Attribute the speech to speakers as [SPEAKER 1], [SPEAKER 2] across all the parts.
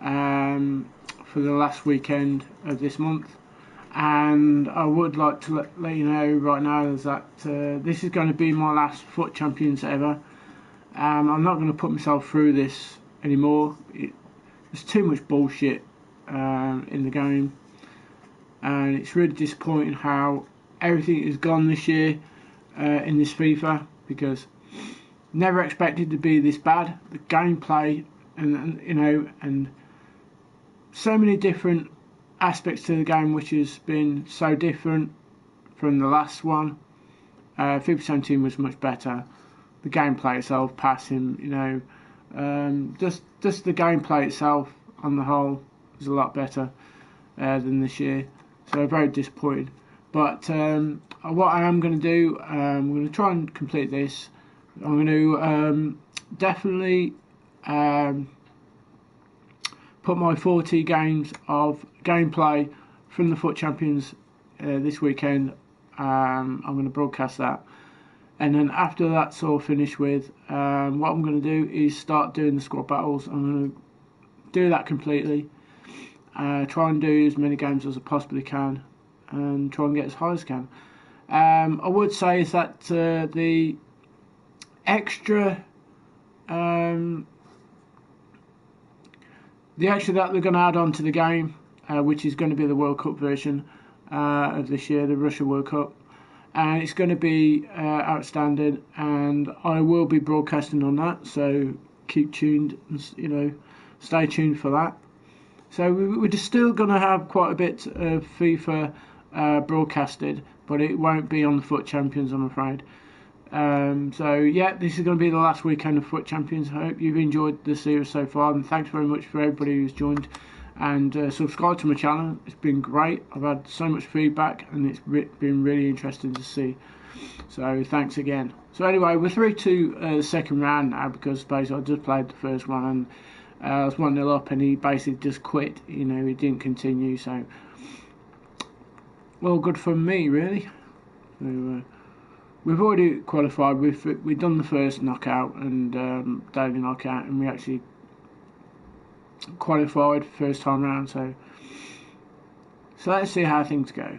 [SPEAKER 1] for the last weekend of this month. And I would like to let you know right now is that this is going to be my last FUT Champions ever. I'm not going to put myself through this anymore. There's too much bullshit in the game, and it's really disappointing how everything has gone this year in this FIFA, because never expected to be this bad. The gameplay and so many different aspects to the game which has been so different from the last one. FIFA 17 was much better. The gameplay itself, passing, just the gameplay itself on the whole was a lot better than this year. So very disappointed. But what I am going to do, I'm going to try and complete this. I'm going to definitely put my 40 games of gameplay from the FUT Champions this weekend. I'm going to broadcast that. And then after that's all finished with, what I'm going to do is start doing the squad battles. I'm going to do that completely. Try and do as many games as I possibly can, and try and get as high as I can. I would say is that the extra that they're going to add on to the game, which is going to be the World Cup version of this year, the Russia World Cup. And it's going to be outstanding, and I will be broadcasting on that, so keep tuned, stay tuned for that. So we're just still going to have quite a bit of FIFA broadcasted, but it won't be on the FUT Champions, I'm afraid. So yeah, this is going to be the last weekend of FUT Champions. I hope you've enjoyed the series so far, and thanks very much for everybody who's joined and subscribe to my channel. It's been great. I've had so much feedback, and it's been really interesting to see. So thanks again. So anyway, we're through to the second round now, because basically I just played the first one, and I was 1-0 up, and he basically just quit. He didn't continue. So well, good for me, really. So, we've already qualified. We've done the first knockout and daily knockout, and we actually qualified first time round. So let's see how things go.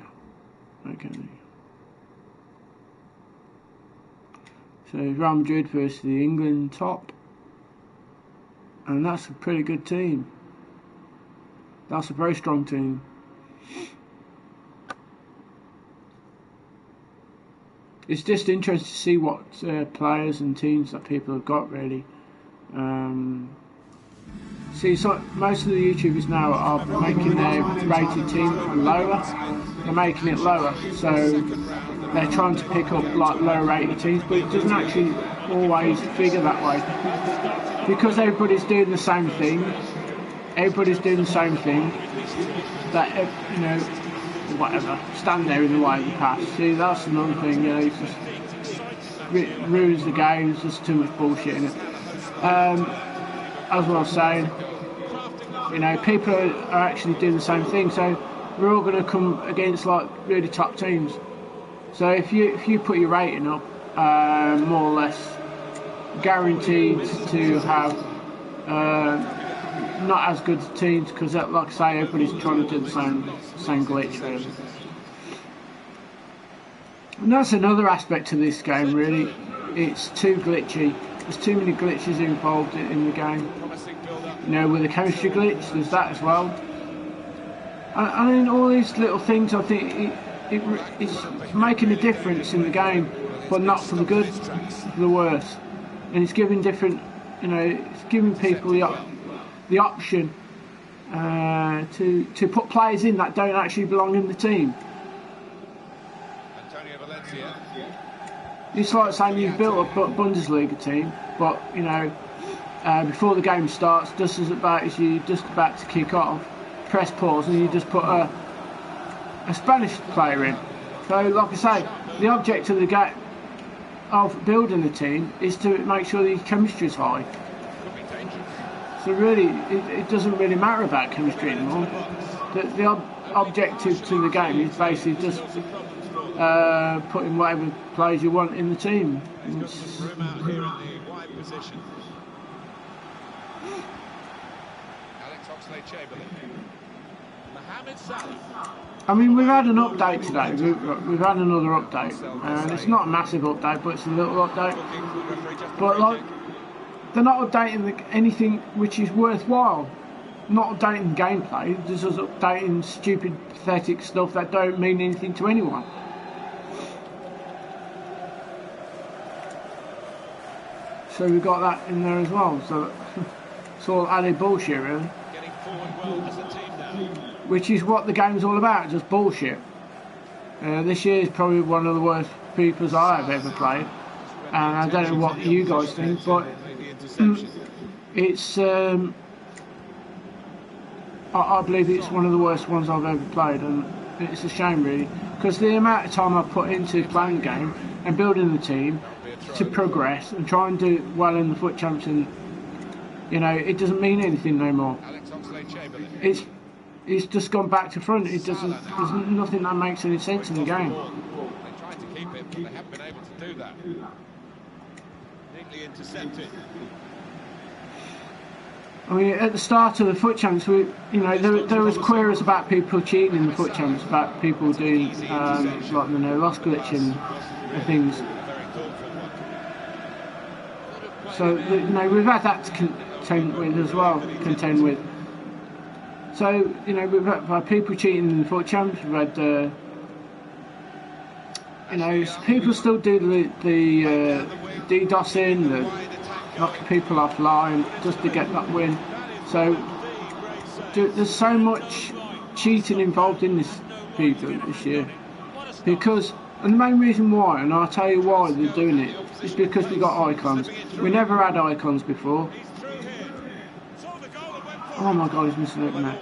[SPEAKER 1] Okay. So Real Madrid versus the England top, and that's a pretty good team. That's a very strong team. It's just interesting to see what players and teams that people have got, really. See, so most of the YouTubers now are making their rated team lower. They're making it lower, so they're trying to pick up like lower rated teams, but it doesn't actually always figure that way, because everybody's doing the same thing. That whatever, stand there in the way of the pass. See, that's another thing. It just ruins the game. There's just too much bullshit in it. As I was saying, people are actually doing the same thing. So we're all going to come against like really top teams. So if you put your rating up, more or less guaranteed to have not as good teams, because like I say, everybody's trying to do the same glitch really. And that's another aspect to this game, really. It's too glitchy. There's too many glitches involved in the game. With the chemistry glitch, there's that as well. I mean, all these little things, I think it's making a difference in the game, but not for the good, for the worse. And it's giving it's giving people the option to put players in that don't actually belong in the team. It's like saying you've built a Bundesliga team, but before the game starts, just as you're just about to kick off, press pause and you just put a Spanish player in. So, like I say, the object of the game of building the team is to make sure the chemistry is high. So really, it doesn't really matter about chemistry anymore. The objective to the game is basically just putting whatever players you want in the team. I mean, we've had an update today. We've had another update, and it's not a massive update, but it's a little update. But like, they're not updating anything which is worthwhile. Not updating gameplay. They're just updating stupid, pathetic stuff that don't mean anything to anyone. So we've got that in there as well. So it's all added bullshit, really.
[SPEAKER 2] Getting forward well as a team now.
[SPEAKER 1] Which is what the game's all about, just bullshit. This year is probably one of the worst Fifas I have ever played, and I don't know what you guys think, but it's I believe it's one of the worst ones I've ever played, and it's a shame really, because the amount of time I've put into playing the game and building the team to progress and try and do well in the FUT Champs, and you know, it doesn't mean anything no more. It's just gone back to front. It doesn't. There's nothing that makes any sense in the game.
[SPEAKER 2] They tried to keep it, but they haven't been able to do that. Neatly intercepted.
[SPEAKER 1] I mean, at the start of the FUT Champs, there was queries about people cheating in the FUT Champs, about people doing like the no-loss glitch and things. So we've had that to contend with as well. So, you know, we've had people cheating in the FUT Champs, we've had, you know, people still do the DDoSing, the knocking people offline just to get that win. So, there's so much cheating involved in this FIFA this year. Because, and the main reason why, and I'll tell you why they're doing it, is because we got icons. We never had icons before. Oh my god, he's missing open there.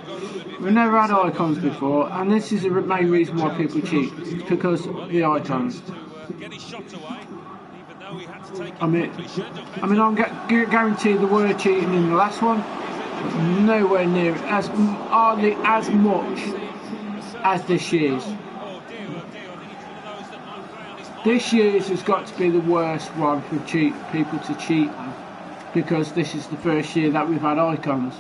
[SPEAKER 1] We've never had icons before, and this is the main reason why people cheat. It's because of the icons. I mean, I'm guaranteed there were cheating in the last one, but nowhere near hardly as much as this year's. This year's has got to be the worst one for people to cheat, because this is the first year that we've had icons.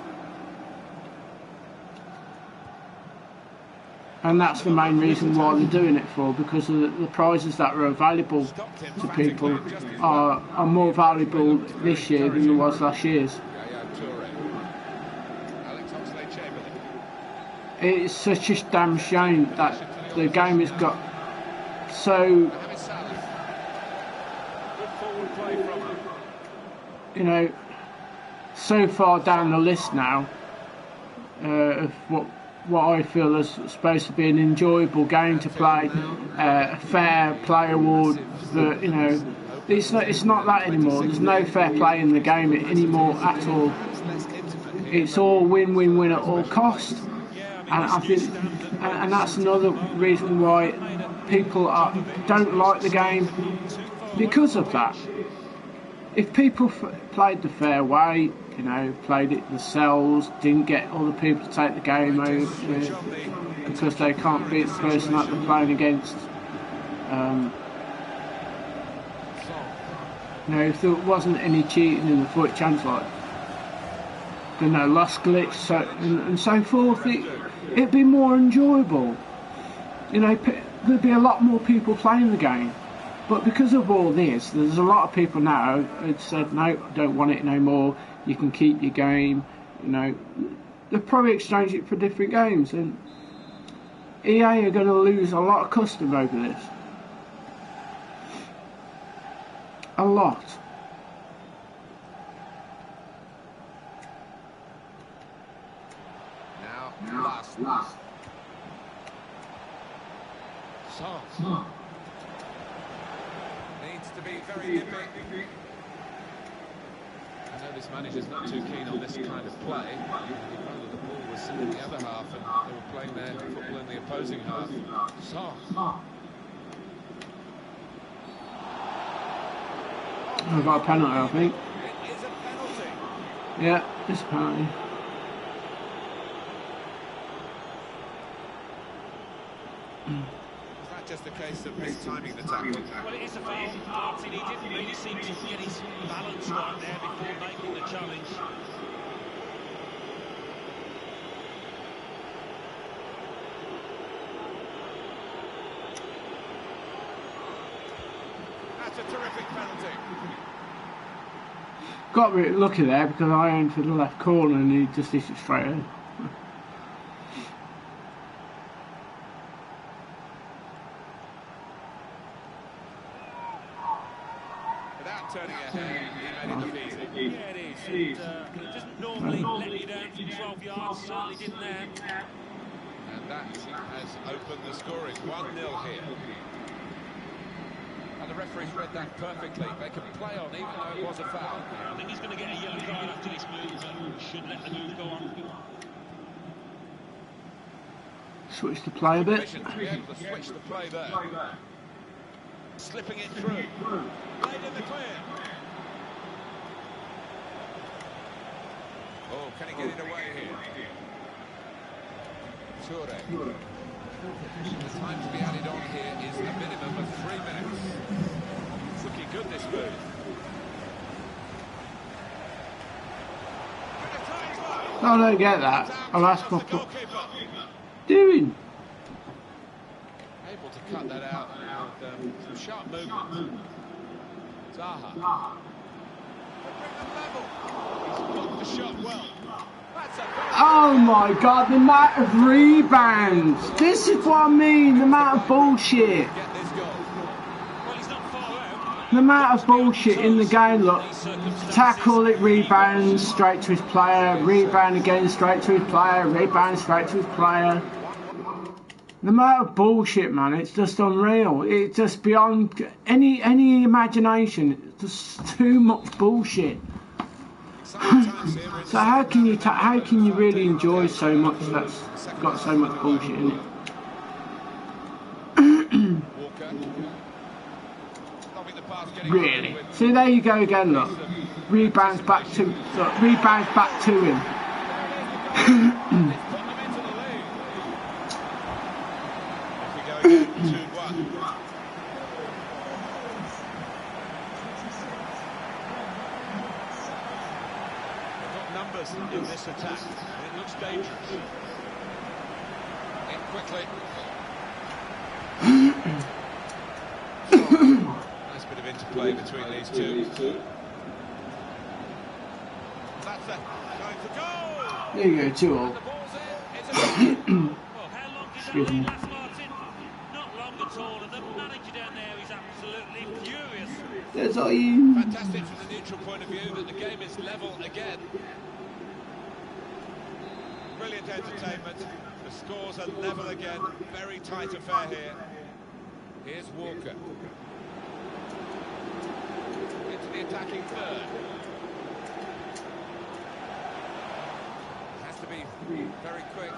[SPEAKER 1] And that's the main reason why they're doing it for, because of the prizes that are available to people are more valuable this year than there was last year's. It's such a damn shame that the game has got so, you know, so far down the list now of what I feel is supposed to be an enjoyable game to play, a fair play award, but you know, it's not that anymore. There's no fair play in the game anymore at all. It's all win-win-win at all cost, and I think, and that's another reason why people don't like the game, because of that. If people played the fair way, you know, played it themselves, didn't get other people to take the game over because they can't beat the person that they're playing against. You know, if there wasn't any cheating in the FUT Champs, like the no-loss glitch and so forth, it'd be more enjoyable. You know, there'd be a lot more people playing the game. But because of all this, there's a lot of people now who've said, no, I don't want it no more, you can keep your game, you know. They'll probably exchange it for different games, and EA are going to lose a lot of custom over this. A lot.
[SPEAKER 2] Now, last. So. Needs to be very nippy. I know this manager's not too keen on this kind of play. He found that the ball was in the other half and they were playing their football in the opposing half. So.
[SPEAKER 1] I've got a penalty, I think.
[SPEAKER 2] It is a penalty.
[SPEAKER 1] Yeah, it's a penalty.
[SPEAKER 2] Just a case of mistiming the tackle. Well, it is a foul, Martin. He didn't really seem to get his balance right there before making the challenge. That's a terrific penalty.
[SPEAKER 1] Got really lucky there because I aimed for the left corner and he just hit it straight in.
[SPEAKER 2] Without turning ahead, he made it easy.
[SPEAKER 3] Yeah, it is. And, it doesn't normally let you down from 12 yards, certainly didn't there.
[SPEAKER 2] And that has opened the scoring. 1-0 here. And the referee's read that perfectly. They can play on even though it was a foul.
[SPEAKER 3] I think he's going to get a yellow card after this move, and should let the move go on.
[SPEAKER 1] Switch the play a bit.
[SPEAKER 2] To be able to switch the play there. Slipping it through. Played in the clear. Oh, can he get it away here? Toure. The time to be added on here is a minimum of 3 minutes. It's looking good, this move.
[SPEAKER 1] No, I don't get that. I'll ask what doing.
[SPEAKER 2] Able to cut that out with some sharp movement. Zaha. He's blocked the shot well.
[SPEAKER 1] Oh my god, the amount of rebounds. This is what I mean, the amount of bullshit. The amount of bullshit in the game, look. Tackle it, rebounds, straight to his player, rebound again, straight to his player, rebound straight to his player. The amount of bullshit, man, it's just unreal. It's just beyond any imagination. It's just too much bullshit. So how can you really enjoy so much that's got so much bullshit in it? Really? See, there you go again. Look, rebounds back to him.
[SPEAKER 2] Numbers in this attack, and it looks dangerous. In quickly. Nice bit of interplay between these two. That's it. Going for goal.
[SPEAKER 1] There you go, 2-all.
[SPEAKER 3] Well, how long did that lead last, Martin? Not long at all, and the manager down there is absolutely furious.
[SPEAKER 1] There's all you.
[SPEAKER 2] Fantastic from the neutral point of view that the game is level again. Brilliant entertainment. The scores are level again. Very tight affair here. Here's Walker. Into the attacking third. Has to be very quick.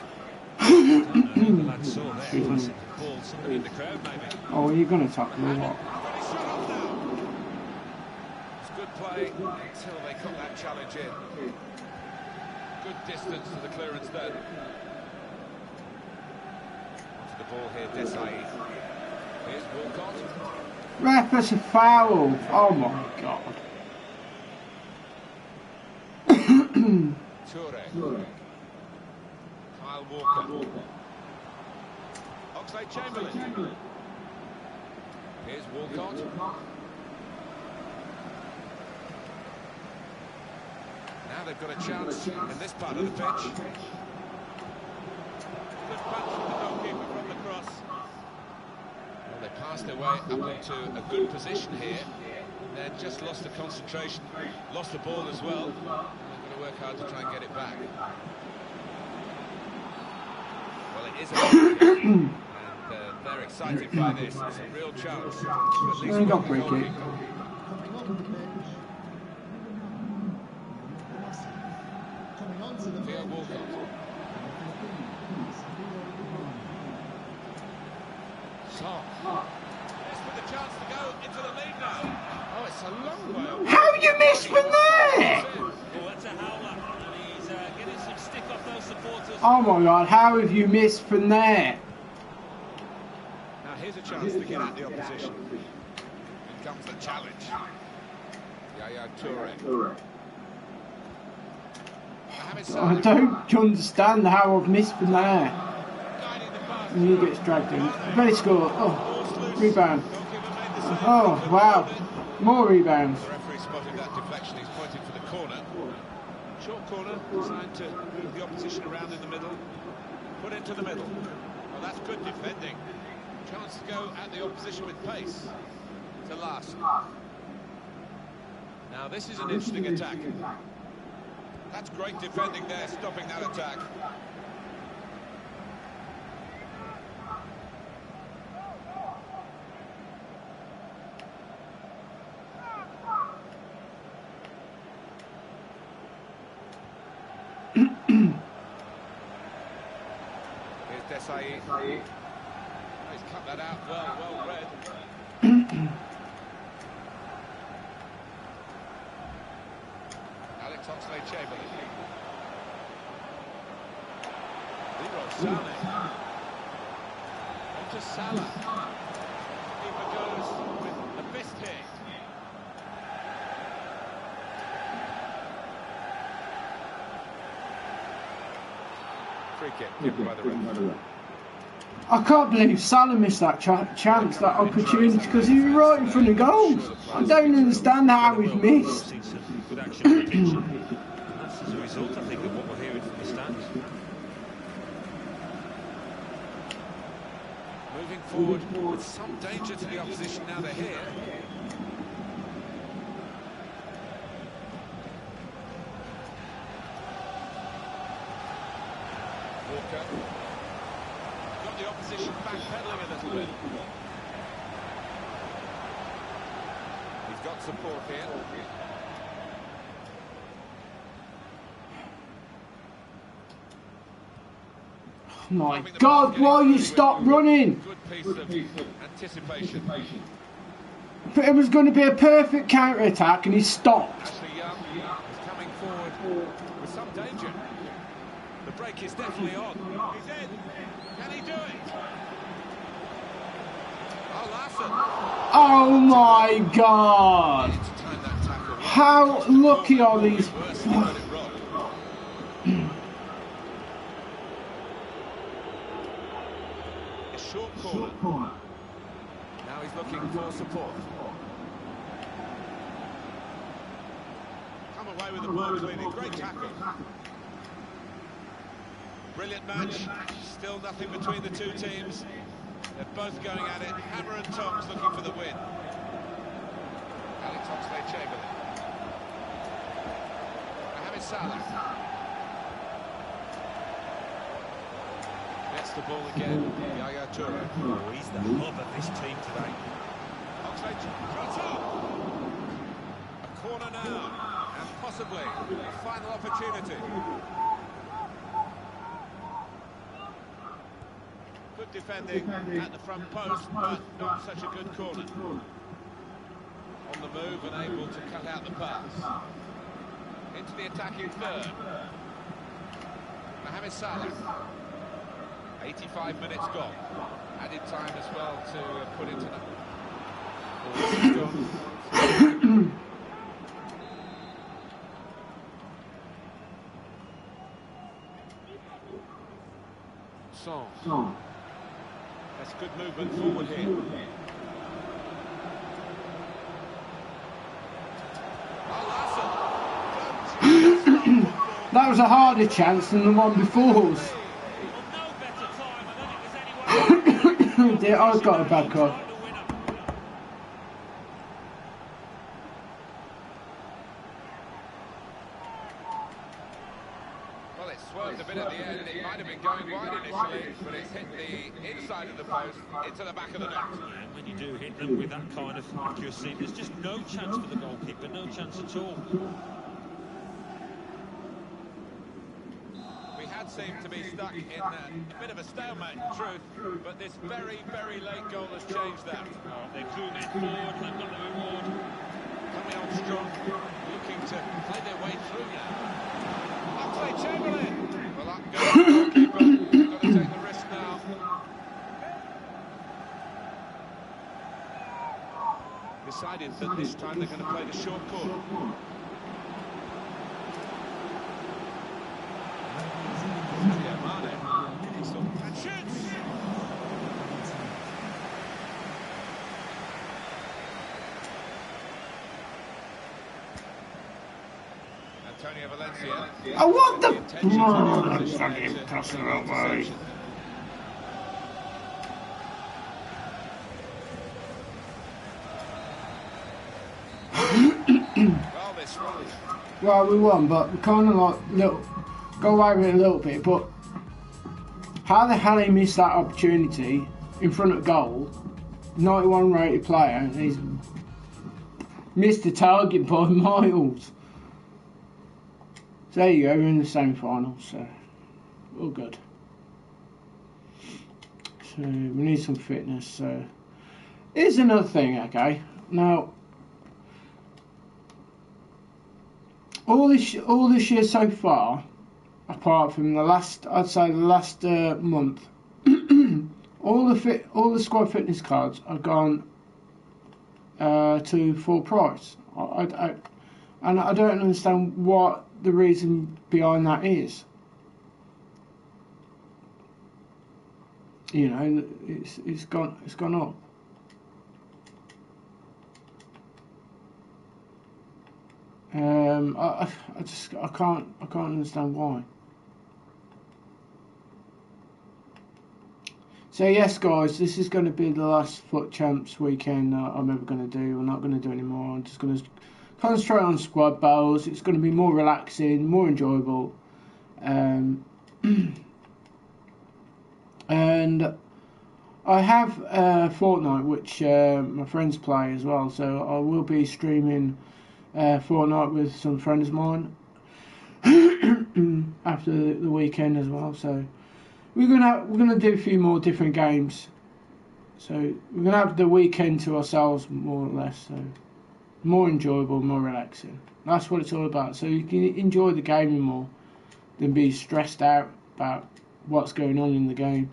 [SPEAKER 3] The lad saw there, passing the ball, somebody in the crowd maybe.
[SPEAKER 1] Oh, are you going to tackle me or what?
[SPEAKER 2] It's good play until they cut that challenge in. Good distance to the clearance then. Onto the ball here, Desai. Here's Walcott.
[SPEAKER 1] Ref, that's a foul. Oh my god.
[SPEAKER 2] Toure. Kyle Walker. Oxlade-Chamberlain. Here's Walcott. Now they've got a chance in this part of the pitch. Good punch from the goalkeeper from the cross. Well, they passed their way up into a good position here. They've just lost the concentration, lost the ball as well. They're going to work hard to try and get it back. Well, it is a and they're excited by this. It's a real chance. At least
[SPEAKER 1] They got break it.
[SPEAKER 2] Theo Walcott. So, this with the chance to go into the lead now. Oh, it's a long way away.
[SPEAKER 1] How you missed from there?
[SPEAKER 3] Oh, that's a howler, and he's getting some stick off those supporters.
[SPEAKER 1] Oh my god, how have you missed from there?
[SPEAKER 2] Now here's a chance to get at the opposition. Here comes the challenge. Yaya Toure.
[SPEAKER 1] I don't understand how I've missed from there. And he gets dragged in. Very score. Oh, rebound. Oh, wow. More rebounds.
[SPEAKER 2] The referee spotted that deflection. He's pointing for the corner. Short corner, designed to move the opposition around in the middle. Put into the middle. Well, that's good defending. Chance to go at the opposition with pace. To last. Now, this is an interesting attack. That's great defending there, stopping that attack. Here's Desai. He's cut that out well read. Alex Oxlade-Chamberlain. Leroy Sané. On to Salah. Keeper goes with a missed hit. Free kick given by the ref.
[SPEAKER 1] I can't believe Salah missed that chance, that opportunity, because he was right in front of goals. I don't understand how he's missed.
[SPEAKER 3] Good action. That's as a result, I think, of what we're hearing from the stands.
[SPEAKER 2] Moving forward with some danger to the opposition now they're here. Walker. Got the opposition backpedaling a little bit. He's got support here.
[SPEAKER 1] Oh my God, why you stop running?
[SPEAKER 2] Good piece of anticipation.
[SPEAKER 1] But it was going to be a perfect counter-attack and he stopped.
[SPEAKER 2] Ashley Young is coming forward with some danger. The break is definitely on. He's in. Can he do it? Oh, Larson.
[SPEAKER 1] Oh my God.
[SPEAKER 2] Needs to time that tackle.
[SPEAKER 1] How lucky are these?
[SPEAKER 2] Worse if he got it wrong. A short corner. Now he's looking for support. Come away with the ball clearly. Great tackle. Brilliant match. Still nothing between the two teams. They're both going at it. Hammer and tongs looking for the win. Alex Oxlade-Chamberlain. Mohamed Salah. Gets the ball again. Yaya Toure.
[SPEAKER 3] Oh, he's the hub of this team today.
[SPEAKER 2] Oxlade-Chamberlain. A corner now. And possibly a final opportunity. Good defending at the front post, but not such a good corner. On the move and able to cut out the pass. Into the attacking third. Mohamed Salah. 85 minutes gone. Added time as well to put into the... Son. That's good movement forward here.
[SPEAKER 1] That was a harder chance than the one before us. Dear, I've got a bad card.
[SPEAKER 2] Well, it swerved a bit at the end. It might have been going wide initially, but it's hit the inside of the post into the back of the net.
[SPEAKER 3] And when you do hit them with that kind of accuracy, there's just no chance for the goalkeeper, no chance at all.
[SPEAKER 2] We had seemed to be stuck in a bit of a stalemate, in truth, but this very, very late goal has changed that.
[SPEAKER 3] Oh, they're zooming forward, they've got the reward.
[SPEAKER 2] Coming on strong, looking to play their way through now. Oxlade-Chamberlain! Well, up goes the goalkeeper. Got to take the risk now. Decided that this time they're going to play the short corner. Antonio Valencia.
[SPEAKER 1] Oh, what the?
[SPEAKER 2] Intentions of the opposition
[SPEAKER 1] Oh,
[SPEAKER 2] there
[SPEAKER 1] that's passing
[SPEAKER 2] to
[SPEAKER 1] the wrong way.
[SPEAKER 2] interception. Well, this one.
[SPEAKER 1] Well, we won, but we kind of like go away with it a little bit. But how the hell he missed that opportunity in front of goal? 91 rated player, and he's missed the target by miles. So there you go, we're in the semi-finals, so all good. So we need some fitness. So here's another thing, okay? Now, all this year so far, apart from the last, I'd say the last month, all the squad fitness cards have gone to full price. And I don't understand what the reason behind that is. You know, it's gone up. I can't understand why. So yes, guys, this is going to be the last Foot Champs weekend I'm ever going to do. I'm not going to do any more. I'm just going to concentrate on squad battles. It's going to be more relaxing, more enjoyable, and I have Fortnite, which my friends play as well. So I will be streaming Fortnite with some friends of mine after the weekend as well. So we're gonna do a few more different games. So we're gonna have the weekend to ourselves, more or less. So more enjoyable, more relaxing. That's what it's all about. So you can enjoy the gaming more than be stressed out about what's going on in the game.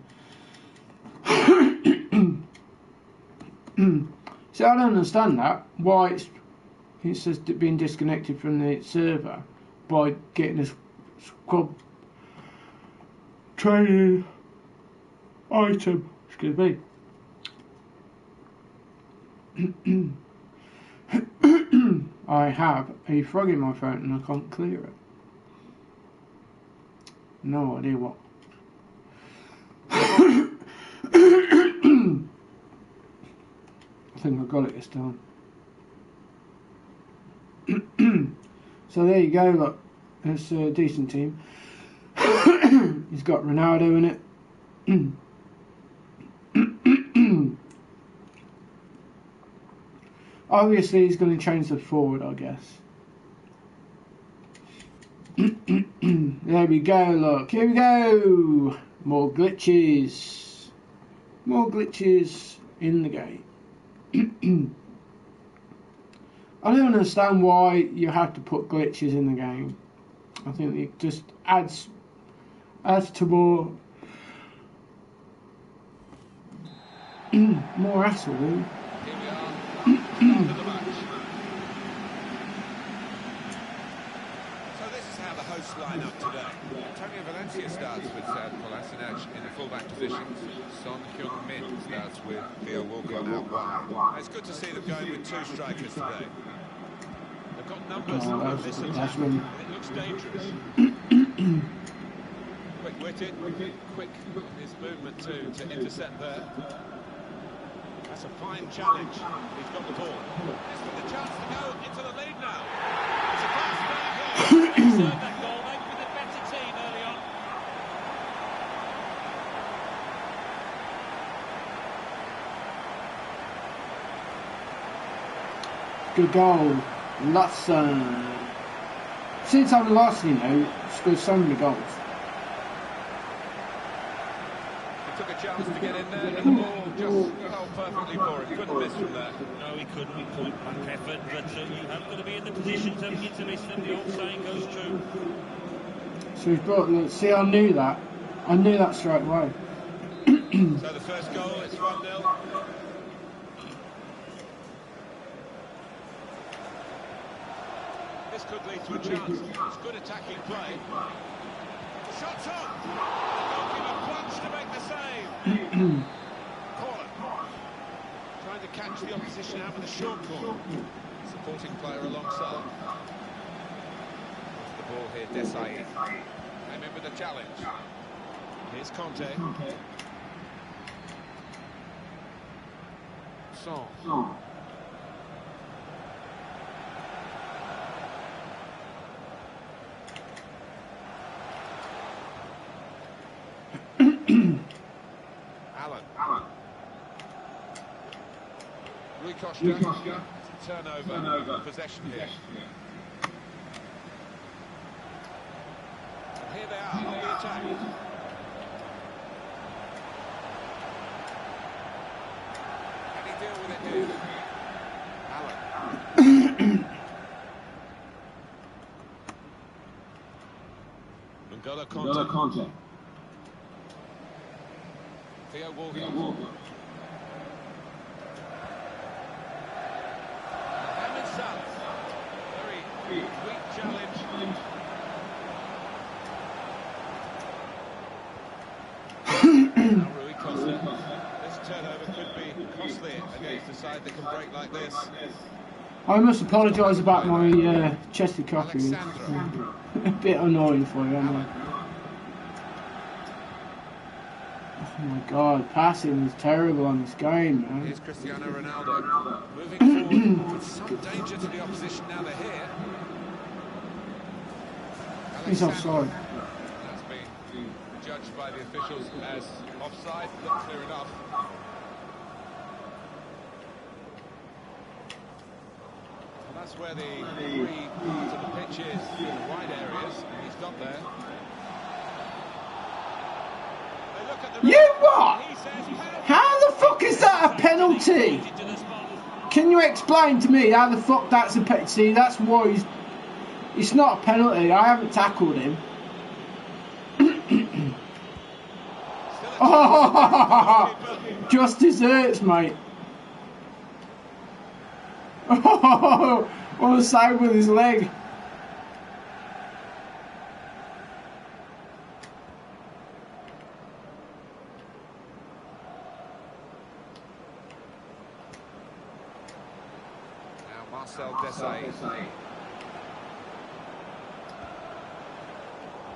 [SPEAKER 1] So I don't understand that. Why it says being disconnected from the server by getting a squad training item. Excuse me. I have a frog in my throat and I can't clear it. No idea what. I think I got it this time. So there you go, look. That's a decent team. He's got Ronaldo in it. Obviously he's going to change the forward, I guess. There we go, look. Here we go. More glitches. More glitches in the game. I don't understand why you have to put glitches in the game. I think it just adds to more hassle, really.
[SPEAKER 2] Here we are, after the match. So this is how the hosts line up today. Antonio Valencia starts with Kolasinac in the full-back positions. Son Heung-min starts with Theo Walcott out wide. It's good to see them going with two strikers today. They've got numbers in this attack, and it looks dangerous. Quick-witted, quick in his movement too, to intercept there. That's a fine challenge. He's got the ball. This with the chance to go into the lead now. It's a fast break here. They deserved that goal. They've been the better team early on.
[SPEAKER 1] Good goal. Lutson. Since I've lost, scored so many goals.
[SPEAKER 2] He took a chance to get in there, and the ball just fell perfectly for him. Couldn't miss from there.
[SPEAKER 3] No, he couldn't. He point blank effort, but you have got to be in the position to miss them. The old saying goes true.
[SPEAKER 1] So he's brought. See, I knew that. I knew that straight away.
[SPEAKER 2] So the first goal, it's 1-0. This could lead to a chance. It's good attacking play. Shots on! The goalkeeper plunged to make the save. Corner. Trying to catch the opposition out with a short corner. Supporting player alongside. The ball here, Desai. Came in with a challenge. Here's Conte. Son. Alan. Rui Costa. Turnover. Possession here. And here they are on the attack. Can he deal with it here? Alan. N'Golo Conte. Theo Walker. Mohamed Salah. Very weak challenge. Now Rui Costa. This turnover could be costly against a side that can break like this.
[SPEAKER 1] I must apologise about my chested coffee. A bit annoying for you, anyway. Oh my god, passing is terrible on this game, man.
[SPEAKER 2] Here's Cristiano Ronaldo moving forward with some danger to the opposition. Now they're here.
[SPEAKER 1] He's offside.
[SPEAKER 2] That's been judged by the officials as offside. Not clear enough. And that's where the three parts of the pitch is, the wide areas. He's got there.
[SPEAKER 1] You what? How the fuck is that a penalty? Can you explain to me how the fuck that's a penalty? See, that's why it's not a penalty. I haven't tackled him. Oh, just desserts, mate. Oh, what a save with his leg.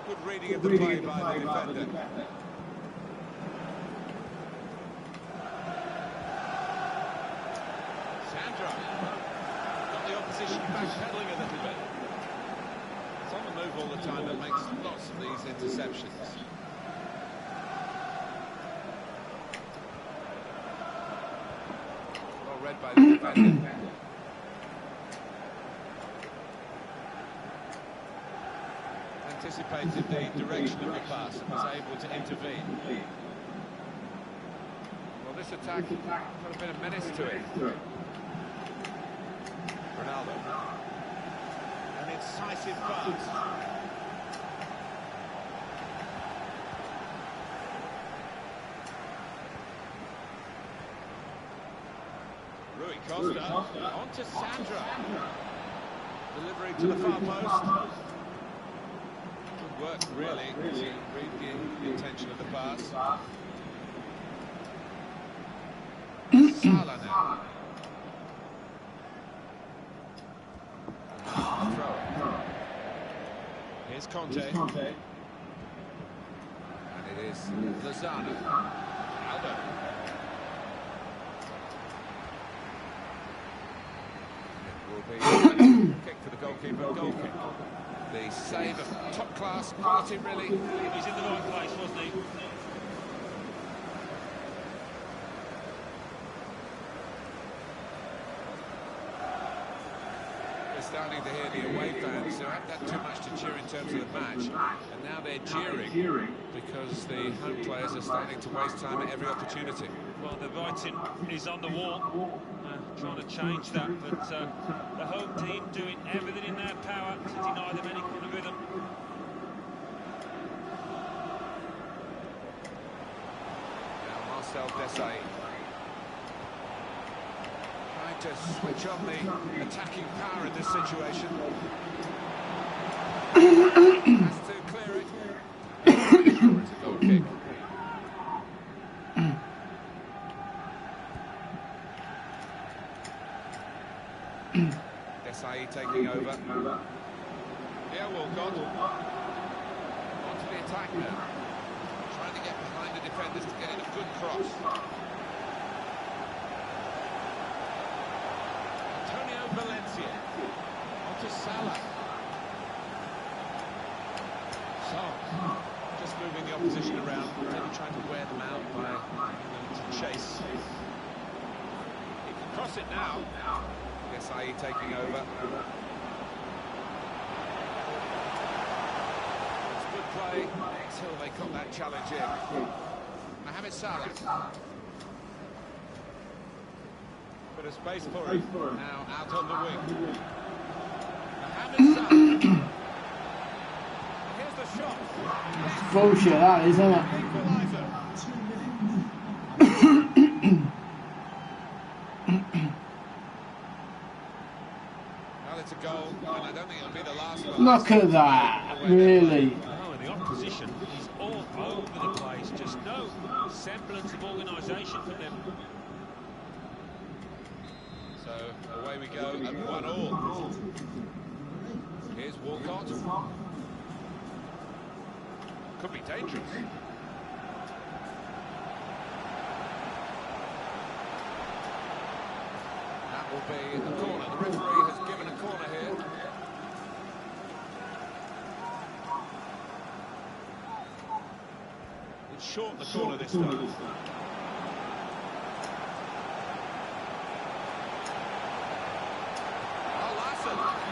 [SPEAKER 2] Good reading of the play by the defender. Sandra got the opposition backpedaling a little bit. It's on the move all the time that makes lots of these interceptions. Well read by the defender. Anticipated the direction of the pass and was able to intervene. Well, this attack got a bit of menace to it. Ronaldo. An incisive pass. Rui Costa on to Sandra. Delivering to the far post. Work really to read the intention of the pass. Salah now. Here's Conte. And it is Lozano. Aldo. It will be kick for the goalkeeper. Goal kick. The save of top-class quality, really.
[SPEAKER 3] He's in the right place, wasn't he?
[SPEAKER 2] We're starting to hear the away fans who haven't had too much to cheer in terms of the match, and now they're jeering because the home players are starting to waste time at every opportunity.
[SPEAKER 3] Well, the writing is on the wall, trying to change that, but the home team doing everything in their power to deny them any kind of rhythm.
[SPEAKER 2] Now Marcel Desailly trying to switch on the attacking power in this situation. Has to clear it. It's a goal kick. Desai taking over. Here Walcott. On to the attack now. Trying to get behind the defenders to get in a good cross. Antonio Valencia. On to Salah. So, just moving the opposition around, really trying to wear them out by to chase. He can cross it now. Desai taking over. It's good play until they got that challenge in. Mohamed Salah. Bit of space for him. Now out on the wing. Mohamed Salah. Here's the shot.
[SPEAKER 1] That's bullshit, that is, isn't it?
[SPEAKER 2] Well, it's a goal, and I don't think it'll be the last one.
[SPEAKER 1] Look at that, really.
[SPEAKER 3] Oh, and the opposition is all over the place. Just no semblance of organisation from them.
[SPEAKER 2] So away we go at 1-1. Here's Walcott. Could be dangerous. That will be a corner. The referee has given a corner here. It's short the corner this time.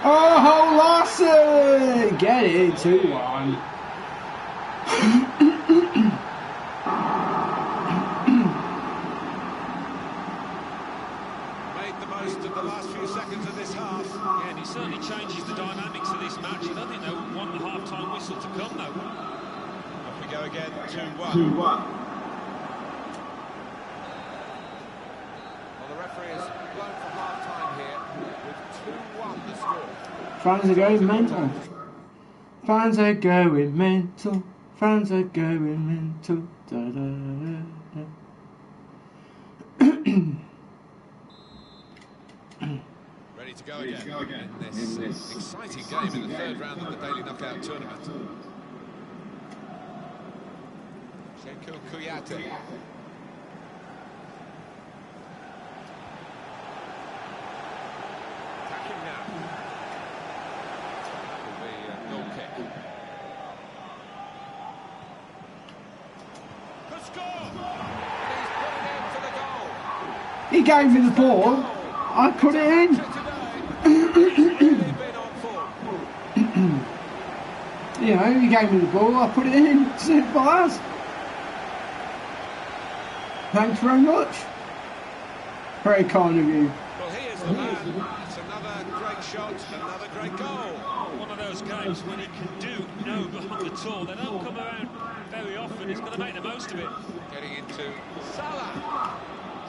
[SPEAKER 1] Oh, Larson! Get it, 2-1.
[SPEAKER 2] Made the most of the last few seconds of this half.
[SPEAKER 3] Yeah, and he certainly changes the dynamics of this match. I don't think they want the half-time whistle to come, though.
[SPEAKER 2] Off we go again, 2-1. Well, the referee has blown for half-time here with 2-1 the score.
[SPEAKER 1] Fans are going mental. Fans are going mental. Fans are going mental. Da, da, da, da.
[SPEAKER 2] Ready to go again in this exciting game in the third round of the Daily Knockout Tournament. Shenko Kuyate. Attacking now. That will be a goal kick. Good score! He's put it in for the goal.
[SPEAKER 1] He gave me the ball. I put it in. You know, he gave me the ball. I put it in. Simple as. Thanks very much. Very kind of you.
[SPEAKER 2] Well, he is the man. It's another great shot, another great goal.
[SPEAKER 3] One of those games when he can do no harm at all. They don't come around very often. He's going to make the most of it.
[SPEAKER 2] Getting into Salah.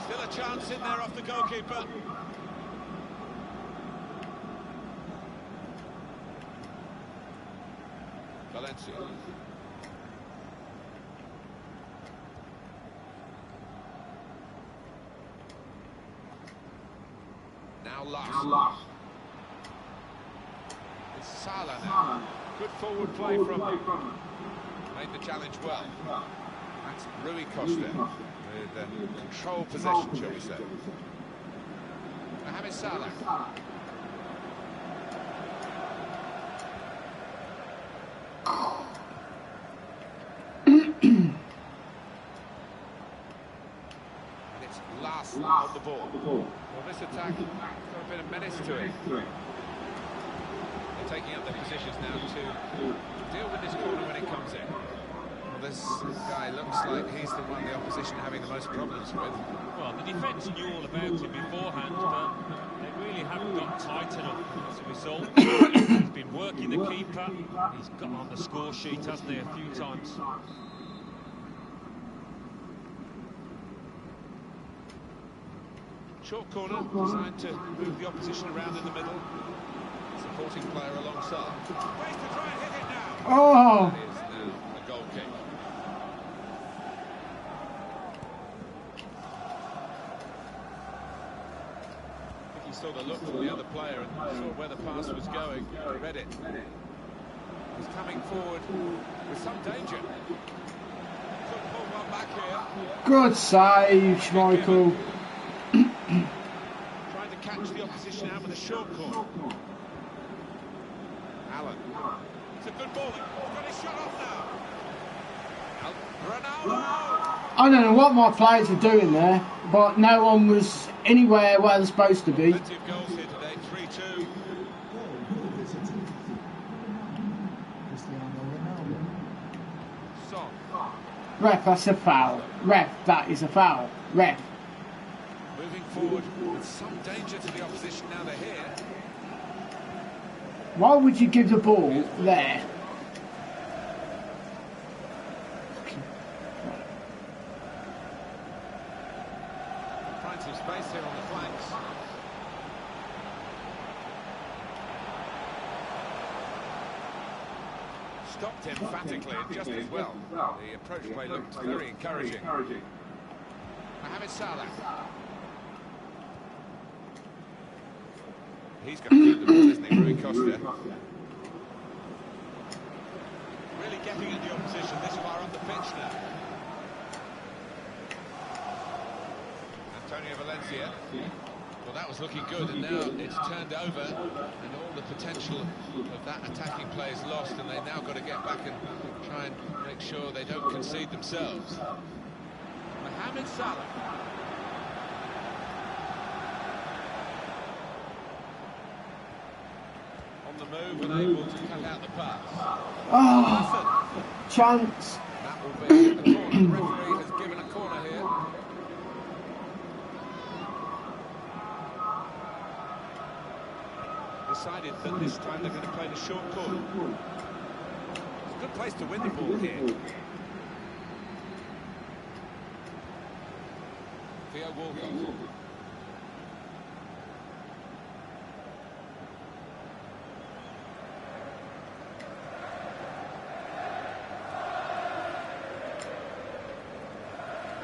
[SPEAKER 2] Still a chance in there off the goalkeeper. Valencia. Now last. It's Salah now. Good forward play from him. Made the challenge well. That's Rui Costa with control possession, shall we say. Mohamed Salah. And it's last on the ball. Well, this attack has got a bit of menace to it. They're taking up their positions now to deal with this corner when it comes in. Well, this guy looks like he's the one the opposition having the most problems with.
[SPEAKER 3] Well, the defence knew all about him beforehand, but they really haven't got tight enough as a result. He's been working the keeper. He's got on the score sheet, hasn't he, a few times.
[SPEAKER 2] Short corner, designed to move the opposition around in the middle. Supporting player alongside. Ways to try and hit it now.
[SPEAKER 1] Oh!
[SPEAKER 2] That is now a goal kick. I think he saw the look from the other player and saw where the pass was going. Read it. coming forward with some danger. Could pull one back here.
[SPEAKER 1] Good save, Schmeichel.
[SPEAKER 2] Trying to catch the opposition out with a short corner. Allen. It's a good ball. He's got his shot off now. Ronaldo!
[SPEAKER 1] I don't know what my players were doing there, but no one was anywhere where they're supposed to be.
[SPEAKER 2] Plenty of goals here today, 3-2. Son.
[SPEAKER 1] Ref, that's a foul. Ref, that is a foul. Ref.
[SPEAKER 2] Moving forward with some danger to the opposition now they're here.
[SPEAKER 1] Why would you give the ball there?
[SPEAKER 2] Find some space here on the flanks. Stopped emphatically and just as well. The approach play looked very encouraging. Mohamed Salah. He's going to keep the ball, isn't he, Rui Costa? Really getting at the opposition this far up the pitch now. Antonio Valencia. Well, that was looking good, and now it's turned over, and all the potential of that attacking play is lost, and they've now got to get back and try and make sure they don't concede themselves. Mohamed Salah. On the move and able to cut out the pass.
[SPEAKER 1] Oh, chance.
[SPEAKER 2] That will be a corner. The referee has given a corner here. Decided that this time they're going to play the short corner. It's a good place to win the ball here. Theo Walcott.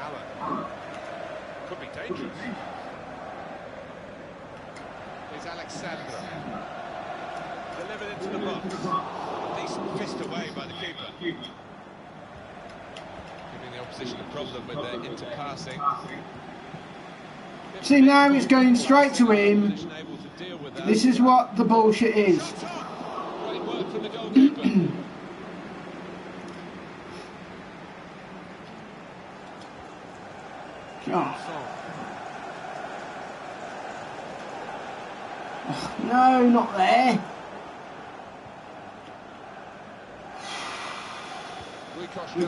[SPEAKER 2] Allen. Could be dangerous. Here's Alexandra. Delivered into the box. A decent fist away by the keeper. Giving the opposition a problem with their interpassing.
[SPEAKER 1] See, now he's going straight to him. This is what the bullshit is.
[SPEAKER 2] Great work from the goalkeeper.
[SPEAKER 1] Oh. No, not there.
[SPEAKER 2] Rui Costa.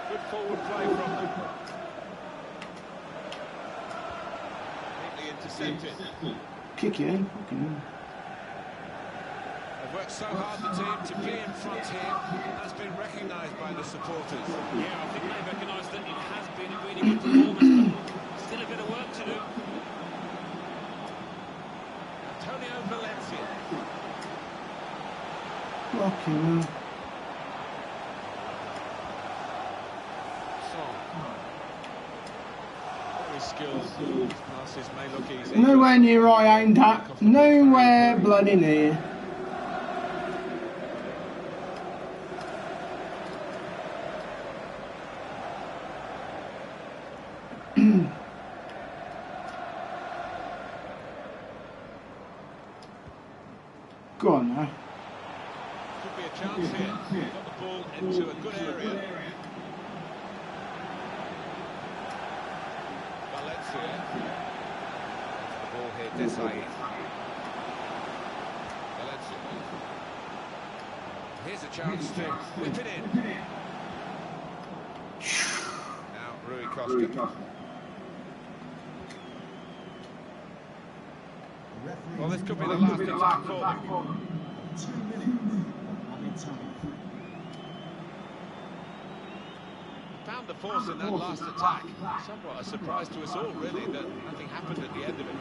[SPEAKER 2] Good forward play from them. Neatly intercepted.
[SPEAKER 1] Kick it in.
[SPEAKER 2] They've worked so hard, the team, to be in front here. That's been recognised by the supporters.
[SPEAKER 3] Yeah, I think they recognise that it has been a really good performance, but still a bit of work to do.
[SPEAKER 2] Antonio Valencia.
[SPEAKER 1] Fucking
[SPEAKER 2] Song. Very skilled. Passes may look easy.
[SPEAKER 1] nowhere near I aimed at. Nowhere bloody near. Go on now.
[SPEAKER 2] Could be a chance here. Got the ball into a good area. Valencia. The ball here, Desai. Valencia. Here's a chance to whip it in. Now Rui Costa. Well, this could be the last attack for them.
[SPEAKER 4] 2 minutes. Added time.
[SPEAKER 2] Found the force in that last attack. Somewhat a surprise to us all, really, that nothing happened at the end of it.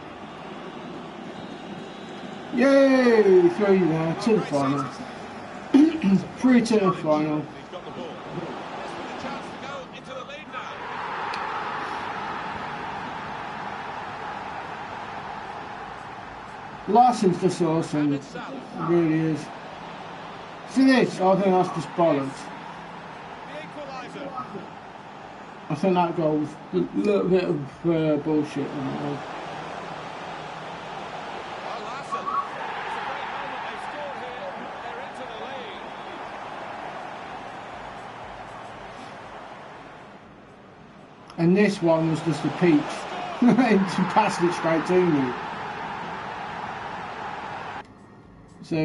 [SPEAKER 1] Yay! Through there to the final. Through to the final.
[SPEAKER 2] He's got the ball. This with a chance to go into the lead now.
[SPEAKER 1] Larson's just awesome. It really is. See this? I think that's just bollocks. I think that goal was a little bit of bullshit. And this one was just a peach. He passed it straight to me. So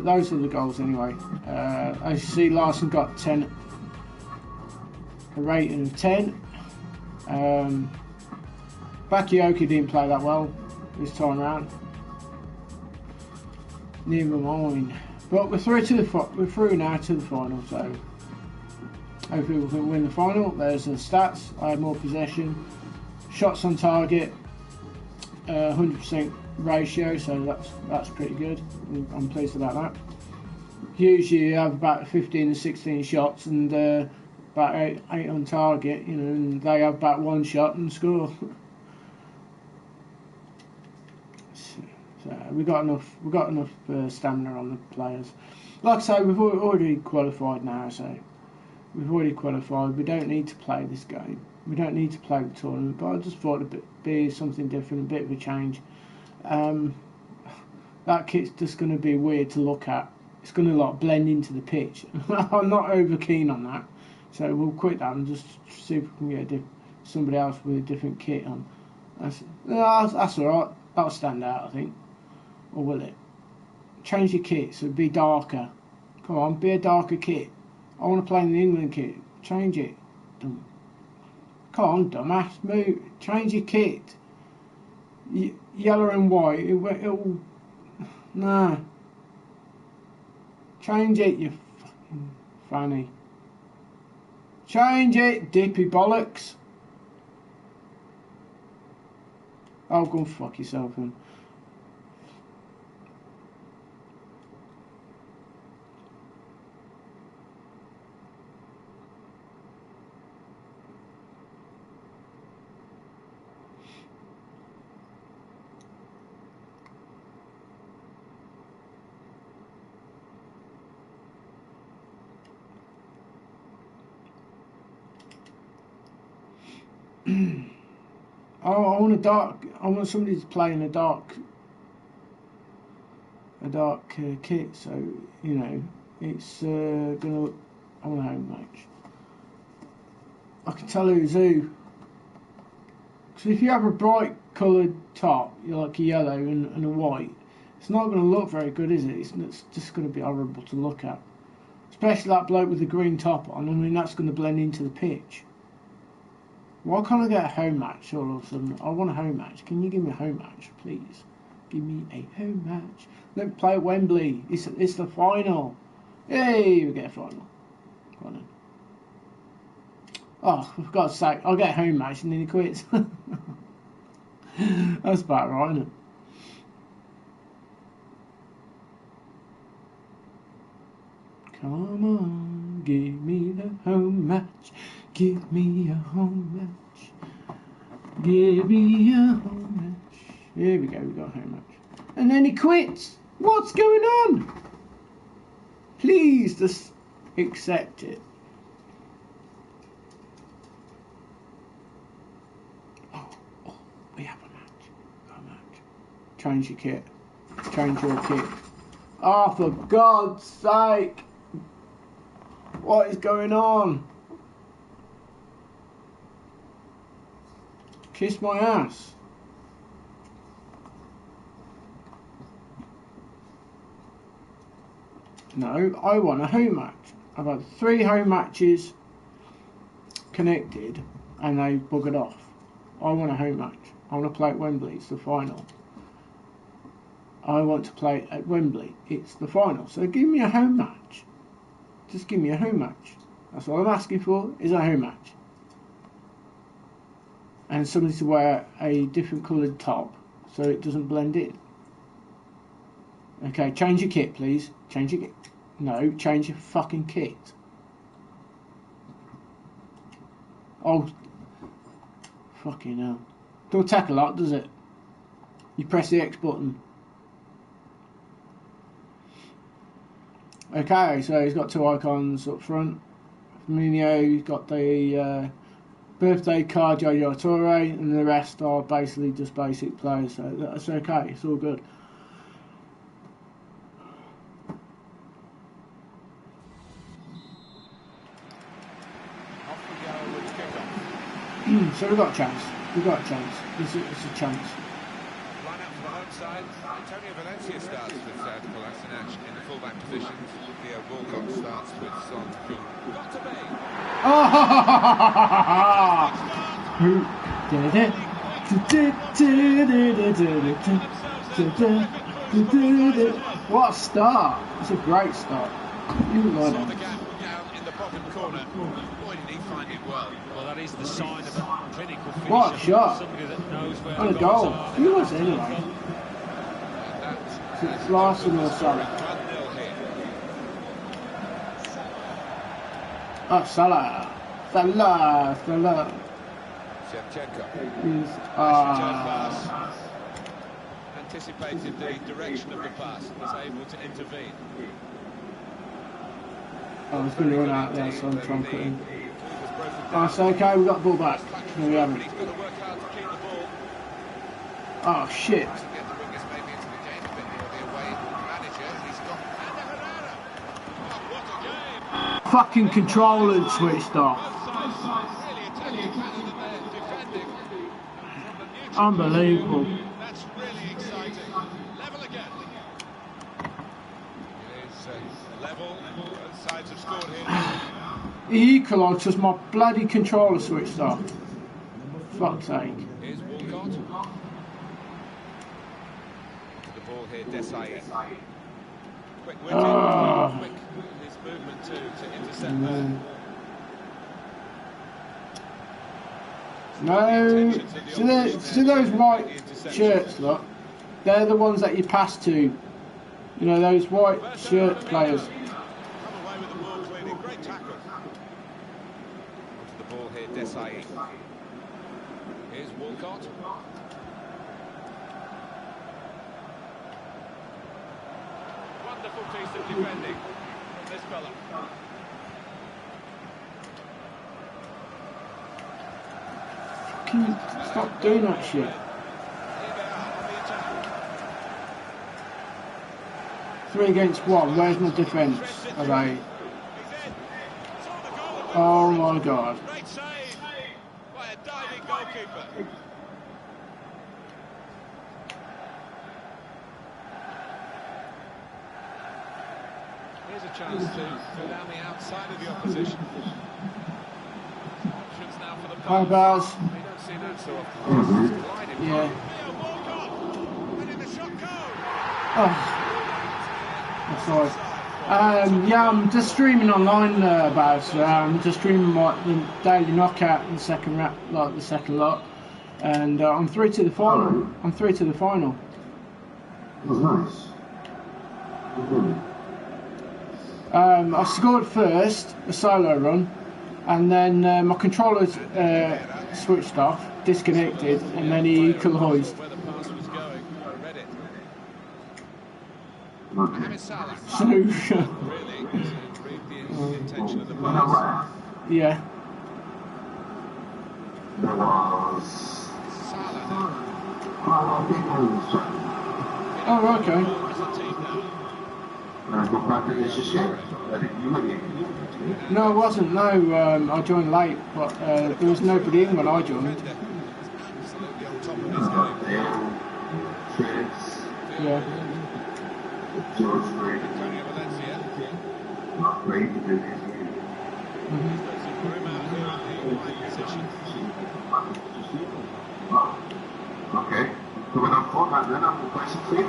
[SPEAKER 1] those are the goals anyway. As you see, Larson got 10, a rating of 10. Bakayoko didn't play that well this time round. Never mind. But we're through now to the final. So hopefully we can win the final. There's the stats. I had more possession, shots on target, 100% ratio, so that's pretty good. I'm pleased about that. Usually you have about 15 to 16 shots and about eight on target, you know, and they have about one shot and score. So we got enough stamina on the players. Like I say, we've already qualified now, so we've already qualified. We don't need to play this game. We don't need to play the tournament, but I just thought it'd be something different, a bit of a change. That kit's just going to be weird to look at. It's going to like blend into the pitch. I'm not over keen on that, so we'll quit that and just see if we can get somebody else with a different kit on. That's all right. That'll stand out, I think. Or will it? Change your kit so it'll be darker. Come on, be a darker kit. I want to play in the England kit. Change it. Come on, dumbass, move. Change your kit. Yellow and white. It'll. Nah. Change it, you fucking fanny. Change it, dippy bollocks. Oh, go and fuck yourself then. Oh, I want somebody to play in a dark kit. So you know, it's gonna. I want a home match. I can tell who's who. Because if you have a bright coloured top, you're like a yellow and a white, it's not going to look very good, is it? It's just going to be horrible to look at. Especially that bloke with the green top on. I mean, that's going to blend into the pitch. Why can't I get a home match all of a sudden? I want a home match. Can you give me a home match, please? Give me a home match. Let me play at Wembley. It's the final. Yay, we get a final. Go on then. Oh, for God's sake, I'll get a home match and then he quits. That's about right, isn't it? Come on, give me the home match. Give me a home match. Give me a home match. Here we go, we got a home match. And then he quits. What's going on? Please just accept it. Oh, we have a match. Got a match. Change your kit. Change your kit. Oh, for God's sake. What is going on? Kiss my ass. No, I want a home match. I've had 3 home matches connected and they buggered off. I want a home match. I want to play at Wembley. It's the final. I want to play at Wembley. It's the final. So give me a home match. Just give me a home match. That's all I'm asking for, is a home match. And somebody to wear a different coloured top so it doesn't blend in. Okay, change your kit, please. Change your kit. No, change your fucking kit. Oh, fucking hell. Don't take a lot, does it? You press the X button. Okay, so he's got two icons up front. Firmino got the birthday card, Jojo Torre, and the rest are basically just basic players. So that's okay. It's all good. So we've got a chance. We've got a chance. It's a chance.
[SPEAKER 2] Line up for the home side. Antonio Valencia starts with Kolasinac in the fullback positions. Theo Walcott starts with Son Heung. Got to be.
[SPEAKER 1] What a start! It's a great start. You like
[SPEAKER 2] Saw
[SPEAKER 1] it.
[SPEAKER 2] the gap down in the bottom corner. Boy, did he find it well.
[SPEAKER 3] Well, that is the sign of a clinical finisher.
[SPEAKER 1] What a shot.
[SPEAKER 3] Somebody that knows where
[SPEAKER 1] And a
[SPEAKER 3] the goals
[SPEAKER 1] goal.
[SPEAKER 3] are.
[SPEAKER 1] He was anyway. It's Larson or Salah.
[SPEAKER 2] 1-0 here.
[SPEAKER 1] Oh, Salah. Salah.
[SPEAKER 2] Shevchenko.
[SPEAKER 1] He's,
[SPEAKER 2] Return pass. Anticipated the direction of the pass and was able to intervene.
[SPEAKER 1] I was going to run out there, so I'm trying to put in.
[SPEAKER 2] Move was broken
[SPEAKER 1] Oh,
[SPEAKER 2] down.
[SPEAKER 1] it's okay, we got the ball back. No, we
[SPEAKER 2] But
[SPEAKER 1] haven't.
[SPEAKER 2] he's got to work hard to keep the ball.
[SPEAKER 1] Oh, shit.
[SPEAKER 2] Get the wingers maybe into the game a bit more. The away manager, he's got Ander Herrera. Oh, what a game!
[SPEAKER 1] Fucking controller switched off.
[SPEAKER 2] Both sides really attacking better than they're defending. From the neutral
[SPEAKER 1] Unbelievable.
[SPEAKER 2] position, that's really exciting. Level again. It is level. Both sides have scored here.
[SPEAKER 1] He equalised because my bloody controller switched off. Fuck's sake.
[SPEAKER 2] Here's Walcott. To the ball here, Desai. Quick-witted, quick his movement to intercept there.
[SPEAKER 1] No, see those white shirts, look. They're the ones that you pass to. You know, those white shirt players.
[SPEAKER 2] Come away with the ball clearly. Great tackle. Onto the ball here, Desai. Here's Walcott. Wonderful piece of defending from this fella.
[SPEAKER 1] Fucking stop doing that shit.
[SPEAKER 2] Here they are on the attack.
[SPEAKER 1] 3 against 1. Where's my defence? Are they?
[SPEAKER 2] He's in. Saw the goal.
[SPEAKER 1] Oh my god.
[SPEAKER 2] Great save by a diving goalkeeper. Here's a chance to go down the outside of the opposition. Options now for the
[SPEAKER 1] Hi,
[SPEAKER 2] pass.
[SPEAKER 1] Baz.
[SPEAKER 2] We don't see that so often. Gliding
[SPEAKER 1] Yeah.
[SPEAKER 2] Theo Walcott. And in the shot goal.
[SPEAKER 1] Oh, I'm sorry. Yeah, I'm just streaming online, Baz. I'm just streaming the daily knockout in the second the second lot, and I'm through to the final. I'm through to the final.
[SPEAKER 5] Oh, nice.
[SPEAKER 1] I scored first, a solo run, and then my controller's switched off, disconnected, and then he equalised.
[SPEAKER 2] Where the pass was going. Read it.
[SPEAKER 5] Okay.
[SPEAKER 2] Mohamed Salah.
[SPEAKER 1] So,
[SPEAKER 2] Really to read the intention of the pass.
[SPEAKER 1] yeah.
[SPEAKER 5] There was
[SPEAKER 2] Salah now.
[SPEAKER 5] quite a lot of people in this one.
[SPEAKER 1] Oh, okay.
[SPEAKER 2] As a team now.
[SPEAKER 5] Go back to this shit. I think you would get
[SPEAKER 1] No, it wasn't. No, I joined late, but there was nobody in when I joined.
[SPEAKER 2] Defender is absolutely on top of his game.
[SPEAKER 1] Yeah.
[SPEAKER 5] George Green.
[SPEAKER 2] Antonio Valencia.
[SPEAKER 5] Not great to do this.
[SPEAKER 2] There's some room out here in the wide position.
[SPEAKER 5] Okay. Coming up forward then, I'm pressing free.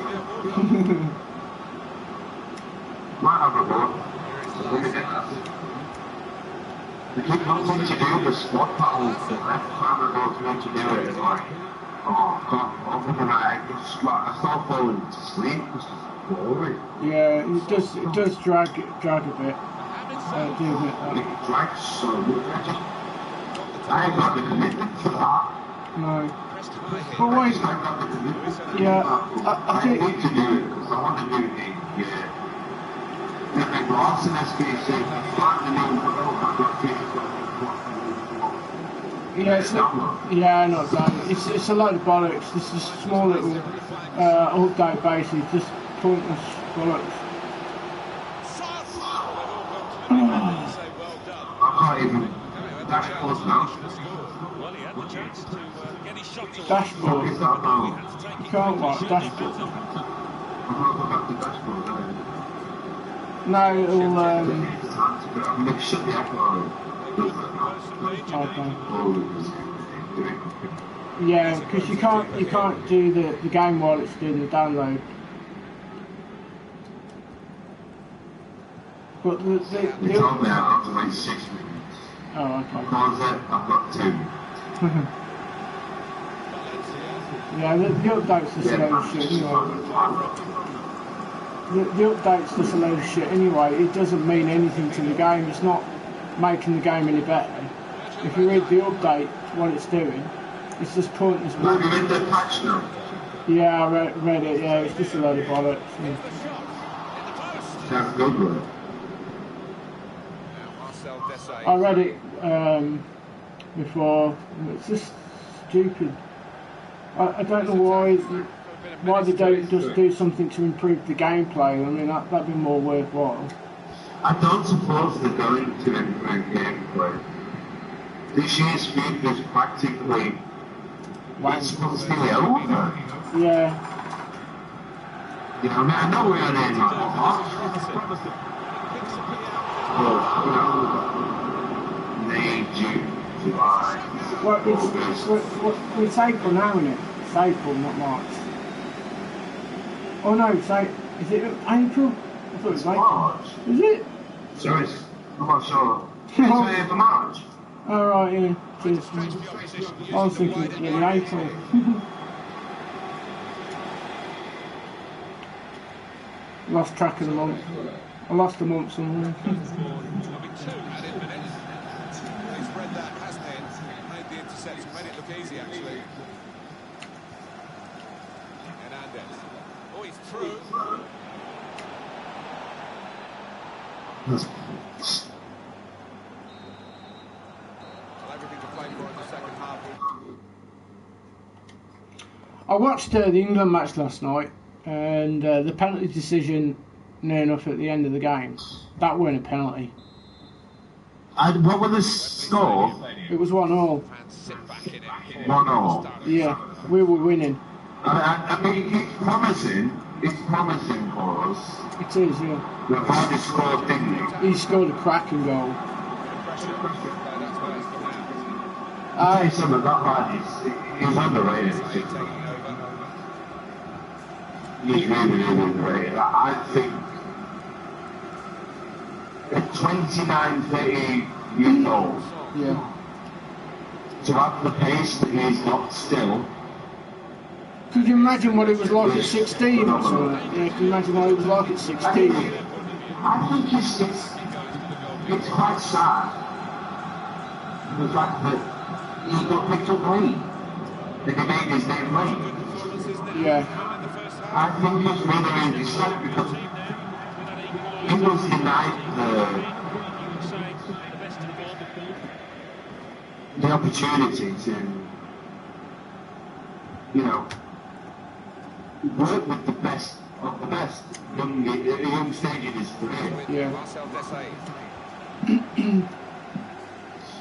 [SPEAKER 5] Might have a ball. Let me get that. The kid not wanting to do the spot pattern, the left hammer goes meant to do it, it's like, oh god, over the night, it's like, I start falling to sleep, this is boring.
[SPEAKER 1] Yeah, it does drag a bit.
[SPEAKER 2] Mohamed
[SPEAKER 1] Do a
[SPEAKER 2] Salah.
[SPEAKER 1] bit.
[SPEAKER 5] It drags so much, I ain't got the commitment for that.
[SPEAKER 1] No.
[SPEAKER 2] Pressed high here.
[SPEAKER 1] But wait,
[SPEAKER 5] I ain't got the commitment.
[SPEAKER 1] yeah, I
[SPEAKER 5] I
[SPEAKER 1] think
[SPEAKER 5] need to do it, because I want to do it, yeah. like lost in SPC.
[SPEAKER 1] Yeah, yeah, not that. It's a load of bollocks. This is a small little update, basically, just pointless bollocks.
[SPEAKER 5] I can't even dashboard now.
[SPEAKER 3] Well, he had the chance to get his shot away.
[SPEAKER 1] Dashboard.
[SPEAKER 5] Is that now?
[SPEAKER 1] You can't watch dashboard.
[SPEAKER 5] I'm not going back to dashboard, are
[SPEAKER 1] No, it'll
[SPEAKER 5] you? Shut the app on.
[SPEAKER 1] okay. Yeah, because you can't do the game while it's doing the download. But
[SPEAKER 5] They told me I have to wait 6 minutes.
[SPEAKER 1] oh, okay.
[SPEAKER 5] Pause it, I've got 2 minutes.
[SPEAKER 1] Yeah, the update's just a load of shit anyway. The update's just a load of shit anyway. It doesn't mean anything to the game. It's not making the game any better. If you read the update, what it's doing, it's just pointless.
[SPEAKER 5] Have you read the patch now?
[SPEAKER 1] Yeah, I read it. Yeah, it's just a load of bollocks. Yeah.
[SPEAKER 5] Sounds good, bro.
[SPEAKER 1] I read it before. It's just stupid. I don't know why they don't just do something to improve the gameplay. I mean, that'd be more worthwhile.
[SPEAKER 5] I don't suppose they're going to improve gameplay. This year's FIFA is practically it's supposed to be over.
[SPEAKER 1] Yeah.
[SPEAKER 5] You know, I mean, I know we're on in March. But, you know, May, June, July.
[SPEAKER 1] Well, it's April now, isn't it? It's April, not March. Oh no, is it April? I thought it was April.
[SPEAKER 5] March.
[SPEAKER 1] Is it?
[SPEAKER 5] Sorry, I'm not sure. It's May for March.
[SPEAKER 1] Oh right, yeah. Cheers. I was thinking it was April. Lost track of the month. I lost a month somewhere.
[SPEAKER 2] He's read that, hasn't he? Made the interception, made it look easy actually. Hernandez. Oh, he's through. Well, everything to play for in the second half.
[SPEAKER 1] I watched the England match last night, and the penalty decision near enough at the end of the game. That weren't a penalty.
[SPEAKER 5] What was the score?
[SPEAKER 1] It was 1-1.
[SPEAKER 5] 1-0.
[SPEAKER 1] Yeah, we were winning.
[SPEAKER 5] I mean, it's promising for us.
[SPEAKER 1] It is, yeah.
[SPEAKER 5] We've already scored, didn't we?
[SPEAKER 1] He scored a cracking goal.
[SPEAKER 5] I'll tell you something, that lad he's underrated. He's really underrated. I think at 29, 30 years old,
[SPEAKER 1] Yeah.
[SPEAKER 5] to have the pace that he's got still.
[SPEAKER 1] Could you imagine what it was like at 16 or something? Yeah, can you imagine what it was like at 16?
[SPEAKER 5] I think it's quite sad. The fact that he got picked up late. And he made his name late.
[SPEAKER 1] Yeah.
[SPEAKER 5] I think it's really sad because he was denied the opportunity to, you know, work with the best of the best young stage in his career.
[SPEAKER 1] Yeah.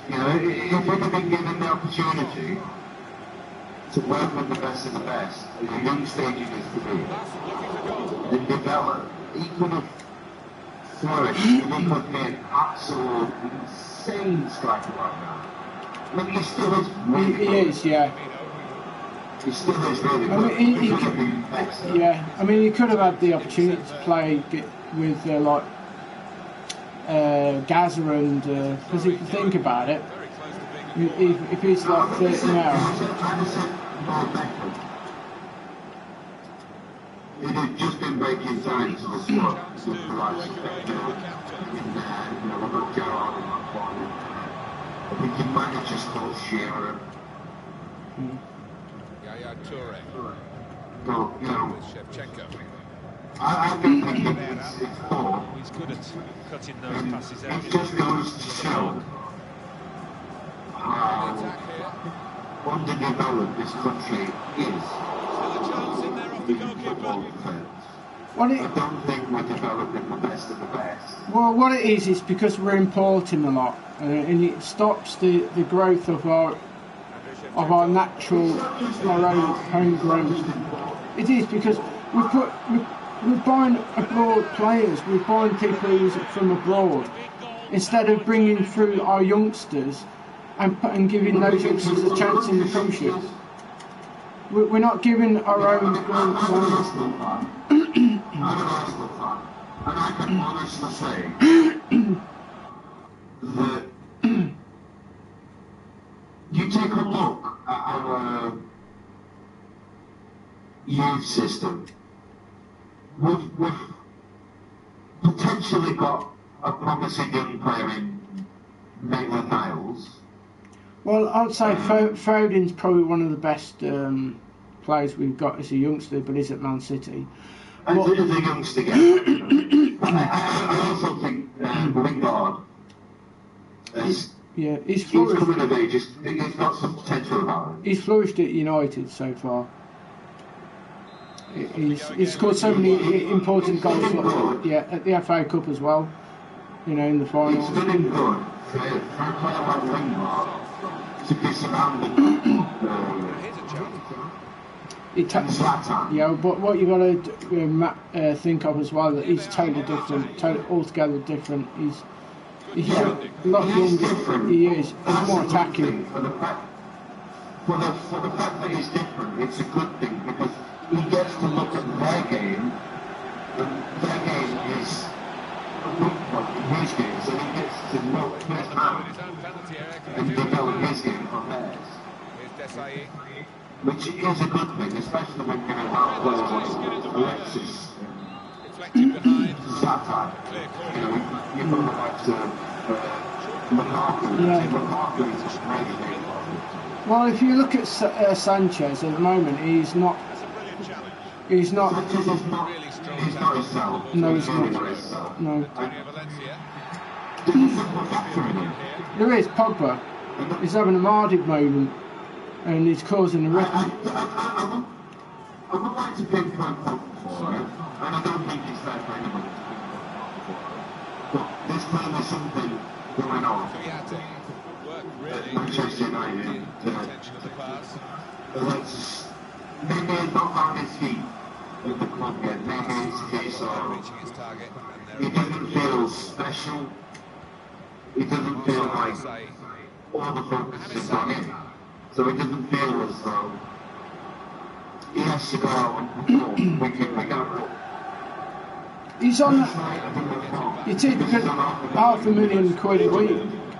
[SPEAKER 5] You know, if he'd have been given the opportunity to work with the best of the best at a young stage in his career and develop, he could have flourished. He could have been an absolute insane striker right now. I mean, he still is really
[SPEAKER 1] He
[SPEAKER 5] good.
[SPEAKER 1] is, yeah.
[SPEAKER 5] He still is really
[SPEAKER 1] I
[SPEAKER 5] good.
[SPEAKER 1] mean, he
[SPEAKER 5] could have
[SPEAKER 1] could,
[SPEAKER 5] been better.
[SPEAKER 1] yeah. I mean, he could have had the opportunity to play with like Gaza and because if you think about it, if he's like 30 now.
[SPEAKER 5] It had just been breaking time to the squad. We've got Gerrard in that corner. I think he might have just called Shearer.
[SPEAKER 2] Yaya Toure.
[SPEAKER 5] But, you know,
[SPEAKER 2] Shevchenko.
[SPEAKER 5] I I don't think it's poor.
[SPEAKER 3] He's good at cutting those passes out.
[SPEAKER 5] It just goes to show how underdeveloped this country is.
[SPEAKER 2] Still a chance in there off the goalkeeper.
[SPEAKER 1] What
[SPEAKER 5] I don't think we're developing the best of the best.
[SPEAKER 1] Well, what it is because we're importing a lot, and it stops the growth of our natural, our own homegrown. It is because we're buying abroad players, we're buying people who's from abroad, instead of bringing through our youngsters and giving those youngsters a chance in the Premiership. We're not giving our own grown players.
[SPEAKER 5] I'm an Arsenal fan, and I can honestly say that you take a look at our youth system, we've potentially got a promising young player in Maitland Niles.
[SPEAKER 1] Well, I'd say Foden's probably one of the best players we've got as a youngster, but he's at Man City.
[SPEAKER 5] And as a youngster, yeah. I also think Lingard
[SPEAKER 1] he's flourished.
[SPEAKER 5] coming of age. He's got some potential about him.
[SPEAKER 1] He's flourished at United so far. He's scored so many important goals. At the FA Cup as well. You know, in the final.
[SPEAKER 5] It's very good for a player like Lingard to be surrounded.
[SPEAKER 2] Here's a chance.
[SPEAKER 1] But what you got to think of as well, that he's totally different, altogether different. He's a lot younger. He is. He's more attacking.
[SPEAKER 5] For the fact that he's different, it's a good thing because he gets to look at their game, and their game is a weak point in his game, so he gets to know his man and develop his game from theirs.
[SPEAKER 2] Here's Desai.
[SPEAKER 5] Which is a good thing, especially when you're out players like Alexis.
[SPEAKER 2] Deflected behind.
[SPEAKER 5] Zlatan.
[SPEAKER 2] Clear corner.
[SPEAKER 5] You know, you've got the likes of Lukaku. Lukaku is great.
[SPEAKER 1] Well, if you look at Sanchez at the moment, he's not.
[SPEAKER 2] That's a brilliant challenge.
[SPEAKER 1] He's not.
[SPEAKER 5] Sanchez is not.
[SPEAKER 2] Really strong
[SPEAKER 5] He's not himself.
[SPEAKER 1] No, he's
[SPEAKER 5] really
[SPEAKER 1] not.
[SPEAKER 5] himself.
[SPEAKER 1] No.
[SPEAKER 2] Antonio Valencia.
[SPEAKER 5] There's a simple factor in it.
[SPEAKER 1] There is Pogba. He's having a Mardic moment, and he's causing a wreck.
[SPEAKER 5] I would like to pinpoint Pogba for it, and I don't think it's fair for anybody to pinpoint Pogba for it. But there's clearly something going on.
[SPEAKER 2] Kouyaté. Worked really.
[SPEAKER 5] Manchester United.
[SPEAKER 2] The intention of the pass.
[SPEAKER 5] Alexis, maybe he's not found his feet with the club yet. Maybe it's a case of
[SPEAKER 2] Reaching his target.
[SPEAKER 5] he doesn't feel special. He doesn't feel like all the focus is on him. So it doesn't feel as though he has to go out and perform week in, week out.
[SPEAKER 1] He's on. It is because £500,000 a week.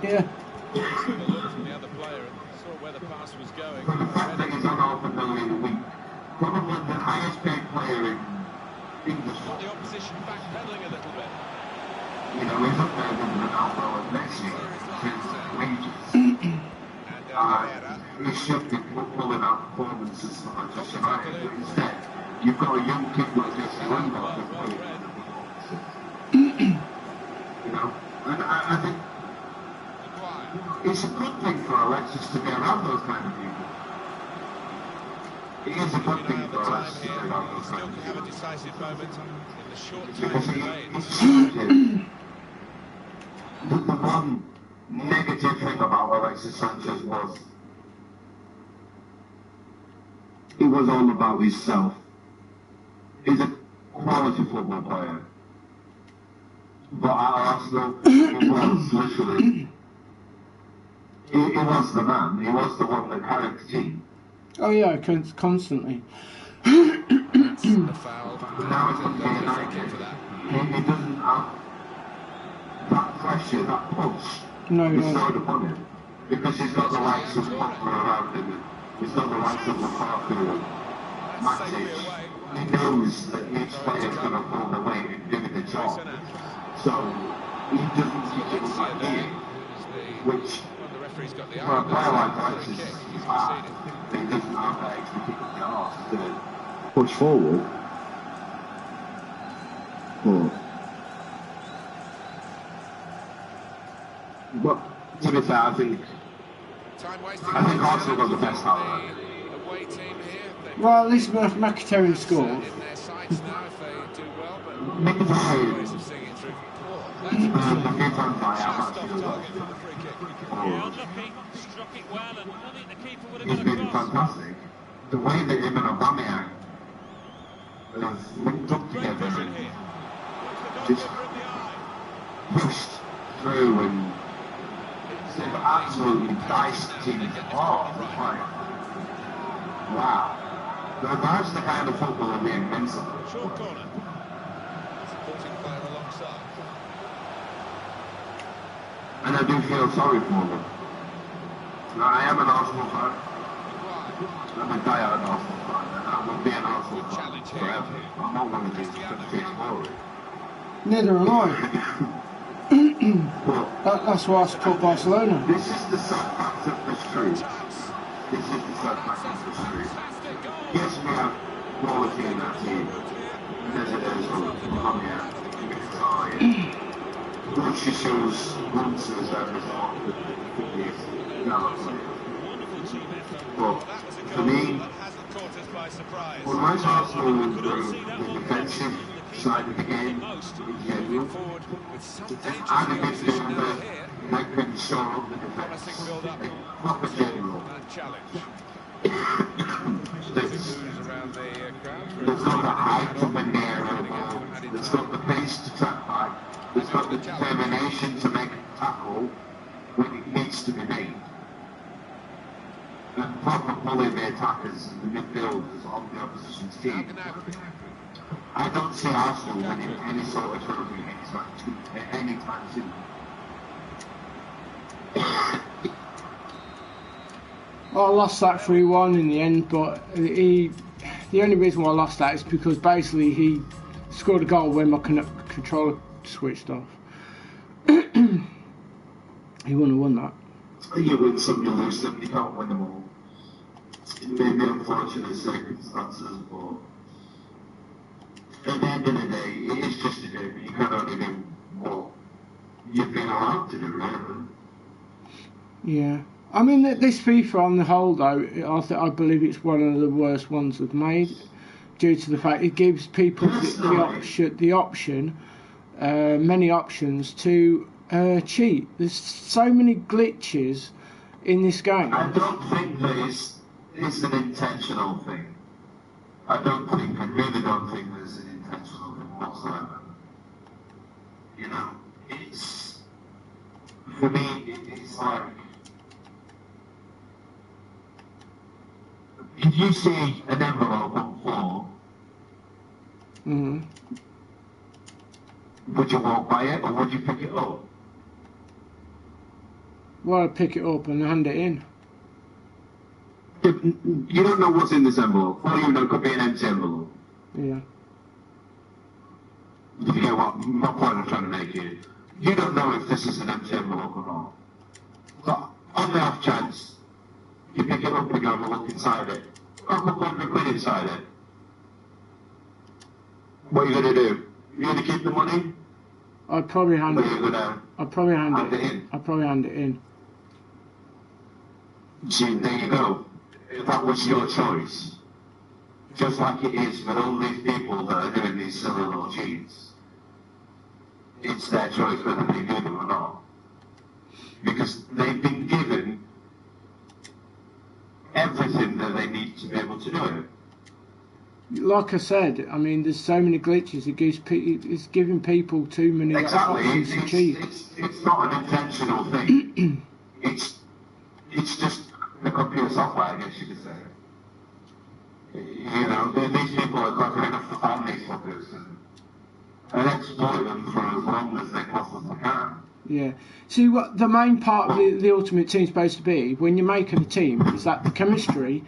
[SPEAKER 1] Yeah.
[SPEAKER 2] From the other player and saw where the pass was going.
[SPEAKER 5] For the fact that he's on £500,000 a week, probably the highest paid player in English.
[SPEAKER 2] Got the opposition backpedaling a little bit.
[SPEAKER 5] You know, he's up there with Ronaldo and Messi since wages. He should be pulling out performances for Manchester United, but instead, you've got a young kid like Jesse Lingard who's playing in the performances. You know, and I think it's a good thing for Alexis to be around those kind of people. It is a good thing for Alexis to be around those kind of
[SPEAKER 2] Still have a
[SPEAKER 5] people.
[SPEAKER 2] decisive moment in the short
[SPEAKER 5] Because
[SPEAKER 2] time
[SPEAKER 5] he
[SPEAKER 2] played.
[SPEAKER 5] the one negative thing about Alexis Sanchez was it was all about himself. He's a quality football player. But at Arsenal, he was literally, he was the man, he was the one that carried the team.
[SPEAKER 1] Oh yeah, constantly.
[SPEAKER 2] That's the foul.
[SPEAKER 5] But now it's come to United, he doesn't have that pressure, that push bestowed upon him. Because he's got the likes of Pogba around him, he's got the likes of Lukaku and Matic. He knows that each player's going to pull the weight in doing the job. So he doesn't think it was ideal, which for a player like Alexis is bad. He doesn't have that extra kick up the arse to push forward. But to be fair, I think Arsenal got the best out of it.
[SPEAKER 2] Away team here.
[SPEAKER 1] Well, at least Mkhitaryan scored.
[SPEAKER 2] In their sights now if they do well, but
[SPEAKER 5] Mkhitaryan,
[SPEAKER 2] ways of seeing it through.
[SPEAKER 5] the big one by
[SPEAKER 2] Just off
[SPEAKER 5] Havertz,
[SPEAKER 2] target for the free kick.
[SPEAKER 3] Yeah, unlucky, struck it well, and I think the keeper would have
[SPEAKER 5] he's
[SPEAKER 3] got
[SPEAKER 5] been
[SPEAKER 3] across.
[SPEAKER 5] fantastic. The way that him and Aubameyang have linked up
[SPEAKER 2] Great
[SPEAKER 5] together
[SPEAKER 2] vision
[SPEAKER 5] and
[SPEAKER 2] here.
[SPEAKER 5] just
[SPEAKER 2] Goalkeeper in the eye.
[SPEAKER 5] pushed through and they've absolutely diced teams apart. It's like, wow. That's the kind of football that we're invincible.
[SPEAKER 2] Short corner. Supporting player alongside.
[SPEAKER 5] And I do feel sorry for them. Now, I am an Arsenal fan. I'm a diehard Arsenal fan, and I will be an Arsenal fan forever. I'm not one of these complete glory.
[SPEAKER 1] Neither am I. That's why I support Barcelona.
[SPEAKER 5] This is the sad fact of the truth. This is the sad fact of the truth. Yes, we have quality in that team. There's but she shows once as a result of the But for me, when my Arsenal were the defensive side of the game in general, and a midfielder that can show up the defence, proper general. There's got the height to win the area ball, there's got the pace to track back, there's got the determination to make a tackle when it needs to be made. And proper bully the attackers and the midfielders on the opposition's team. I don't see Arsenal winning any sort of trophy any time soon.
[SPEAKER 1] I lost that 3-1 in the end, but the only reason why I lost that is because basically he scored a goal when my controller switched off. He wouldn't have won that.
[SPEAKER 5] You win some, you lose some, you can't win them all. It may be unfortunate circumstances, but at the end of the day, it is just a game. You can only do what you've been allowed to do, really.
[SPEAKER 1] Yeah. I mean, this FIFA on the whole, though, I believe it's one of the worst ones they've made, due to the fact it gives people the option, many options to cheat. There's so many glitches in this game.
[SPEAKER 5] I don't think that it's an intentional thing. I really don't think there's an intentional thing whatsoever. You know, it's, for me, it's like, if you see an envelope on the floor, would you walk by it or would you pick it up?
[SPEAKER 1] Well, I'd pick it up and hand it in.
[SPEAKER 5] You don't know what's in this envelope. All you know could be an empty envelope.
[SPEAKER 1] Yeah.
[SPEAKER 5] You get what my point I'm trying to make here. You don't know if this is an empty envelope or not. But on the off chance, you pick it up and go and look inside it. Got a couple £100 inside it. What are you going to do? You're going to keep the money?
[SPEAKER 1] I'd probably hand it in. I'd probably hand it in.
[SPEAKER 5] See, there you go. If that was your choice, just like it is with all these people that are doing these silly little cheats, it's their choice whether they do them or not. Because they've been given everything that they need to be able to do it.
[SPEAKER 1] Like I said, I mean, there's so many glitches. It's giving people too many options to cheat.
[SPEAKER 5] It's not an intentional thing. it's just the computer software, I guess you could say. You know, these people are clever enough to find these fuckers and exploit them for as long as they possibly can.
[SPEAKER 1] Yeah. See, what the main part of the Ultimate Team is supposed to be, when you're making a team, is that the chemistry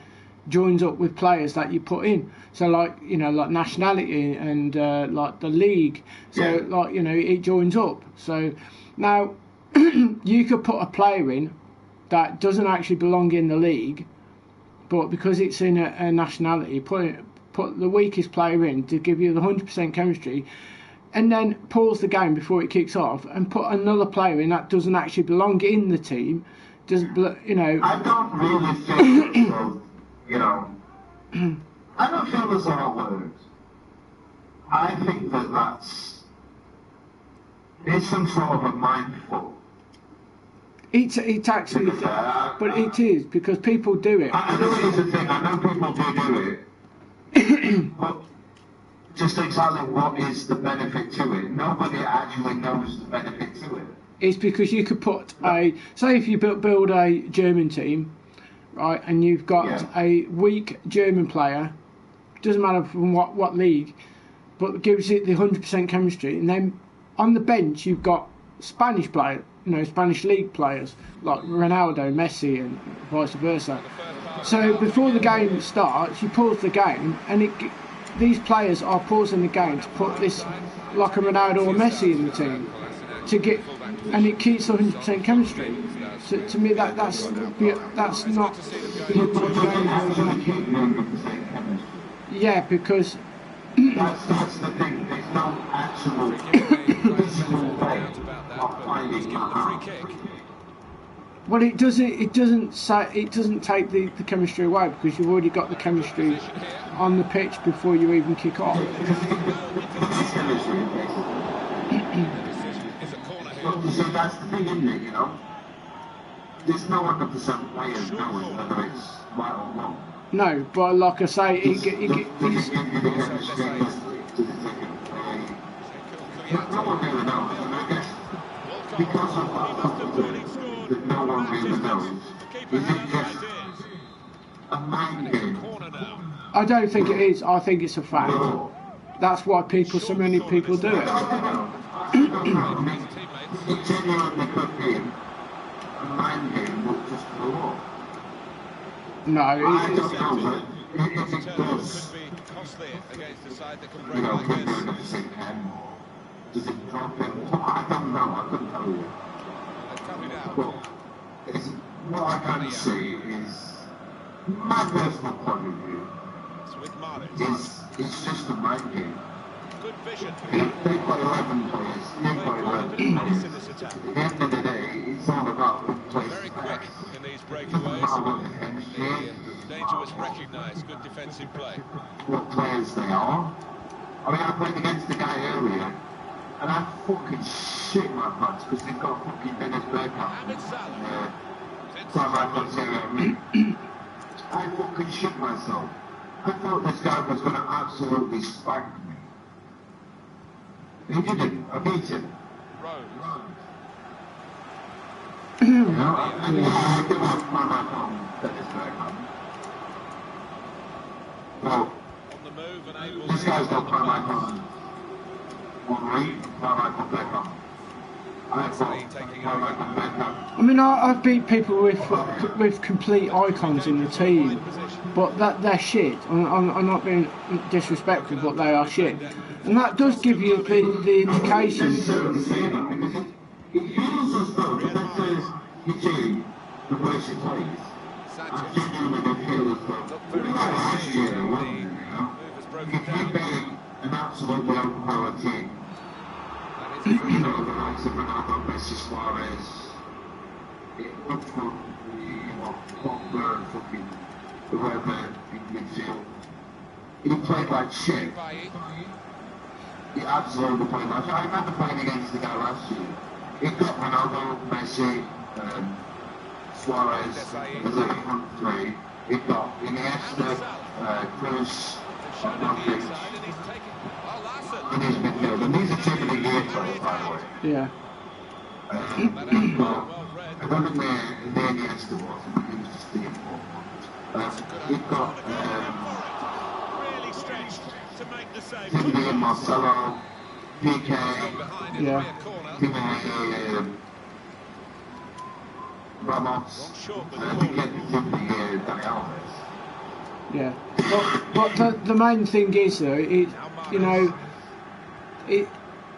[SPEAKER 1] joins up with players that you put in. So, like, you know, like nationality and like the league. So, like, you know, it joins up. So now you could put a player in that doesn't actually belong in the league, but because it's in a nationality, put the weakest player in to give you the 100% chemistry. and then pause the game before it kicks off and put another player in that doesn't actually belong in the team, doesn't, you know.
[SPEAKER 5] I don't really feel so, you know, I don't feel that's how it works. I think it's some sort of a mindful.
[SPEAKER 1] It's actually, but it is because people do it.
[SPEAKER 5] I know it is a thing. I know people do it, but just exactly what is the benefit to it? Nobody actually knows the benefit to it.
[SPEAKER 1] It's because you could put say if you build a German team, right, and you've got a weak German player, doesn't matter from what league, but gives it the 100% chemistry, and then on the bench you've got Spanish players, you know, Spanish league players like Ronaldo, Messi, and vice versa. So before the game starts, you pause the game, and these players are pausing the game to put this like a Ronaldo or Messi in the team to get, and it keeps 100% chemistry. So to me, that's not. Yeah, because.
[SPEAKER 5] That's the thing. There's no actual physical way of finding out.
[SPEAKER 1] Well, it doesn't take the chemistry away because you've already got the chemistry on the pitch before you even kick off.
[SPEAKER 5] So that's the thing, isn't it? You know, there's no 100% way of knowing whether it's right or wrong.
[SPEAKER 1] No, but like I say,
[SPEAKER 5] no one really knows, and I guess because of that no one really knows, is it just a mind game?
[SPEAKER 1] I don't think it is. I think it's a fact. That's why so many people do it.
[SPEAKER 5] It genuinely could be a mind game that just go off.
[SPEAKER 1] No,
[SPEAKER 5] I don't know, but if it does, you know, put you in the same hand, does it drop it? I don't know, I couldn't tell you. But what I can say is, my personal point of view, it's just a mind game. They've got 11 players, you've got 11 players. At the end of the day, it's all about who plays best. It doesn't matter what the chemistry is.
[SPEAKER 2] Danger was recognised, good defensive play.
[SPEAKER 5] What players they are. I mean, I played against the guy earlier, and I fucking shit my pants because they've got fucking Dennis Bergkamp. I fucking shit myself. I thought this guy was going to absolutely spank me. He didn't. I beat him. You know, I give up my mark on Dennis Bergkamp. Well, this guy's got my mark on Henry, my mark on Bergkamp. I've got my mark on Bergkamp.
[SPEAKER 1] I mean, I've beat people with complete icons in the team, but they're shit. I'm not being disrespectful, but they are shit. And that does give you the indication.
[SPEAKER 5] It feels as though the better you do, the worse it plays. I genuinely feel as though, like last year, you know, if you beat an absolutely overpowered team, you know, the likes of Ronaldo, Messi, Suarez, up front, Pogba and fucking whoever in midfield, he played like shit. He absolutely played like shit. I remember playing against the guy last year. He got Ronaldo, Messi, Suarez as a front three. He got Iniesta, Cruz, Modric in his midfield. And these are typically year players, by the way.
[SPEAKER 1] Yeah.
[SPEAKER 5] But I don't think the Iniesta was, but he was just the important one. He got Timothy and Marcelo, PK, Ramos, and to get Timothy Dani Alves.
[SPEAKER 1] Yeah. But the main thing is though,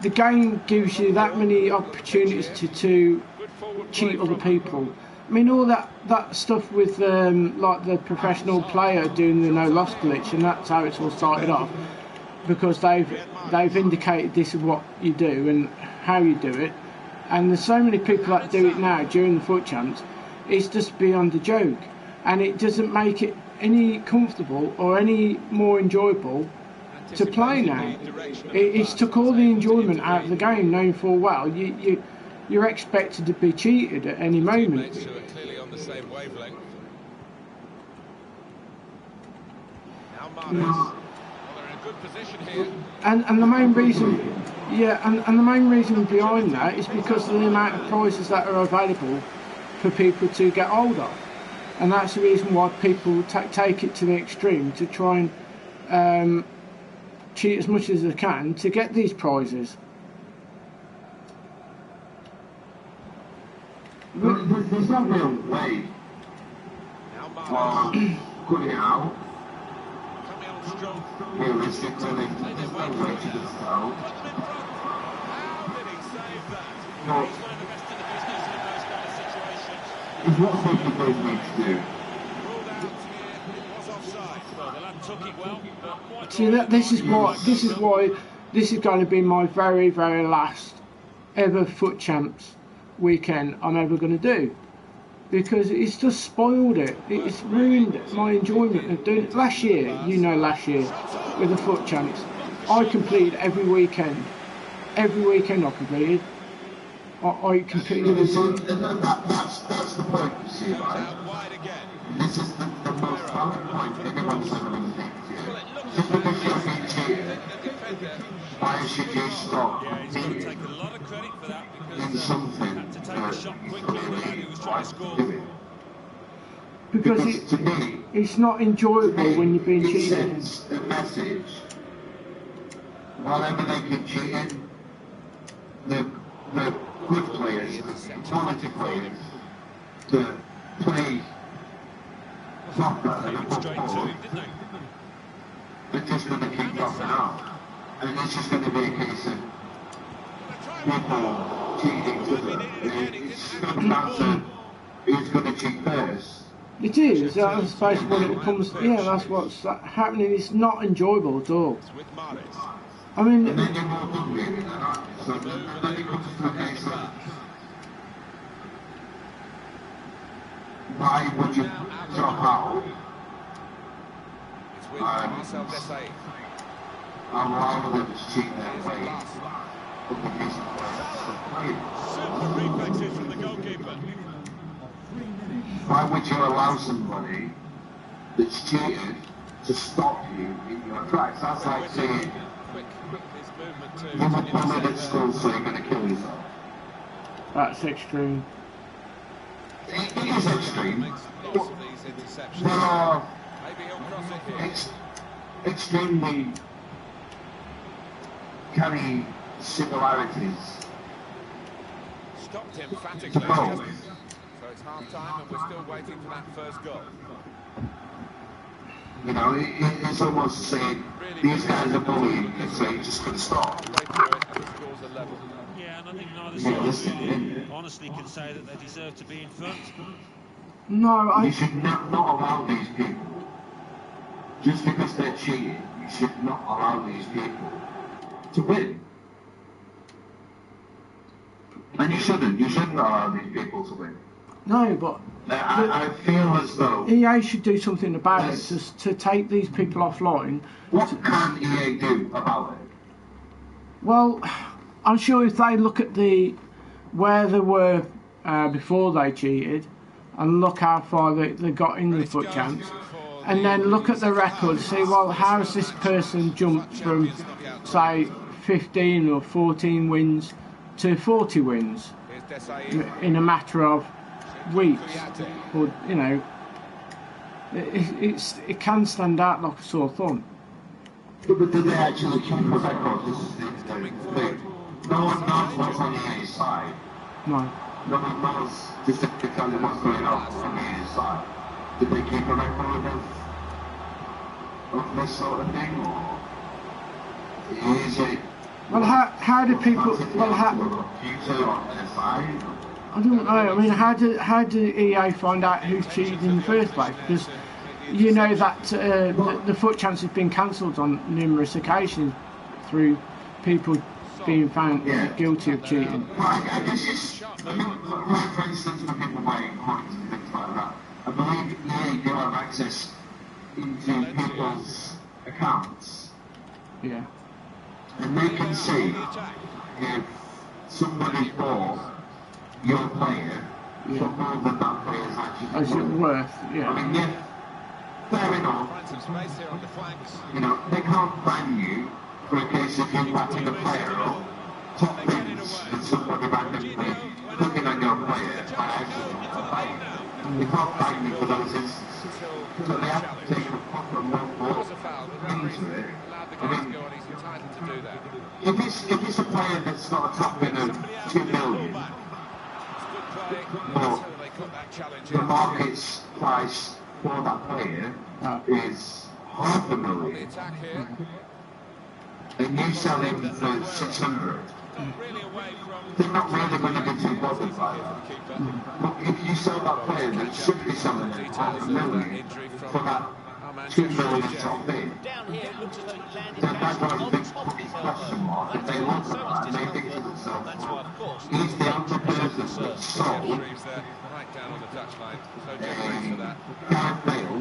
[SPEAKER 1] the game gives you that many opportunities to cheat other people. I mean, all that stuff with like the professional player doing the no loss glitch, and that's how it's all started off. because they've indicated this is what you do and how you do it, and there's so many people that do it now during the foot champs. It's just beyond a joke, and it doesn't make it any comfortable or any more enjoyable to play now. It's took all the enjoyment out of the game, knowing full well you're expected to be cheated at any moment.
[SPEAKER 2] Clearly on the same wavelength. Now Mahrez. Well, they're in a good position here.
[SPEAKER 1] And the main reason, and the main reason behind that is because of the amount of prizes that are available for people to get hold of, and that's the reason why people take it to the extreme to try and cheat as much as they can to get these prizes.
[SPEAKER 5] There's no real way of putting it out.
[SPEAKER 2] Coming on strong.
[SPEAKER 5] Realistically, there's no way to do so.
[SPEAKER 2] How did he save that?
[SPEAKER 5] No.
[SPEAKER 3] He's one of the best in the business in those kind of situations.
[SPEAKER 5] It's what Fifa players need to do.
[SPEAKER 2] Ruled out here. It was offside.
[SPEAKER 3] Well, the lad took it well, but quite
[SPEAKER 1] See, this is why this is going to be my very, very last ever foot champs weekend I'm ever going to do, because it's just spoiled it. It's ruined my enjoyment of doing it. Last year with the foot champs, I completed every weekend. Every weekend I completed. I completed.
[SPEAKER 5] That's the point, you see, right?
[SPEAKER 2] Wide again.
[SPEAKER 5] This is the most valid point everyone's ever going to make to you. Just because you're being cheated, why should you stop
[SPEAKER 3] yeah, he's got to
[SPEAKER 5] competing
[SPEAKER 3] take a lot of credit for that
[SPEAKER 5] in
[SPEAKER 3] because
[SPEAKER 5] something
[SPEAKER 3] had to take a shot quickly, the lad who was trying to score.
[SPEAKER 1] Because
[SPEAKER 5] to me,
[SPEAKER 1] it's not enjoyable when you're being
[SPEAKER 5] it
[SPEAKER 1] cheated.
[SPEAKER 5] sends a message. Whenever they keep cheating, the good players, quality players, that play proper
[SPEAKER 3] They
[SPEAKER 5] and
[SPEAKER 3] went straight to
[SPEAKER 5] football,
[SPEAKER 3] him, didn't they?
[SPEAKER 5] they're just going to keep dropping out. And it's just going to be a case of people cheating each other. It's going down to who's going to cheat first.
[SPEAKER 1] It is. That's basically what it comes. Yeah, that's what's happening. It's not enjoyable at all.
[SPEAKER 2] With Mahrez.
[SPEAKER 1] I mean,
[SPEAKER 5] And then you're more hungry, so then you come to a case of why would you drop out?
[SPEAKER 2] It's with Marcel Desailly.
[SPEAKER 5] And rather than just cheat their
[SPEAKER 2] Here's
[SPEAKER 5] way
[SPEAKER 2] the last.
[SPEAKER 5] up against players.
[SPEAKER 2] Super reflexes from the goalkeeper.
[SPEAKER 5] Why would you allow somebody that's cheated to stop you in your tracks? That's like saying
[SPEAKER 2] Quick, his movement too.
[SPEAKER 5] you're not bullied at school, so you're going to kill yourself.
[SPEAKER 1] that's extreme.
[SPEAKER 5] It is extreme.
[SPEAKER 2] Makes lots of these interceptions.
[SPEAKER 5] There are
[SPEAKER 2] Maybe he'll cross it here.
[SPEAKER 5] extremely carry similarities.
[SPEAKER 2] Stopped emphatically.
[SPEAKER 5] Oh.
[SPEAKER 2] So it's half time and we're still waiting for that first goal.
[SPEAKER 5] You know, it's almost saying these guys are bullying you, so you're just going to stop.
[SPEAKER 2] Halfway through it and the score's a level.
[SPEAKER 3] Yeah, and I think neither
[SPEAKER 5] Yeah,
[SPEAKER 3] side really honestly can say that they deserve to be in front.
[SPEAKER 1] No,
[SPEAKER 5] You should not allow these people, just because they're cheating, you should not allow these people to win. And you shouldn't allow these people to win.
[SPEAKER 1] no, but
[SPEAKER 5] I feel as though,
[SPEAKER 1] EA should do something about it to take these people offline.
[SPEAKER 5] what can EA do about it?
[SPEAKER 1] Well, I'm sure if they look at where they were before they cheated, and look how far they got in the foot champs, and then look at the record, see, well, how has this person jumped from, say, 15 or 14 wins to 40 wins
[SPEAKER 2] Here's Desailly.
[SPEAKER 1] in a matter of weeks, or you know, it can stand out like a sore thumb.
[SPEAKER 5] But do they actually keep the record? This is the thing. No one knows what's on EA's side.
[SPEAKER 1] No.
[SPEAKER 5] No one knows specifically what's going on EA's side. Did they keep a record of this sort of thing, or is it?
[SPEAKER 1] Well, how do people? Well,
[SPEAKER 5] Computer on their side.
[SPEAKER 1] I don't know. I mean, how do EA find out who's cheated in the first place? Because you know that the foot chance has been cancelled on numerous occasions through people being found guilty of cheating.
[SPEAKER 5] I guess it's, for instance, for people buying coins and things like that, I believe EA do have access into people's accounts.
[SPEAKER 1] Yeah.
[SPEAKER 5] And they can see if somebody bought your player for more than that player's actually
[SPEAKER 1] As it worth, yeah.
[SPEAKER 5] I mean, yeah, fair enough. You know, they can't ban you for a case of you backing a player up, top things, and somebody randomly clicking on your player by accident. They can't ban you for those instances. So they have to take a proper look into it. I mean, if it's a player that's got a top in of 2 million, but the market's price for that player is $500,000, and you sell him for 600, they're not really going to be too bothered by that. But if you sell that player that should be selling at $500,000 for that 2 million top bid, then that's why the big fucking question mark. If they look at that and they think to themselves, he's the only person that sold Gareth Bale.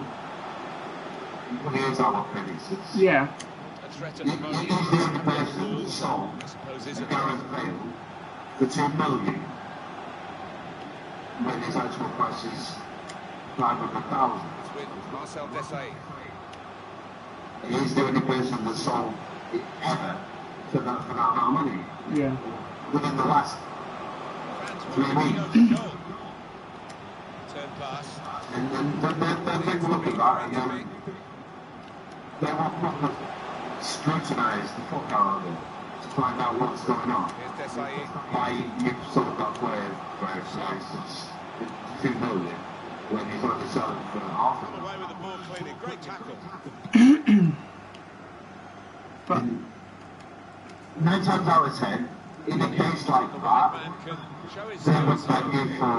[SPEAKER 5] Here's our premises.
[SPEAKER 1] Yeah.
[SPEAKER 5] He's the only person that sold Gareth Bale for 2 million when his actual price is 500,000.
[SPEAKER 2] Marcel Desailly.
[SPEAKER 5] He's the only person that sold it ever for that amount of money.
[SPEAKER 1] Yeah.
[SPEAKER 5] Within the last 3 weeks.
[SPEAKER 2] Turn pass.
[SPEAKER 5] And then they take a look at that and then they will proper scrutinise the fuck out of it to find out what's going on.
[SPEAKER 2] Here's Desailly.
[SPEAKER 5] Why you've sold that player for instance 2 million when he's only selling for half of it.
[SPEAKER 2] Away with the ball cleanly. Great tackle.
[SPEAKER 1] But
[SPEAKER 5] 9 times out of 10, in a case like that, they would ban you for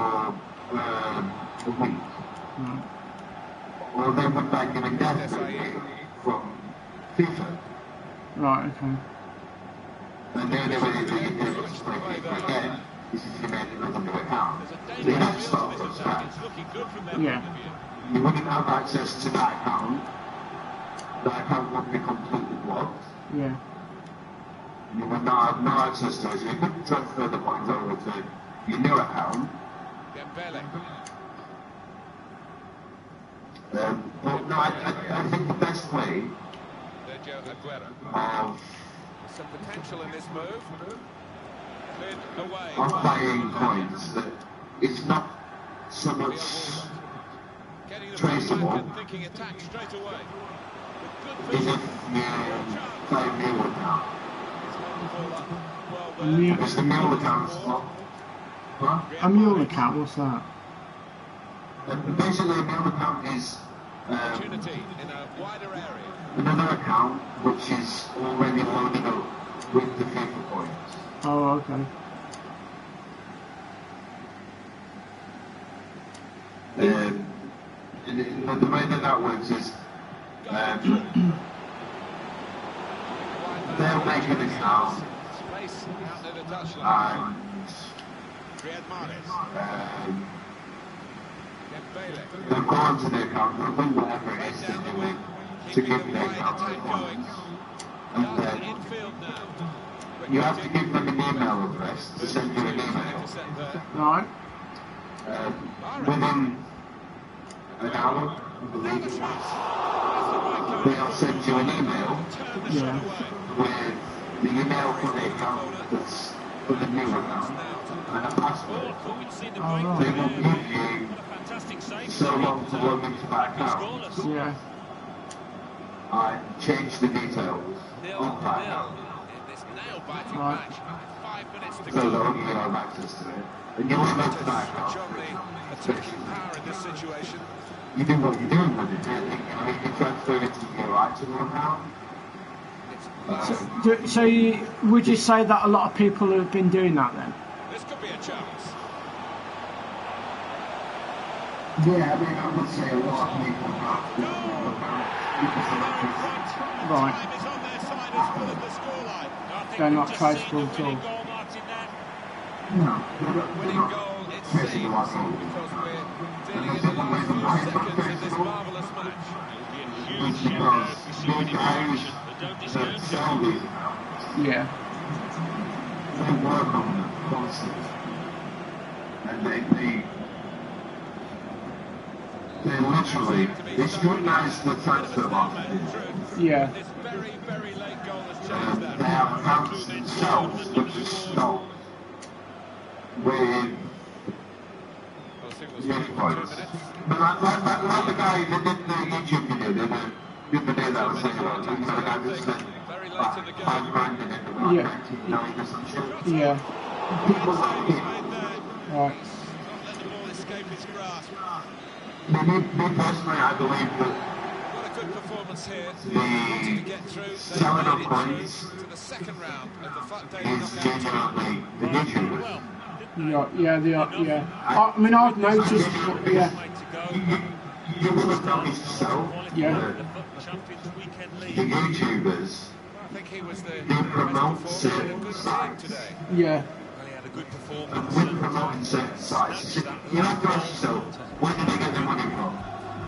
[SPEAKER 5] a week. Or they would ban you indefinitely from FIFA.
[SPEAKER 1] right, okay.
[SPEAKER 5] And the only way that you can do is play FIFA again is if you made another new account. So you have to start from scratch.
[SPEAKER 1] Yeah.
[SPEAKER 5] You wouldn't have access to that account. That account would be completely blocked.
[SPEAKER 1] Yeah.
[SPEAKER 5] You would not have no access to it. So you couldn't transfer the points over to your new account. But no, I think the best way of
[SPEAKER 2] some potential in this move. Cleared away.
[SPEAKER 5] of buying coins that it's not so much traceable
[SPEAKER 2] Thinking attack straight away.
[SPEAKER 5] is if you play a mule account. Because the mule account's not. Huh?
[SPEAKER 1] A mule account, what's that?
[SPEAKER 5] Basically, a mule account is
[SPEAKER 2] Opportunity in a wider area.
[SPEAKER 5] another account which is already loaded up with the FIFA points.
[SPEAKER 1] Oh, okay.
[SPEAKER 5] And the way that works is they'll make an account
[SPEAKER 2] Space out near the touchline.
[SPEAKER 5] and
[SPEAKER 2] Riyad Mahrez.
[SPEAKER 5] they'll go onto the account, they'll do whatever it is they're doing to give the account the points. And then you have to give them an email address to send you an email.
[SPEAKER 1] Right.
[SPEAKER 5] Within an hour, I believe it was, they'll send you an email
[SPEAKER 1] Yeah.
[SPEAKER 5] with the email for the account that's for the new account and a password. They will give you so long to log into that account.
[SPEAKER 1] Yeah.
[SPEAKER 5] I change the details of that account.
[SPEAKER 1] Right.
[SPEAKER 5] So they'll only have access to it. And you log into that account.
[SPEAKER 2] Attacking power in this situation.
[SPEAKER 5] You do what you're doing with it, really. You can transfer it to your item account.
[SPEAKER 1] So would you say that a lot of people have been doing that then?
[SPEAKER 2] This could be a chance.
[SPEAKER 5] Yeah, I mean, I would say a lot of people have because of that.
[SPEAKER 1] Right.
[SPEAKER 2] Time is on their side as well as the scoreline.
[SPEAKER 3] I think
[SPEAKER 1] They're
[SPEAKER 3] we've
[SPEAKER 1] not
[SPEAKER 3] just
[SPEAKER 1] traceable
[SPEAKER 3] seen
[SPEAKER 1] at
[SPEAKER 3] the winning
[SPEAKER 1] all.
[SPEAKER 3] goal, Martin, there.
[SPEAKER 5] No,
[SPEAKER 2] Winning goal, it seems, because we're dealing in the last few seconds of this marvellous match.
[SPEAKER 3] It'll be a huge shout now if we see any more action, but don't discount it.
[SPEAKER 1] Yeah.
[SPEAKER 5] They work on them constantly. And they literally, they scrutinize the transfer market.
[SPEAKER 1] Yeah.
[SPEAKER 2] This very, very late goal has changed that.
[SPEAKER 5] They have accounts themselves which are stopped with points. But like the guy that did the YouTube video, the video that I was saying about, the guy that spent £5 grand in it, about 1990 or some shit.
[SPEAKER 1] Yeah.
[SPEAKER 5] People like him.
[SPEAKER 1] Right.
[SPEAKER 2] Not let the ball escape his grasp.
[SPEAKER 5] Me personally, I believe that
[SPEAKER 2] What a good performance here.
[SPEAKER 5] the
[SPEAKER 2] Wanted to get through. They
[SPEAKER 5] selling
[SPEAKER 2] made
[SPEAKER 5] of
[SPEAKER 2] it
[SPEAKER 5] coins
[SPEAKER 2] through to the second round of the Fat Day
[SPEAKER 5] is
[SPEAKER 2] knockout.
[SPEAKER 5] genuinely the YouTubers.
[SPEAKER 1] Yeah. I mean, I've noticed. Yeah.
[SPEAKER 5] You will have noticed so
[SPEAKER 1] Yeah.
[SPEAKER 5] the YouTubers
[SPEAKER 2] I think he was the
[SPEAKER 5] do
[SPEAKER 2] best
[SPEAKER 5] promote
[SPEAKER 2] performer in a
[SPEAKER 5] certain
[SPEAKER 2] good team
[SPEAKER 5] sites.
[SPEAKER 2] today.
[SPEAKER 1] Yeah.
[SPEAKER 3] Well, he had a good performance.
[SPEAKER 5] With promoting certain sites, you have to ask yourself, where did they get the money from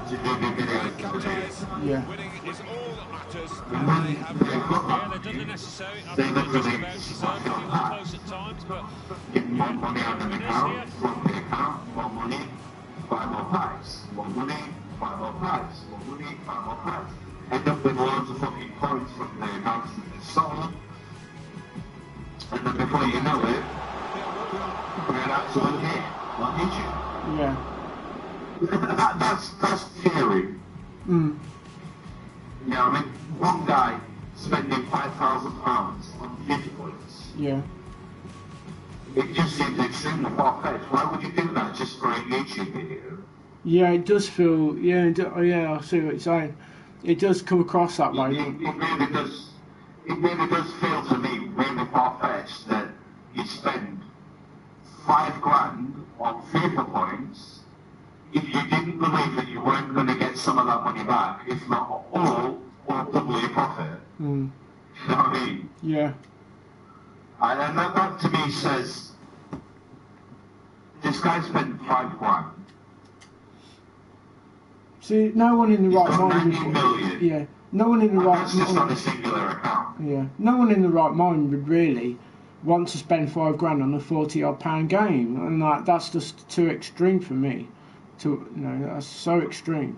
[SPEAKER 5] to do the videos that they do?
[SPEAKER 1] Yeah.
[SPEAKER 2] Winning is all that matters,
[SPEAKER 5] And
[SPEAKER 2] and
[SPEAKER 5] when
[SPEAKER 2] they have
[SPEAKER 5] they've got
[SPEAKER 3] Yeah,
[SPEAKER 5] that
[SPEAKER 3] they've done the
[SPEAKER 5] money,
[SPEAKER 3] necessary. I
[SPEAKER 5] they
[SPEAKER 3] think they're just
[SPEAKER 5] literally
[SPEAKER 3] about
[SPEAKER 5] slap
[SPEAKER 3] deserved.
[SPEAKER 5] it
[SPEAKER 3] It
[SPEAKER 5] on
[SPEAKER 3] was
[SPEAKER 5] that.
[SPEAKER 3] close at times, but
[SPEAKER 5] Give more money on an account, from the account, more money, 5 more packs, more money, 5 more packs, more money, 5 more packs. End up with loads of fucking points from the accounts that you sold, and then before you know it, you're an absolute hit on YouTube.
[SPEAKER 1] Yeah.
[SPEAKER 5] That's theory.
[SPEAKER 1] Mm.
[SPEAKER 5] You know, I mean, one guy spending £5,000 on FIFA points.
[SPEAKER 1] Yeah.
[SPEAKER 5] It just seems extremely far-fetched. Why would you do that just for a YouTube video?
[SPEAKER 1] Yeah, it does feel. Yeah, yeah. I see what you're saying. It does come across that way.
[SPEAKER 5] It really does. It really does feel to me really far-fetched that you spend £5 grand on FIFA points if you didn't believe that you weren't going to get some of that money back, if not all, or double your profit.
[SPEAKER 1] Mm.
[SPEAKER 5] You know what I mean?
[SPEAKER 1] Yeah.
[SPEAKER 5] And that to me says, this guy spent £5 grand.
[SPEAKER 1] See, no one in the right
[SPEAKER 5] got
[SPEAKER 1] mind.
[SPEAKER 5] 90 million.
[SPEAKER 1] Yeah. No one in the right.
[SPEAKER 5] That's just on a singular account.
[SPEAKER 1] Yeah. No one in the right mind would really want to spend £5 grand on a £40-odd game, and that's just too extreme for me. That's so extreme.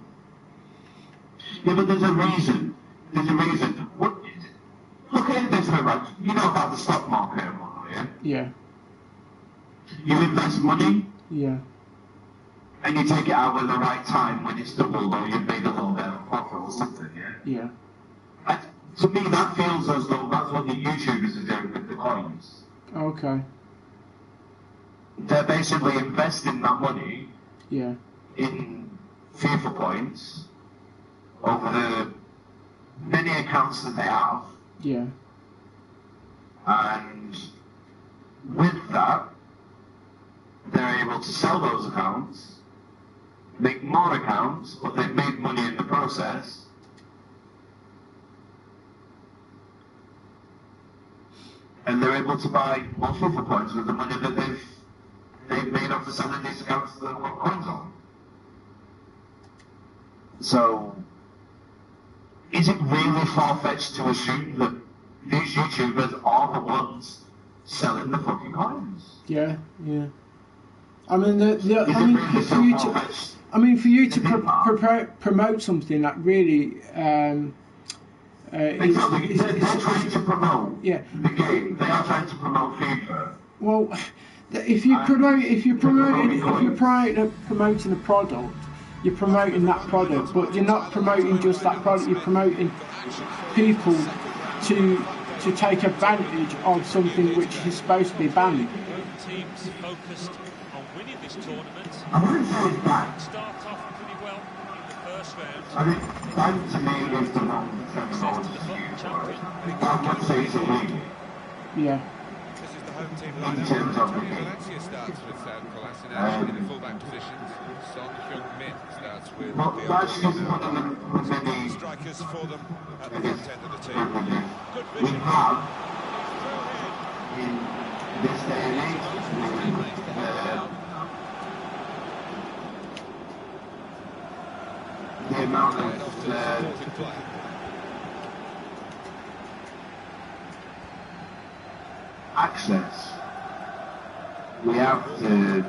[SPEAKER 5] Yeah, but there's a reason. There's a reason. Look at it this way, right? You know about the stock market and whatnot, yeah?
[SPEAKER 1] Yeah.
[SPEAKER 5] You invest money,
[SPEAKER 1] Yeah.
[SPEAKER 5] and you take it out at the right time when it's doubled or you've made a little bit of a profit or something, yeah?
[SPEAKER 1] Yeah.
[SPEAKER 5] And to me, that feels as though that's what the YouTubers are doing with the coins.
[SPEAKER 1] Okay.
[SPEAKER 5] They're basically investing that money
[SPEAKER 1] Yeah.
[SPEAKER 5] in FIFA points over the many accounts that they have,
[SPEAKER 1] Yeah.
[SPEAKER 5] and with that, they're able to sell those accounts, make more accounts, but they've made money in the process. And they're able to buy more FIFA points with the money that they've made off of selling these accounts that want coins on. So, is it really far-fetched to assume that these YouTubers are the ones selling the fucking coins?
[SPEAKER 1] Yeah. Yeah. I mean,
[SPEAKER 5] Is it really so far-fetched?
[SPEAKER 1] for you to promote something that really
[SPEAKER 5] Exactly. They're trying to promote
[SPEAKER 1] Yeah.
[SPEAKER 5] the game. They are trying to promote FIFA.
[SPEAKER 1] Well, if you're promoting a product, you're promoting that product, but you're not promoting just that product. You're promoting people to take advantage of something which is supposed to be banned.
[SPEAKER 3] Both teams focused on winning this tournament.
[SPEAKER 5] I wouldn't say it's bad.
[SPEAKER 3] Start off pretty well in the first round.
[SPEAKER 5] I think bad to me is the wrong terminology. I would say it's a win.
[SPEAKER 1] Yeah.
[SPEAKER 2] This is the home team
[SPEAKER 5] In
[SPEAKER 2] lineup.
[SPEAKER 5] terms of the
[SPEAKER 2] Antonio
[SPEAKER 5] game.
[SPEAKER 2] Valencia starts with Kolasinac in the fullback positions. Son Heung-min with
[SPEAKER 5] But
[SPEAKER 2] the
[SPEAKER 5] that's just
[SPEAKER 2] other
[SPEAKER 5] one of the many
[SPEAKER 2] strikers for them at the front end of the team. Good
[SPEAKER 5] we
[SPEAKER 2] vision.
[SPEAKER 5] have in this day and age. The amount of access we have to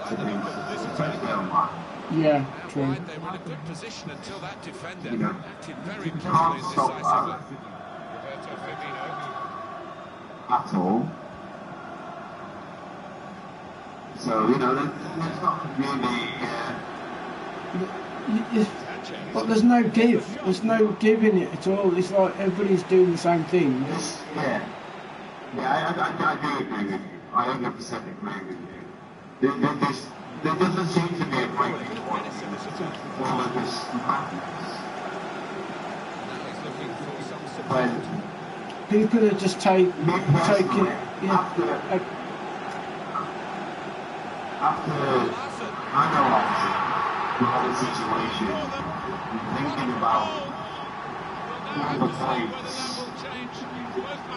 [SPEAKER 5] things especially online.
[SPEAKER 1] Yeah, true.
[SPEAKER 2] Wide, they were in a good position until that defender
[SPEAKER 5] You know,
[SPEAKER 2] acted very
[SPEAKER 5] you
[SPEAKER 2] promptly
[SPEAKER 5] can't
[SPEAKER 2] and
[SPEAKER 5] stop
[SPEAKER 2] decisively.
[SPEAKER 5] that
[SPEAKER 2] Roberto Firmino.
[SPEAKER 5] at all. So, you know, there's not really
[SPEAKER 1] But there's no give. There's no give in it at all. It's like everybody's doing the same thing.
[SPEAKER 5] yeah, I do agree with you. I 100% agree with you. There doesn't seem to be a breaking point in all of this madness. When
[SPEAKER 1] People are just take it.
[SPEAKER 5] After analysing the whole situation, thinking about all the points,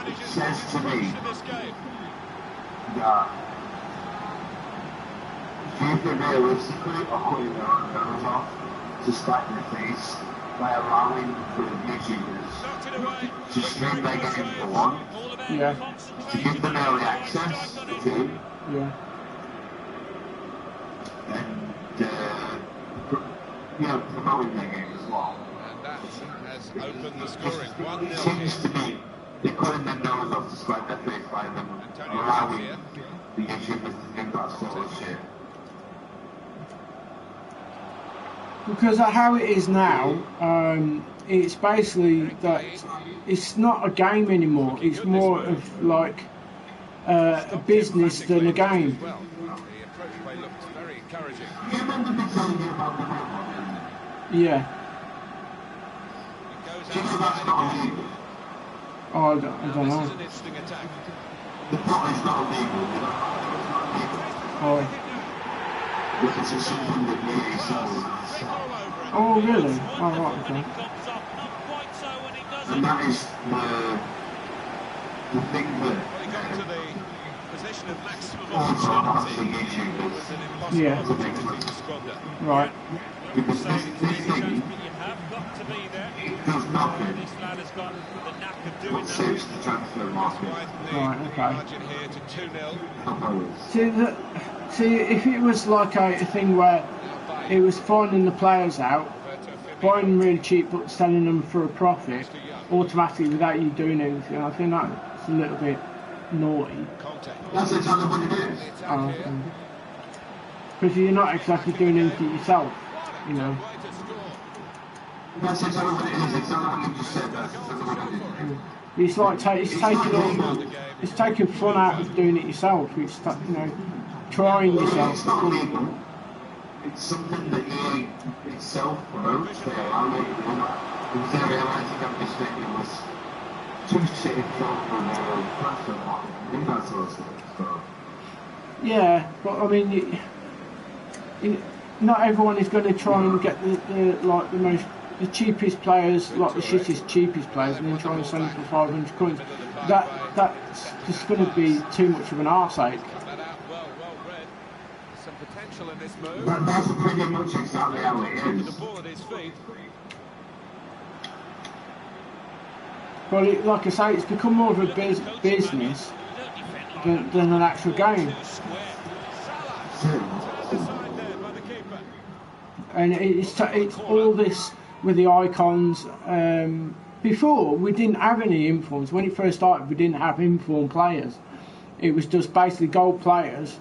[SPEAKER 5] it says to me that FIFA realistically are putting their own nose off to spite their face by allowing the YouTubers to stream their game for one,
[SPEAKER 1] Yeah.
[SPEAKER 5] to give them early access to two,
[SPEAKER 1] Yeah.
[SPEAKER 5] and promoting their game as well.
[SPEAKER 2] And that has opened the scoring.
[SPEAKER 5] It
[SPEAKER 2] 1-0
[SPEAKER 5] seems to
[SPEAKER 2] here.
[SPEAKER 5] me they're cutting their nose off to spite their face by them allowing the YouTubers to do that sort of shit.
[SPEAKER 1] Because how it is now, it's basically that it's not a game anymore. It's more of like a business than a game.
[SPEAKER 2] Well, the approach play looked very encouraging.
[SPEAKER 5] You remember me telling you about the Fifa?
[SPEAKER 1] Yeah.
[SPEAKER 2] It goes
[SPEAKER 5] FIFA
[SPEAKER 2] out
[SPEAKER 5] that's not illegal.
[SPEAKER 1] Oh, I don't
[SPEAKER 2] This
[SPEAKER 1] know.
[SPEAKER 2] is an interesting attack.
[SPEAKER 5] The pot is not illegal. You know, it's not illegal.
[SPEAKER 1] Oh,
[SPEAKER 5] Look, it's just something that really sells.
[SPEAKER 1] oh really? Oh, right, okay.
[SPEAKER 5] And that is the thing
[SPEAKER 2] Well, he got
[SPEAKER 5] that
[SPEAKER 2] to the position of maximum
[SPEAKER 5] also has the
[SPEAKER 2] opportunity. It
[SPEAKER 5] YouTubers
[SPEAKER 2] was an impossible
[SPEAKER 1] Yeah.
[SPEAKER 2] opportunity to squander.
[SPEAKER 1] Right.
[SPEAKER 5] because this thing, it does nothing
[SPEAKER 3] This lad has got the knack of
[SPEAKER 5] but
[SPEAKER 3] doing that.
[SPEAKER 5] saves the transfer market.
[SPEAKER 2] Widen the
[SPEAKER 1] Right, okay.
[SPEAKER 2] margin here to 2-0.
[SPEAKER 1] See, if it was like a thing where it was finding the players out, buying them really cheap but selling them for a profit, automatically without you doing anything, I think that's a little bit naughty.
[SPEAKER 5] That's exactly what it is.
[SPEAKER 1] Because you're not exactly doing anything yourself, you know.
[SPEAKER 5] That's exactly what it is. Exactly what you just said. That's exactly what it is.
[SPEAKER 1] It's like it's taking fun out of doing it yourself. It's trying
[SPEAKER 5] It's
[SPEAKER 1] yourself.
[SPEAKER 5] not illegal. It's something that EA itself promotes. They allow you to do that. Because they realise you can mistake it was too shitty from the transfer market and that sort of stuff. So.
[SPEAKER 1] Yeah, but I mean, not everyone is going to try and get the cheapest players, like the shittest cheapest players, and then try and sell them for 500 coins. That's just going to be too much of an arseache.
[SPEAKER 2] That out well read. Some potential in this move.
[SPEAKER 5] But that's pretty much exactly how it
[SPEAKER 2] The
[SPEAKER 5] is.
[SPEAKER 2] ball at his feet.
[SPEAKER 1] Well, like I say, it's become more of a business than an actual game. And it's all this with the icons. Before, we didn't have any informs. When it first started, we didn't have inform players. It was just basically gold players,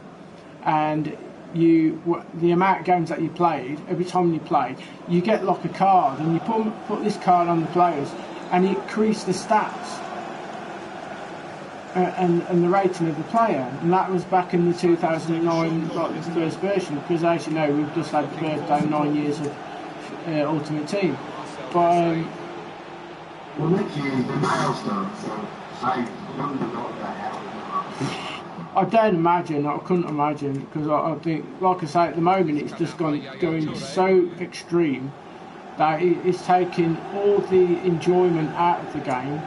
[SPEAKER 1] and the amount of games that you played, every time you played, you get like a card, and you put this card on the players, and it increased the stats and the rating of the player. And that was back in the 2009, like the first version, because as you know, we've just had the birthday 9 years of Ultimate Team. But
[SPEAKER 5] well, next year is the milestone, so I wonder what the hell is
[SPEAKER 1] I don't imagine. I couldn't imagine because I think, like I say, at the moment it's just going so extreme that it's taking all the enjoyment out of the game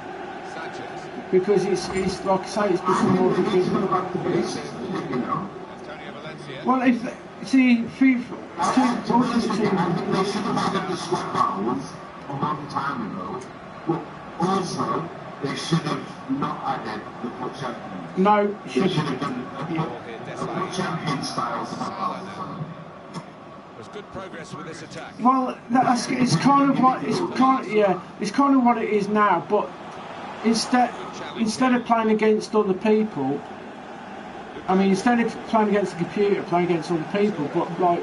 [SPEAKER 1] because it's like I say, it's become more of a business. Well, if see FIFA,
[SPEAKER 5] They should have had the sweat battles a long time ago, but also they should have not added the foot champions.
[SPEAKER 1] No,
[SPEAKER 5] They should have done a foot champion style sweat battles.
[SPEAKER 2] There's good progress with this attack.
[SPEAKER 1] well, it's kind of what it's kind of what it is now. But instead of playing against other people, I mean, instead of playing against the computer, playing against other people. But like,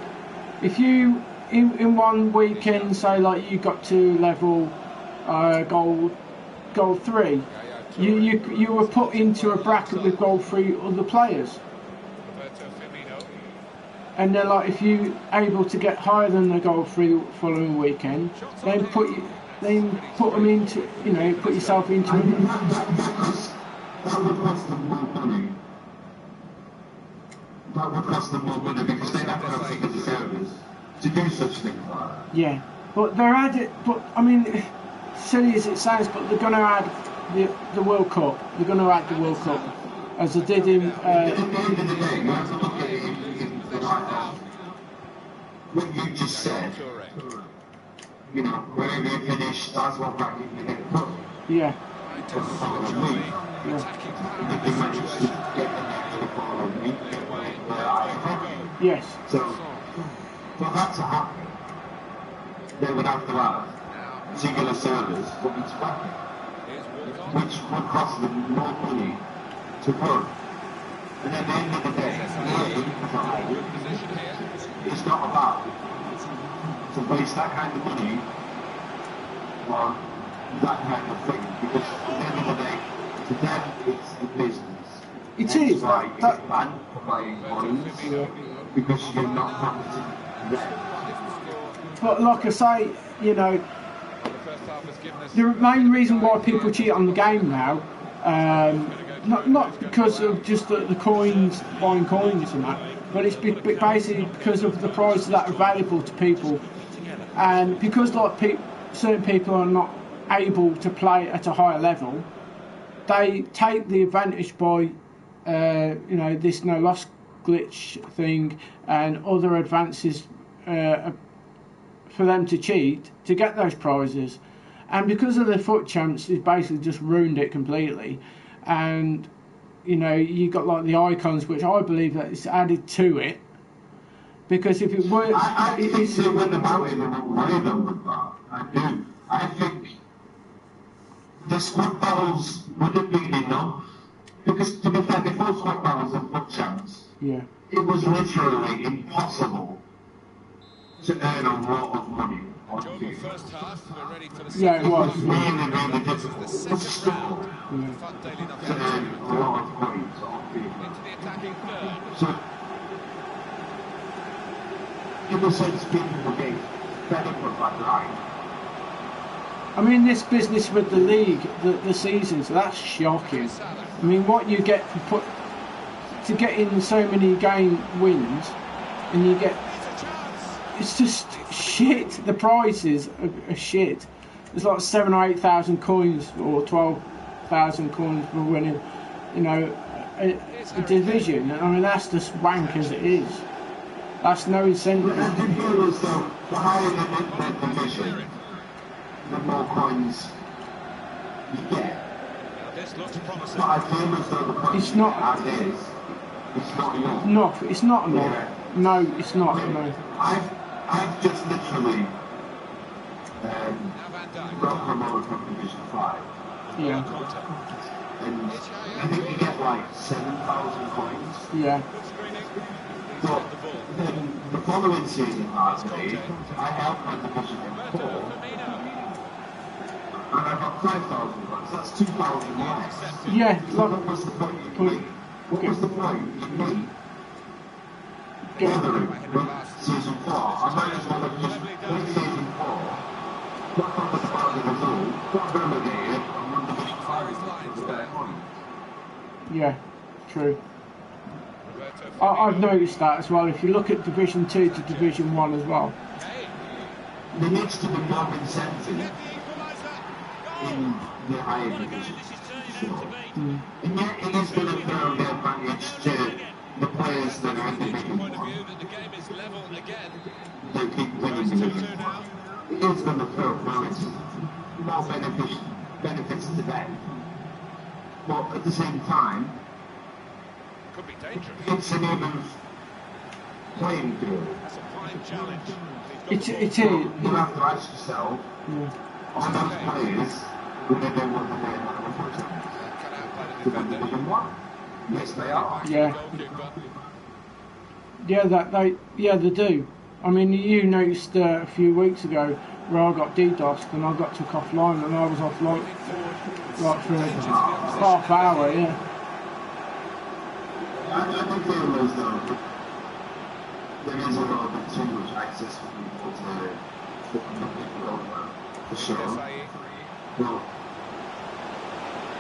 [SPEAKER 1] if you in one weekend, say like you got to level gold 3, you were put into a bracket with gold 3 other players. And then, like, if you able to get higher than the gold 3 the following weekend, then put them into, put yourself into.
[SPEAKER 5] That would cost them more money. That would cost them more money because they have to have ticket servers to do such things like that.
[SPEAKER 1] Yeah, but they're added. But I mean, silly as it sounds, but they're going to add the World Cup. They're going to add the World Cup as they did in.
[SPEAKER 5] At the end of the day, you have to look at it in the light of what you just said. Wherever you finish, that's what bracket you get put.
[SPEAKER 1] Yeah.
[SPEAKER 5] For the following week. If you manage to get them out for the following week,
[SPEAKER 1] Yes.
[SPEAKER 5] So, for that to happen, they would have to have singular servers for each bracket, which would cost them more money to run. And at the end of the day, it's not about to waste that kind of money on that kind of thing, because at the end of the day, to them it's a business.
[SPEAKER 1] It is.
[SPEAKER 5] Why you get banned for buying coins, because you're not competent there.
[SPEAKER 1] But like I say, the main reason why people cheat on the game now, not because of just the coins, buying coins and that, but it's basically because of the prizes that are available to people, and because like certain people are not able to play at a higher level, they take the advantage by this no loss glitch thing and other advances for them to cheat to get those prizes. And because of the foot champs, it's basically just ruined it completely. And you got like the icons, which I believe that it's added to it, because if it weren't,
[SPEAKER 5] I think they went about it in the wrong way though with that. I do. I think the squad battles would have been enough, because to be fair, before squad battles and foot champs,
[SPEAKER 1] yeah,
[SPEAKER 5] it was literally impossible to earn a lot of money on FIFA.
[SPEAKER 2] First half, we're ready for the
[SPEAKER 1] yeah, it was.
[SPEAKER 5] Really difficult. It's
[SPEAKER 2] second
[SPEAKER 5] struggle
[SPEAKER 2] round. Fun daily
[SPEAKER 5] to earn a lot of coins on FIFA.
[SPEAKER 2] Into the attacking third.
[SPEAKER 5] So, in a sense, people will get better for that line.
[SPEAKER 1] I mean, this business with the league, the seasons, that's shocking. I mean, what you get to get in so many game wins, and you get, it's just shit. The prizes are shit. There's like 7,000 or 8,000 coins or 12,000 coins for winning, a division. I mean, that's just wank as it is. That's no incentive.
[SPEAKER 5] I do feel as though the higher the division, the more coins you get.
[SPEAKER 2] This looks promising.
[SPEAKER 5] But I feel as though the coins
[SPEAKER 1] It's not-
[SPEAKER 5] as is, it's not enough.
[SPEAKER 1] No, it's not enough.
[SPEAKER 5] Yeah.
[SPEAKER 1] No, it's not. No.
[SPEAKER 5] I've just literally got promoted from Division 5.
[SPEAKER 1] Yeah,
[SPEAKER 5] And I think you get like 7,000 coins.
[SPEAKER 1] yeah,
[SPEAKER 5] But then the following season last league, I held my division in 4. And I got 5,000 coins. That's 2,000 less.
[SPEAKER 1] yeah.
[SPEAKER 5] So
[SPEAKER 1] Like,
[SPEAKER 5] what was the point in me? What was the point in me? Gathering with season 4. I might as well have just played season 4. Got on the start of the result, got relegated, and won Division 5 with their coins.
[SPEAKER 1] yeah, true. I've noticed that as well. If you look at Division 2 to Division 1 as well.
[SPEAKER 5] There needs to be more incentive in the higher divisions. Sure. And yet it is going to throw the advantage to the players that are in Division 1. They keep winning Division 1. It is going to throw more benefits to them. But at the same time,
[SPEAKER 2] Could be dangerous.
[SPEAKER 5] it's an even playing field.
[SPEAKER 2] That's a fine challenge.
[SPEAKER 1] It is.
[SPEAKER 5] You have to ask yourself, are those players whether they want to play another foot challenge? To win Division 1? Yes, they are.
[SPEAKER 1] Yeah. Yeah, they do. I mean, you noticed a few weeks ago where I got DDoSed and I got took offline and I was offline like for half hour, yeah.
[SPEAKER 5] I think there was there is a little bit too much access for people to for sure. Well,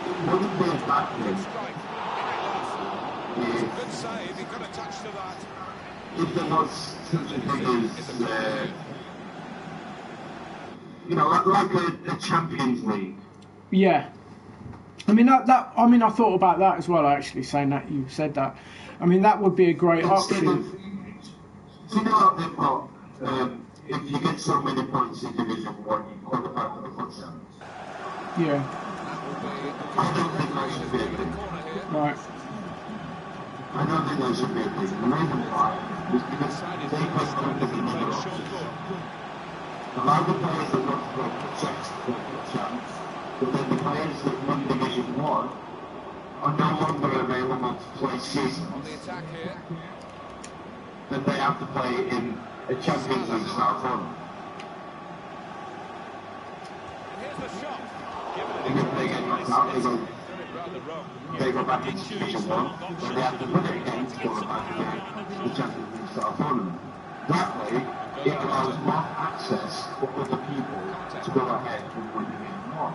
[SPEAKER 5] it wouldn't be a bad thing
[SPEAKER 2] Good save, he got a touch to that.
[SPEAKER 5] if there was such a thing as you know, like a Champions League.
[SPEAKER 1] Yeah. I mean I thought about that as well actually, saying that you said that. I mean that would be a great
[SPEAKER 5] Instead
[SPEAKER 1] option.
[SPEAKER 5] of, do you know what they've got? If you get so many points in Division 1, you qualify for the foot challenge.
[SPEAKER 1] Yeah.
[SPEAKER 5] I don't think that should be a thing.
[SPEAKER 1] Right.
[SPEAKER 5] I don't think that should be a thing. The reason why is because they put something in the options. A lot of the players that want to go for checks for foot challenge, but then the players that won Division 1 are no longer available to play seasons.
[SPEAKER 2] On the attack here.
[SPEAKER 5] Then they have to play in a Champions League style tournament.
[SPEAKER 2] Here's the shot.
[SPEAKER 5] And if they get knocked out, they go back into Division 1, and they have to win it again to qualify for the Champions League style tournament. That way, it allows more access for other people to go ahead and win Division 1.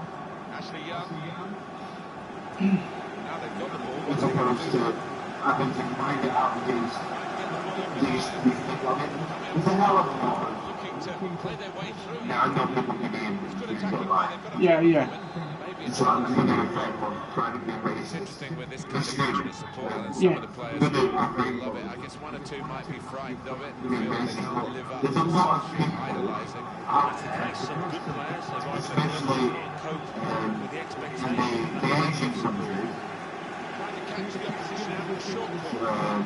[SPEAKER 2] Ashley Young. Now they've got the ball.
[SPEAKER 5] As opposed to having to grind it out against these people. I mean, there's a hell of a lot.
[SPEAKER 2] Looking to play their way through.
[SPEAKER 5] Now, I know people can be in this life.
[SPEAKER 1] Yeah, yeah.
[SPEAKER 5] So I'm going to be faithful, trying to be
[SPEAKER 2] It's
[SPEAKER 5] racist.
[SPEAKER 2] interesting with this combination of support and some
[SPEAKER 1] Yeah.
[SPEAKER 2] of the players really love it. I guess one or two might be frightened of it and feel they can't live up to
[SPEAKER 5] There's a lot of people
[SPEAKER 2] idolising.
[SPEAKER 5] out
[SPEAKER 3] There's
[SPEAKER 5] there,
[SPEAKER 3] some good players, they've either
[SPEAKER 5] especially
[SPEAKER 3] cope with the
[SPEAKER 5] in
[SPEAKER 3] expectation.
[SPEAKER 5] the Asian countries,
[SPEAKER 2] Trying to catch the opposition out of short ball.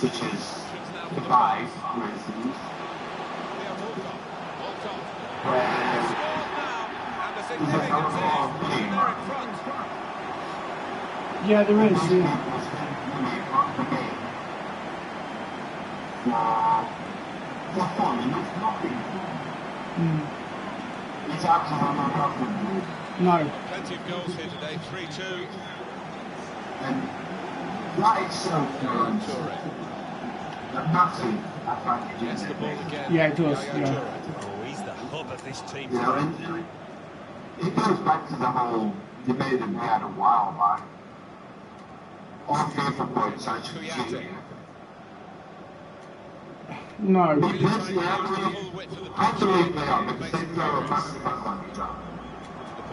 [SPEAKER 5] such as Dubai, for instance, where there's a hell of a lot of money.
[SPEAKER 1] Yeah, there is.
[SPEAKER 5] Most
[SPEAKER 1] Yeah.
[SPEAKER 5] people spend money on the game for fun, and it's nothing. It's absolutely nothing.
[SPEAKER 1] No.
[SPEAKER 2] Plenty of goals here today, 3-2.
[SPEAKER 5] And that itself is a massive advantage.
[SPEAKER 2] Gets the ball again.
[SPEAKER 1] Yeah, it does,
[SPEAKER 2] Yaya
[SPEAKER 1] yeah.
[SPEAKER 2] Toure.
[SPEAKER 3] Oh, he's the hub of this team.
[SPEAKER 5] You know, and it goes back to the whole debate that we had a while back. All FIFA points actually cheating.
[SPEAKER 1] No.
[SPEAKER 5] But personally, I believe they are because they throw a massive advantage out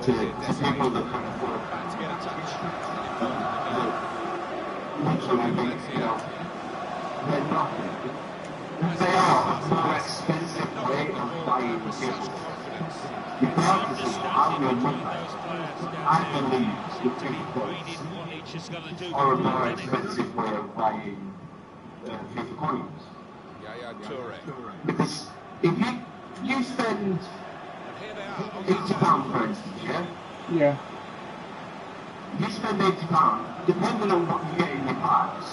[SPEAKER 5] to people that can afford
[SPEAKER 2] To get a touch.
[SPEAKER 5] literally think, you know, they're nothing. They are a more expensive way of buying gifts. Regardless of how you're looking at it, I believe the FIFA points are a more expensive way of buying FIFA coins.
[SPEAKER 2] Yaya Toure.
[SPEAKER 5] Because if you spend
[SPEAKER 2] And here they are on the
[SPEAKER 5] £80
[SPEAKER 2] attack.
[SPEAKER 5] for instance, yeah?
[SPEAKER 1] Yeah.
[SPEAKER 5] You spend £80, depending on what you get in your packs,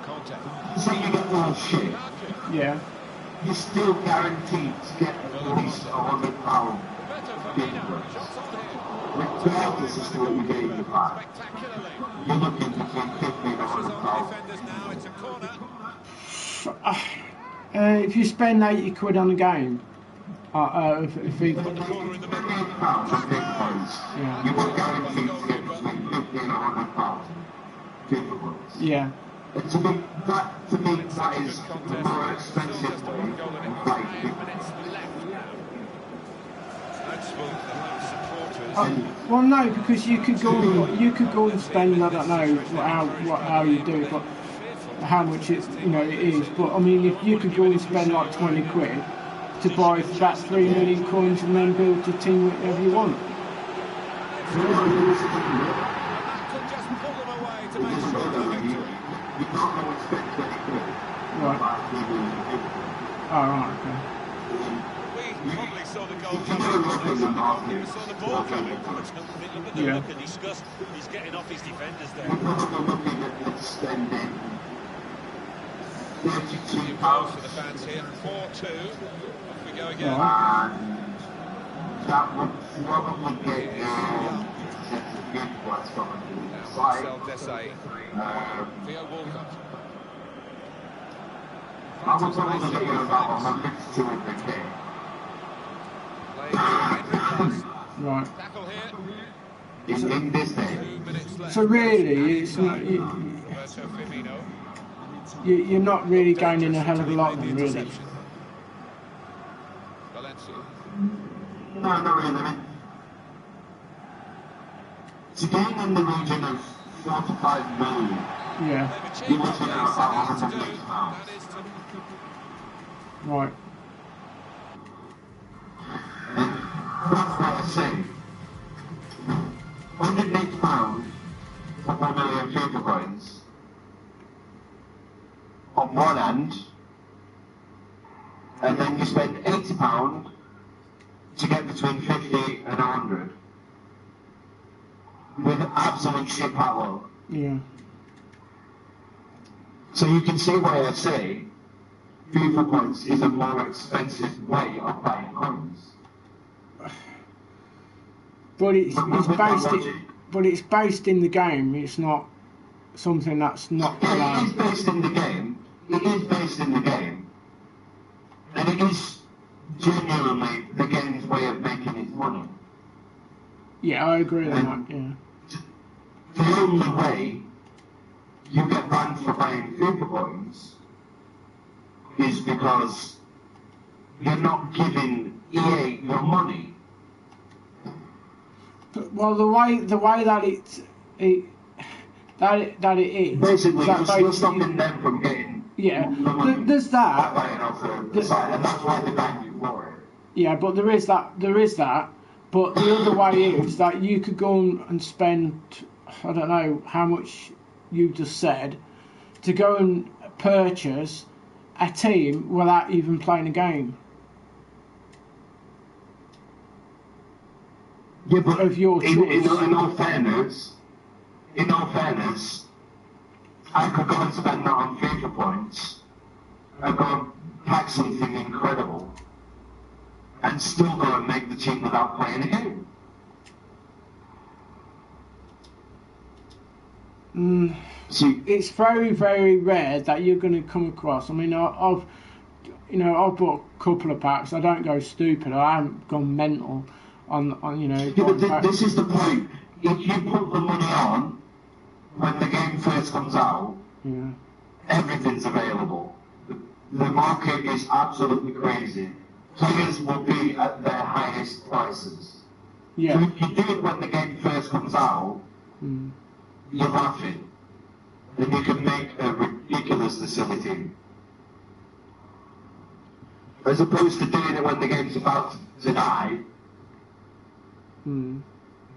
[SPEAKER 2] Contact.
[SPEAKER 5] say you get all shit,
[SPEAKER 1] Yeah.
[SPEAKER 5] you're still guaranteed to get at least £100
[SPEAKER 2] Roberto
[SPEAKER 5] gift
[SPEAKER 2] Firmino.
[SPEAKER 5] cards.
[SPEAKER 2] Shots on here.
[SPEAKER 5] Regardless as to what you get in your pack,
[SPEAKER 2] Spectacularly.
[SPEAKER 5] you're looking between 50 and
[SPEAKER 2] Pressure's on the
[SPEAKER 5] £100.
[SPEAKER 2] defenders now. It's a corner.
[SPEAKER 1] If you spend 80 quid on a game, if he,
[SPEAKER 2] Put the corner in the middle.
[SPEAKER 5] £58 on gift cards,
[SPEAKER 1] Yeah.
[SPEAKER 5] you are guaranteed to get between 50 and £100 gift cards.
[SPEAKER 1] yeah.
[SPEAKER 5] To me, that is
[SPEAKER 2] Good
[SPEAKER 5] the
[SPEAKER 2] contest.
[SPEAKER 5] more
[SPEAKER 2] Still
[SPEAKER 5] expensive
[SPEAKER 2] just a
[SPEAKER 5] way
[SPEAKER 2] one goal in it.
[SPEAKER 5] of
[SPEAKER 2] 5
[SPEAKER 5] playing.
[SPEAKER 2] minutes left now. Noticeable the home supporters.
[SPEAKER 1] Well, no, because you could go and spend, I don't know how you do, but how much it is. But I mean, if you could go and spend like 20 quid to buy about 3 million coins and then build your team whatever you want.
[SPEAKER 2] Could just pull them away to make sure of the victory.
[SPEAKER 5] You can't always spend 20 quid.
[SPEAKER 1] Right. Oh, right, okay.
[SPEAKER 2] We probably saw the goal coming. We saw the ball coming.
[SPEAKER 3] Look at the look and disgust. He's getting off his defenders there.
[SPEAKER 5] Spending
[SPEAKER 2] Two goals for the fans here. 4-2. Off we go again.
[SPEAKER 5] and that would probably get good points from the side.
[SPEAKER 2] Marcel Desailly. Theo Walcott.
[SPEAKER 5] I was probably getting about 102
[SPEAKER 2] Playing Henry Price.
[SPEAKER 1] Right.
[SPEAKER 2] Tackle here.
[SPEAKER 5] in this day.
[SPEAKER 2] 2 minutes left.
[SPEAKER 1] So really, it's not
[SPEAKER 2] Roberto Firmino.
[SPEAKER 1] you're not really gaining a hell of a lot, then, really.
[SPEAKER 2] Interception. Valencia.
[SPEAKER 5] No, not really. I mean, to gain in the region of 4 to 5 million,
[SPEAKER 1] Yeah.
[SPEAKER 2] They've achieved what they set out to do. That is to
[SPEAKER 1] Right.
[SPEAKER 5] and that's what I say. £108 for 1 million FIFA coins on one hand, and then you spend £80 to get between 50 and 100 with absolute shit power.
[SPEAKER 1] Yeah.
[SPEAKER 5] So you can see why I say FIFA points is a more expensive way of buying coins.
[SPEAKER 1] But it's based in the game. It's not something that's not
[SPEAKER 5] Yeah, it is
[SPEAKER 1] allowed.
[SPEAKER 5] based in the game. It is based in the game. And it is genuinely the game's way of making its money.
[SPEAKER 1] Yeah, I agree with that. Yeah.
[SPEAKER 5] The only way you get banned for buying FIFA coins is because you're not giving EA your money.
[SPEAKER 1] Well, the way that it is.
[SPEAKER 5] Basically,
[SPEAKER 1] that
[SPEAKER 5] you're stopping them from getting
[SPEAKER 1] Yeah,
[SPEAKER 5] the money
[SPEAKER 1] there's
[SPEAKER 5] by
[SPEAKER 1] that.
[SPEAKER 5] buying off the site, and that's why they ban you for it.
[SPEAKER 1] Yeah, but there is that. But the other way is that you could go and spend, I don't know how much you just said, to go and purchase a team without even playing a game.
[SPEAKER 5] Yeah, but
[SPEAKER 1] Of your choice.
[SPEAKER 5] in all fairness, I could go and spend that on FIFA points and go and pack something incredible and still go and make the team without playing a game. See,
[SPEAKER 1] It's very, very rare that you're going to come across. I mean, I've bought a couple of packs. I don't go stupid. I haven't gone mental on
[SPEAKER 5] yeah,
[SPEAKER 1] buying
[SPEAKER 5] but
[SPEAKER 1] packs.
[SPEAKER 5] this is the point. If you put the money on when the game first comes out,
[SPEAKER 1] Yeah.
[SPEAKER 5] everything's available. The market is absolutely crazy. Players will be at their highest prices. So
[SPEAKER 1] Yeah.
[SPEAKER 5] if you do it when the game first comes out, you're laughing. And you can make a ridiculously silly team. As opposed to doing it when the game's about to die, you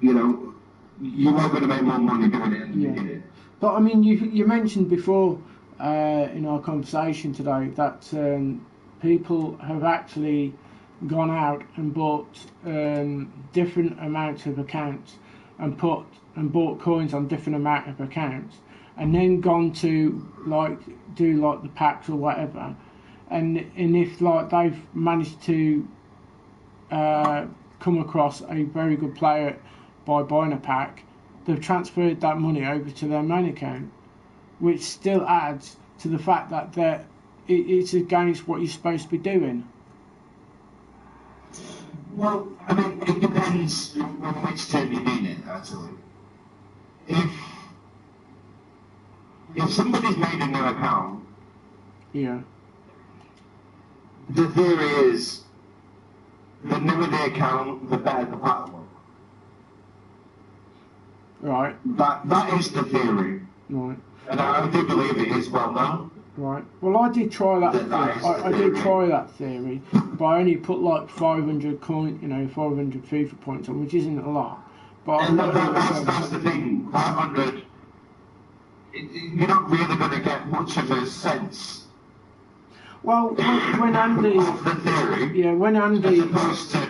[SPEAKER 5] know, you are going to make more money doing it in the
[SPEAKER 1] Yeah.
[SPEAKER 5] beginning.
[SPEAKER 1] But I mean, you mentioned before in our conversation today that people have actually gone out and bought different amounts of accounts and bought coins on different amount of accounts, and then gone to do the packs or whatever, and if they've managed to come across a very good player by buying a pack, they've transferred that money over to their main account, which still adds to the fact that it's against what you're supposed to be doing.
[SPEAKER 5] Well, I mean, it depends on which term you mean it, actually. If if somebody's made a new account,
[SPEAKER 1] Yeah.
[SPEAKER 5] the theory is the newer the account, the better the pack will.
[SPEAKER 1] Right.
[SPEAKER 5] That is the theory.
[SPEAKER 1] Right.
[SPEAKER 5] And I do believe it is well known.
[SPEAKER 1] Right. Well, I did try that. I did try that theory, but I only put like 500 500 FIFA points on, which isn't a lot. But
[SPEAKER 5] And that's the thing. 500. You're not really going to get much of a sense.
[SPEAKER 1] Well, when Andy,
[SPEAKER 5] of the theory.
[SPEAKER 1] yeah, when Andy,
[SPEAKER 5] As opposed to,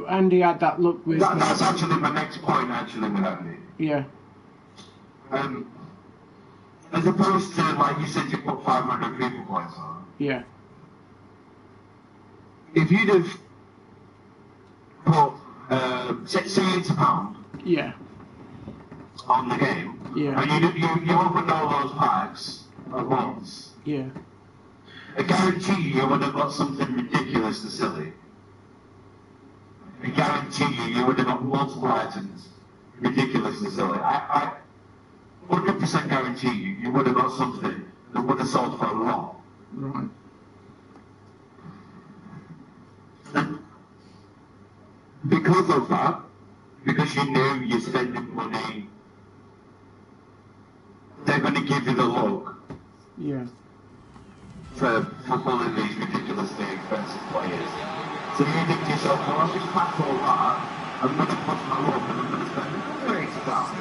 [SPEAKER 1] Andy had that look with.
[SPEAKER 5] that's actually my next point. Actually, with Andy.
[SPEAKER 1] Yeah.
[SPEAKER 5] As opposed to, like you said, you put 500 FIFA points on.
[SPEAKER 1] Yeah.
[SPEAKER 5] If you'd have put, say £80
[SPEAKER 1] Yeah.
[SPEAKER 5] on the game,
[SPEAKER 1] Yeah.
[SPEAKER 5] and you opened all those packs at once,
[SPEAKER 1] Yeah.
[SPEAKER 5] I guarantee you would have got something ridiculously silly. I guarantee you would have got multiple items ridiculously silly. I 100% guarantee you would have got something that would have sold for a lot.
[SPEAKER 1] Right.
[SPEAKER 5] And because of that, because you knew you're spending money, they're going to give you the look
[SPEAKER 1] Yeah.
[SPEAKER 5] for pulling these ridiculously expensive players. So you think to yourself, well, I'll just pack all that, I'm going to push my luck and I'm going to spend £30.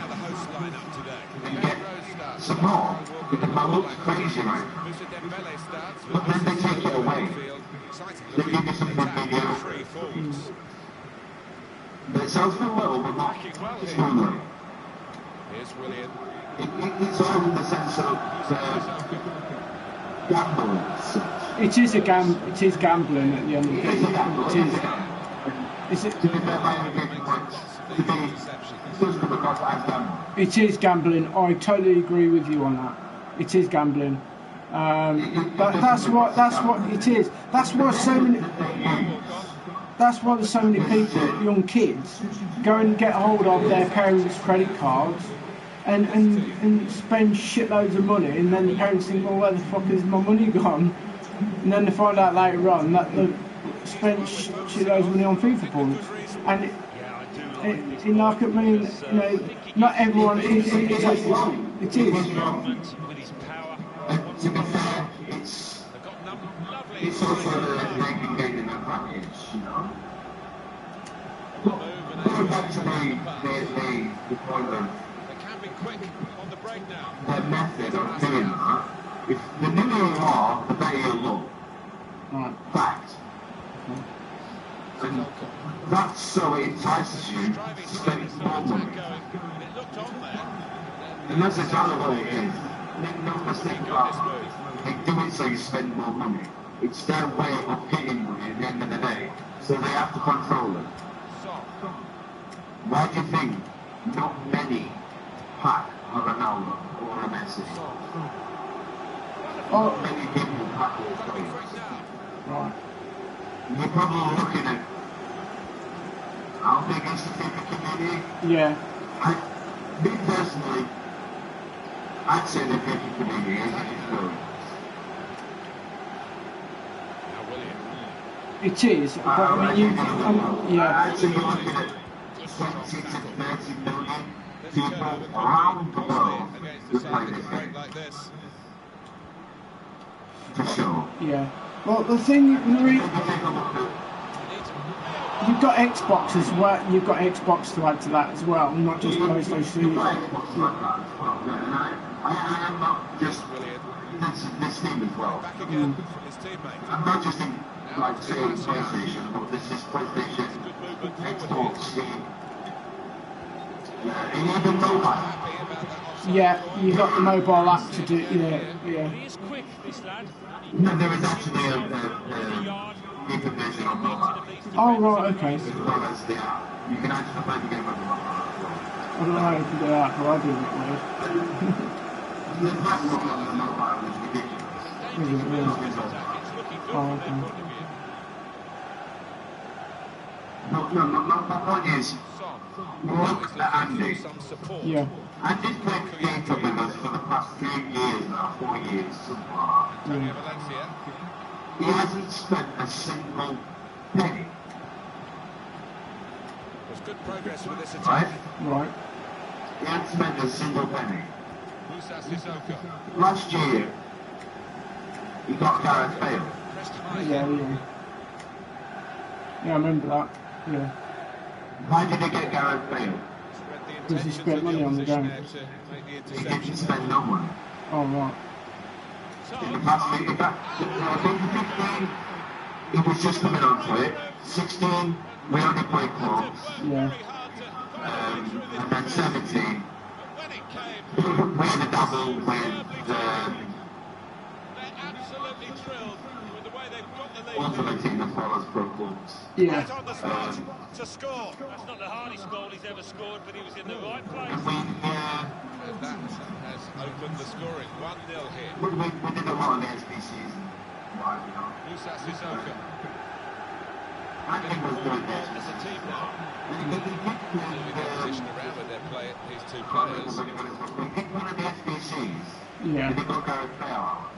[SPEAKER 5] And get some more, because my luck's crazy right now. But then they take it away. They give you something mediocre. It sells for little, but not strongly.
[SPEAKER 2] Here's William.
[SPEAKER 5] It's all in the sense of gambling.
[SPEAKER 1] It is It is gambling at the end of the day. It is. Is it?
[SPEAKER 5] To be fair, by any given points, to be, it does come across as gambling.
[SPEAKER 1] It is gambling. I totally agree with you on that. It is gambling. That's what it is. That's why there's so many people, young kids, go and get hold of their parents' credit cards and spend shitloads of money, and then the parents think, well, where the fuck is my money gone? And then they find out later on that they've spent shitloads of money on FIFA points. And not everyone is. It is.
[SPEAKER 5] To be fair, it's also the making game in that package, you know. Going back to the point of their method of doing that, if the newer you are, the better you look.
[SPEAKER 1] Right.
[SPEAKER 5] Fact. And that's so it entices you to spend more money. And that's exactly what it is. Make no mistake about it. They do it so you spend more money. It's their way of getting money at the end of the day. So they have to control it. Why do you think not many pack a Ronaldo or a Messi? Not many people pack those players.
[SPEAKER 1] Right.
[SPEAKER 5] You're probably looking at how big is the FIFA community?
[SPEAKER 1] Yeah.
[SPEAKER 5] Me personally, I'd say the FIFA community is growing.
[SPEAKER 1] It is, but I mean, yeah.
[SPEAKER 5] I'd say you're looking at 20 to 30 million people around the world who play this game. For sure.
[SPEAKER 1] Yeah. Well, the thing, you've got Xbox as well. You've got Xbox to add to that as well, not just PlayStation.
[SPEAKER 5] I am not just this team as well. I'm not just in like saying PlayStation, but this is PlayStation, Xbox, Steam, and even mobile.
[SPEAKER 1] Yeah, you got the mobile app to do. Yeah.
[SPEAKER 3] He is quick, this lad.
[SPEAKER 5] No, there is actually a information on mobile.
[SPEAKER 1] Oh right, okay.
[SPEAKER 5] As well as the app. You can actually play the game on the mobile.
[SPEAKER 1] I don't know how to do that, but I do it.
[SPEAKER 5] The platform on the mobile is ridiculous.
[SPEAKER 1] Oh, okay.
[SPEAKER 5] No, my point is, look at Andy.
[SPEAKER 1] Yeah.
[SPEAKER 5] Andy's played FIFA with us for the past 3 years now, 4 years, something like that.
[SPEAKER 2] Antonio Valencia.
[SPEAKER 5] He hasn't spent a single penny.
[SPEAKER 2] There's good progress with this attack.
[SPEAKER 5] Right?
[SPEAKER 1] Right.
[SPEAKER 5] He hasn't spent a single penny.
[SPEAKER 2] Musa Sissoko.
[SPEAKER 5] Last year, he got Gareth Bale.
[SPEAKER 2] Pressed high.
[SPEAKER 1] Yeah, yeah. Yeah, I remember that. Yeah.
[SPEAKER 5] Why did he get Gareth Bale?
[SPEAKER 1] Because he spent money on the game.
[SPEAKER 5] He didn't spend no money.
[SPEAKER 1] Oh, right.
[SPEAKER 5] In the past week, I think 15, he was just coming onto it. 16, we only played clubs.
[SPEAKER 1] Yeah.
[SPEAKER 5] And then 17, we had a double with
[SPEAKER 3] Absolutely thrilled with the way they've got the lead.
[SPEAKER 5] ultimate team as well as pro clubs.
[SPEAKER 1] Yeah.
[SPEAKER 3] Right on the spot to score. That's not the hardest goal he's ever scored, but he was in the right place.
[SPEAKER 5] And we
[SPEAKER 2] That has opened the scoring. 1-0 here.
[SPEAKER 5] did a lot of the SBCs. Right, you know.
[SPEAKER 2] Musa Sissoko.
[SPEAKER 5] I think was doing this.
[SPEAKER 2] As a team now.
[SPEAKER 5] They picked
[SPEAKER 2] Moving their position around with their play, these two players.
[SPEAKER 5] one of the SBCs.
[SPEAKER 1] Yeah.
[SPEAKER 5] And they got Gareth Bale out.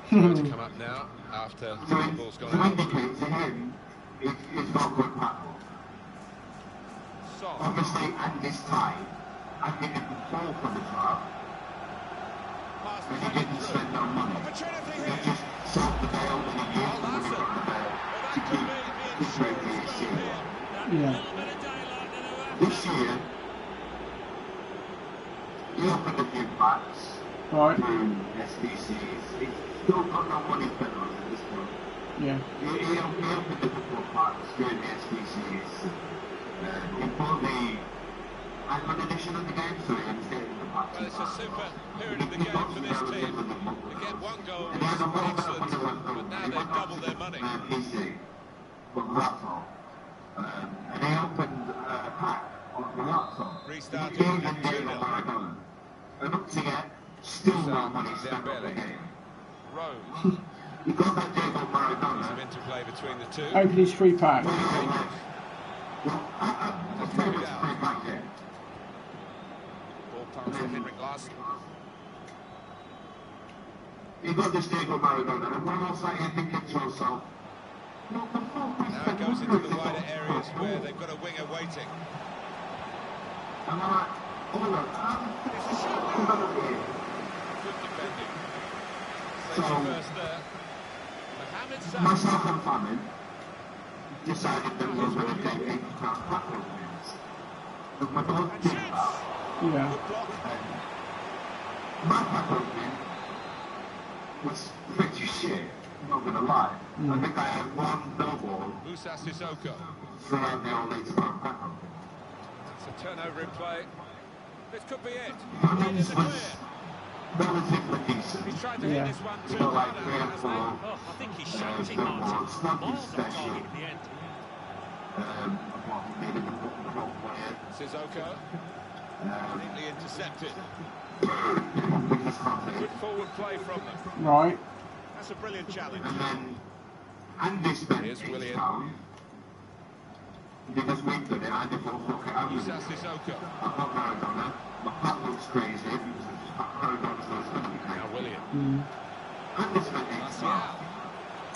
[SPEAKER 2] Trying to come up now after the ball's gone
[SPEAKER 5] To
[SPEAKER 2] out.
[SPEAKER 5] indicate to him, it's not good tackle.
[SPEAKER 2] Son.
[SPEAKER 5] Obviously, at this time, I think it could fall from the top,
[SPEAKER 2] Pass
[SPEAKER 5] and he
[SPEAKER 2] played
[SPEAKER 5] didn't
[SPEAKER 2] through.
[SPEAKER 5] spend no money.
[SPEAKER 2] Opportunity
[SPEAKER 5] He
[SPEAKER 2] here.
[SPEAKER 5] just sold the Bale and he used the money
[SPEAKER 2] that's
[SPEAKER 5] from the Bale to keep his great PhD.
[SPEAKER 1] Yeah.
[SPEAKER 5] This year, he opened a few packs
[SPEAKER 1] Right.
[SPEAKER 5] through SBCs. He's still got no money spent on it at this point.
[SPEAKER 1] Yeah.
[SPEAKER 5] He opened a couple of packs during the SBCs. He bought the Iceland edition of the game, so he was getting the packs.
[SPEAKER 2] Well, it's a super period of the game for this team. They get one goal,
[SPEAKER 5] And he had a little bit of
[SPEAKER 2] excellent,
[SPEAKER 5] money left over.
[SPEAKER 2] but now they've doubled their money.
[SPEAKER 5] PC, but laptop. And he opened a pack on the laptop.
[SPEAKER 2] Restarted
[SPEAKER 5] He gave
[SPEAKER 2] at
[SPEAKER 5] him Diego
[SPEAKER 2] 2-0.
[SPEAKER 5] Maradona. And up to yet, still no money spent on the game.
[SPEAKER 2] Rose.
[SPEAKER 5] He got that Diego
[SPEAKER 2] Some
[SPEAKER 5] Maradona.
[SPEAKER 2] interplay between the two.
[SPEAKER 1] Open his free pack.
[SPEAKER 5] Well, I've never played back yet.
[SPEAKER 2] Ball pass to Henrik Larsson.
[SPEAKER 5] He got this Diego Maradona, and when I was like, thinking to himself,
[SPEAKER 2] Now it goes into the wider areas where they've got a winger waiting.
[SPEAKER 5] and I'm like, hold on, hold on here.
[SPEAKER 2] Good defending.
[SPEAKER 5] So,
[SPEAKER 2] Saves the first there. Mohamed Salah.
[SPEAKER 5] myself and family decided that we were going to take £80 pack openings. But my dog did that.
[SPEAKER 1] Yeah.
[SPEAKER 2] Good block.
[SPEAKER 5] My pack opening was pretty shit, I'm not going to lie. I think I had one billboard
[SPEAKER 2] Musa Sissoko.
[SPEAKER 5] throughout the whole £80 pack opening.
[SPEAKER 2] It's a turnover in play. This could be it.
[SPEAKER 5] That
[SPEAKER 2] In
[SPEAKER 5] was
[SPEAKER 2] the clear.
[SPEAKER 5] relatively decent.
[SPEAKER 3] He's tried to
[SPEAKER 1] Yeah.
[SPEAKER 3] hit this one
[SPEAKER 5] You
[SPEAKER 3] too
[SPEAKER 5] know, like
[SPEAKER 3] hard,
[SPEAKER 5] 3 and
[SPEAKER 3] hasn't
[SPEAKER 5] 4.
[SPEAKER 3] he? Oh, I think he's shouting
[SPEAKER 5] billboards, nothing
[SPEAKER 3] miles off
[SPEAKER 5] special.
[SPEAKER 3] target at the end.
[SPEAKER 5] Apart from maybe the wrong player.
[SPEAKER 2] Sissoko. Neatly intercepted.
[SPEAKER 5] Because can't
[SPEAKER 2] Good forward play from them.
[SPEAKER 1] Right.
[SPEAKER 3] That's a brilliant challenge.
[SPEAKER 5] And then Andy spent
[SPEAKER 2] Here's
[SPEAKER 5] £8
[SPEAKER 2] William.
[SPEAKER 5] because we've done it. I did not fuck it. I'm
[SPEAKER 2] Musa Sissoko.
[SPEAKER 5] I've got Maradona. My pack looks crazy because Maradona's not going to be
[SPEAKER 2] Now
[SPEAKER 5] crazy.
[SPEAKER 2] William.
[SPEAKER 5] Andy spent £8.
[SPEAKER 2] Martial.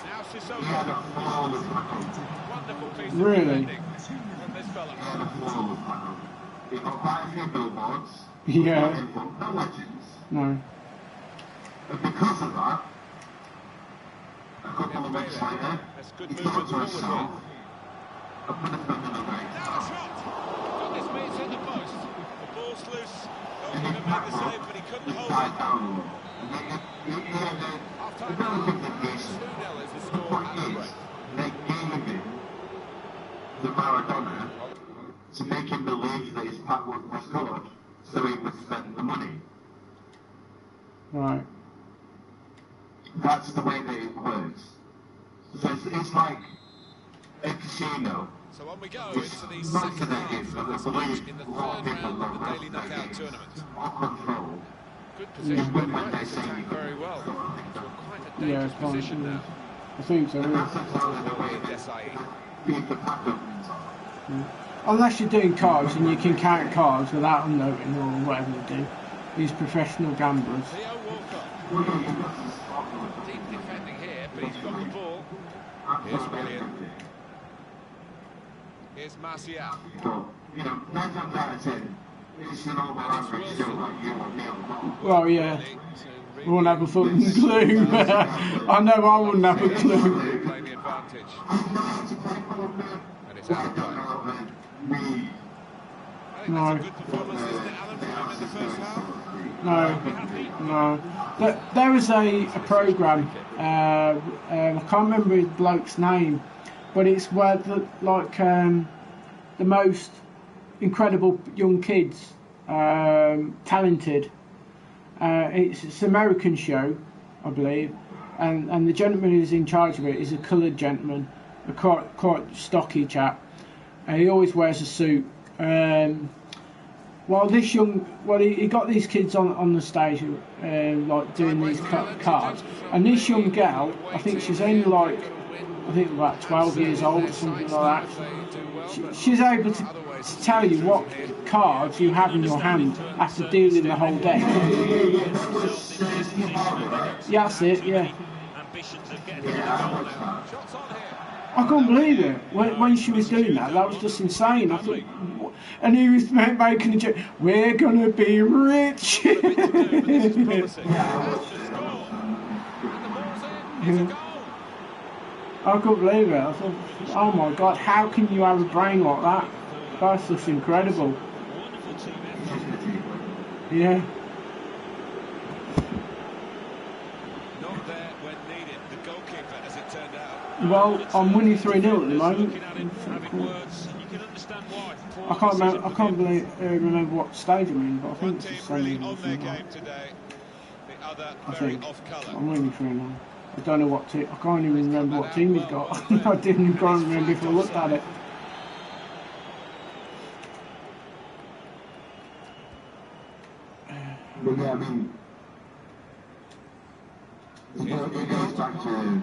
[SPEAKER 2] Now
[SPEAKER 5] He had a
[SPEAKER 2] Sissoko.
[SPEAKER 5] flawless pack opening.
[SPEAKER 2] Wonderful piece
[SPEAKER 1] Really?
[SPEAKER 2] of defending from this fella.
[SPEAKER 5] He had a flawless pack opening. He got quite a few billboards.
[SPEAKER 1] Yeah.
[SPEAKER 5] No legends.
[SPEAKER 1] No.
[SPEAKER 5] And because of that, a couple of weeks later,
[SPEAKER 2] That's good
[SPEAKER 5] he
[SPEAKER 2] movement
[SPEAKER 5] thought to
[SPEAKER 2] forward
[SPEAKER 5] himself,
[SPEAKER 2] here.
[SPEAKER 5] I'm going to spend another £8.
[SPEAKER 2] Now a shot. Goodness me, it's in the post. The ball's loose.
[SPEAKER 5] And
[SPEAKER 2] Goalkeeper
[SPEAKER 5] he
[SPEAKER 2] made the save, but he couldn't hold
[SPEAKER 5] died
[SPEAKER 2] it.
[SPEAKER 5] down a little. And he had a
[SPEAKER 2] Half-time
[SPEAKER 5] relatively
[SPEAKER 2] now.
[SPEAKER 5] decent.
[SPEAKER 2] 2-0 is the
[SPEAKER 5] The
[SPEAKER 2] score
[SPEAKER 5] point
[SPEAKER 2] at the
[SPEAKER 5] is,
[SPEAKER 2] break.
[SPEAKER 5] they gave him the Maradona to make him believe that his pack was good, so he would spend the money.
[SPEAKER 1] Right.
[SPEAKER 5] That's the way that it works. So it's like a casino.
[SPEAKER 2] So on we go
[SPEAKER 5] It's
[SPEAKER 2] into the
[SPEAKER 5] not
[SPEAKER 2] second
[SPEAKER 5] that
[SPEAKER 2] half
[SPEAKER 5] game, but
[SPEAKER 2] of
[SPEAKER 5] I
[SPEAKER 2] this
[SPEAKER 5] believe
[SPEAKER 2] match in the
[SPEAKER 5] a lot of
[SPEAKER 2] third
[SPEAKER 5] people
[SPEAKER 2] round of
[SPEAKER 5] love
[SPEAKER 2] the Daily
[SPEAKER 5] that
[SPEAKER 2] Knockout
[SPEAKER 5] game.
[SPEAKER 2] Tournament.
[SPEAKER 5] All control.
[SPEAKER 2] Good position, but he
[SPEAKER 5] When
[SPEAKER 2] worked
[SPEAKER 5] they
[SPEAKER 2] his
[SPEAKER 5] say
[SPEAKER 2] attack
[SPEAKER 5] you
[SPEAKER 2] very well. To quite a
[SPEAKER 1] Yeah,
[SPEAKER 2] dangerous
[SPEAKER 1] it's fine.
[SPEAKER 2] position now.
[SPEAKER 1] I think so.
[SPEAKER 5] And
[SPEAKER 1] Yeah.
[SPEAKER 5] that's exactly the way that
[SPEAKER 2] Desai.
[SPEAKER 5] FIFA pack openings are.
[SPEAKER 1] Unless you're doing cards and you can count cards without them noting or whatever you do. these professional gamblers.
[SPEAKER 2] Theo Walcott. Deep defending here, but he's got the ball. Here's William. Here's Martial.
[SPEAKER 5] You know, 9 times out of 10, it's an over average still like you or me or not.
[SPEAKER 1] Well, yeah. We won't have a fucking clue. I know I wouldn't have a clue.
[SPEAKER 2] Playing the advantage. And it's out of play. I think that's a good performance, isn't it, Alan, from him in the first half?
[SPEAKER 1] No. There was a programme, I can't remember the bloke's name, but it's where the most incredible young kids, talented. It's an American show, I believe, and the gentleman who's in charge of it is a coloured gentleman, a quite stocky chap. He always wears a suit. While this he got these kids on the stage, like doing these cards, and this young girl, I think she's only about 12 years old or something like that. She's able to tell you what cards you have in your hand after dealing the whole deck. Yeah, that's it, yeah. I couldn't believe it when she was doing that. That was just insane. I thought, and he was making a joke. We're gonna be rich. I couldn't believe it. I thought, oh my God, how can you have a brain like that? That's just incredible. Yeah.
[SPEAKER 2] Not there when needed. The goalkeeper, as it turned out.
[SPEAKER 1] Well, I'm winning 3-0 at the moment. I can't remember what stage I'm in, but I think it's the same.
[SPEAKER 2] On their game today. The other
[SPEAKER 1] I
[SPEAKER 2] very
[SPEAKER 1] think
[SPEAKER 2] off colour.
[SPEAKER 1] I'm winning 3-0. I don't know what team. I can't even remember what team he's got. I didn't even remember if I looked at it.
[SPEAKER 5] But yeah, I mean, it goes back to,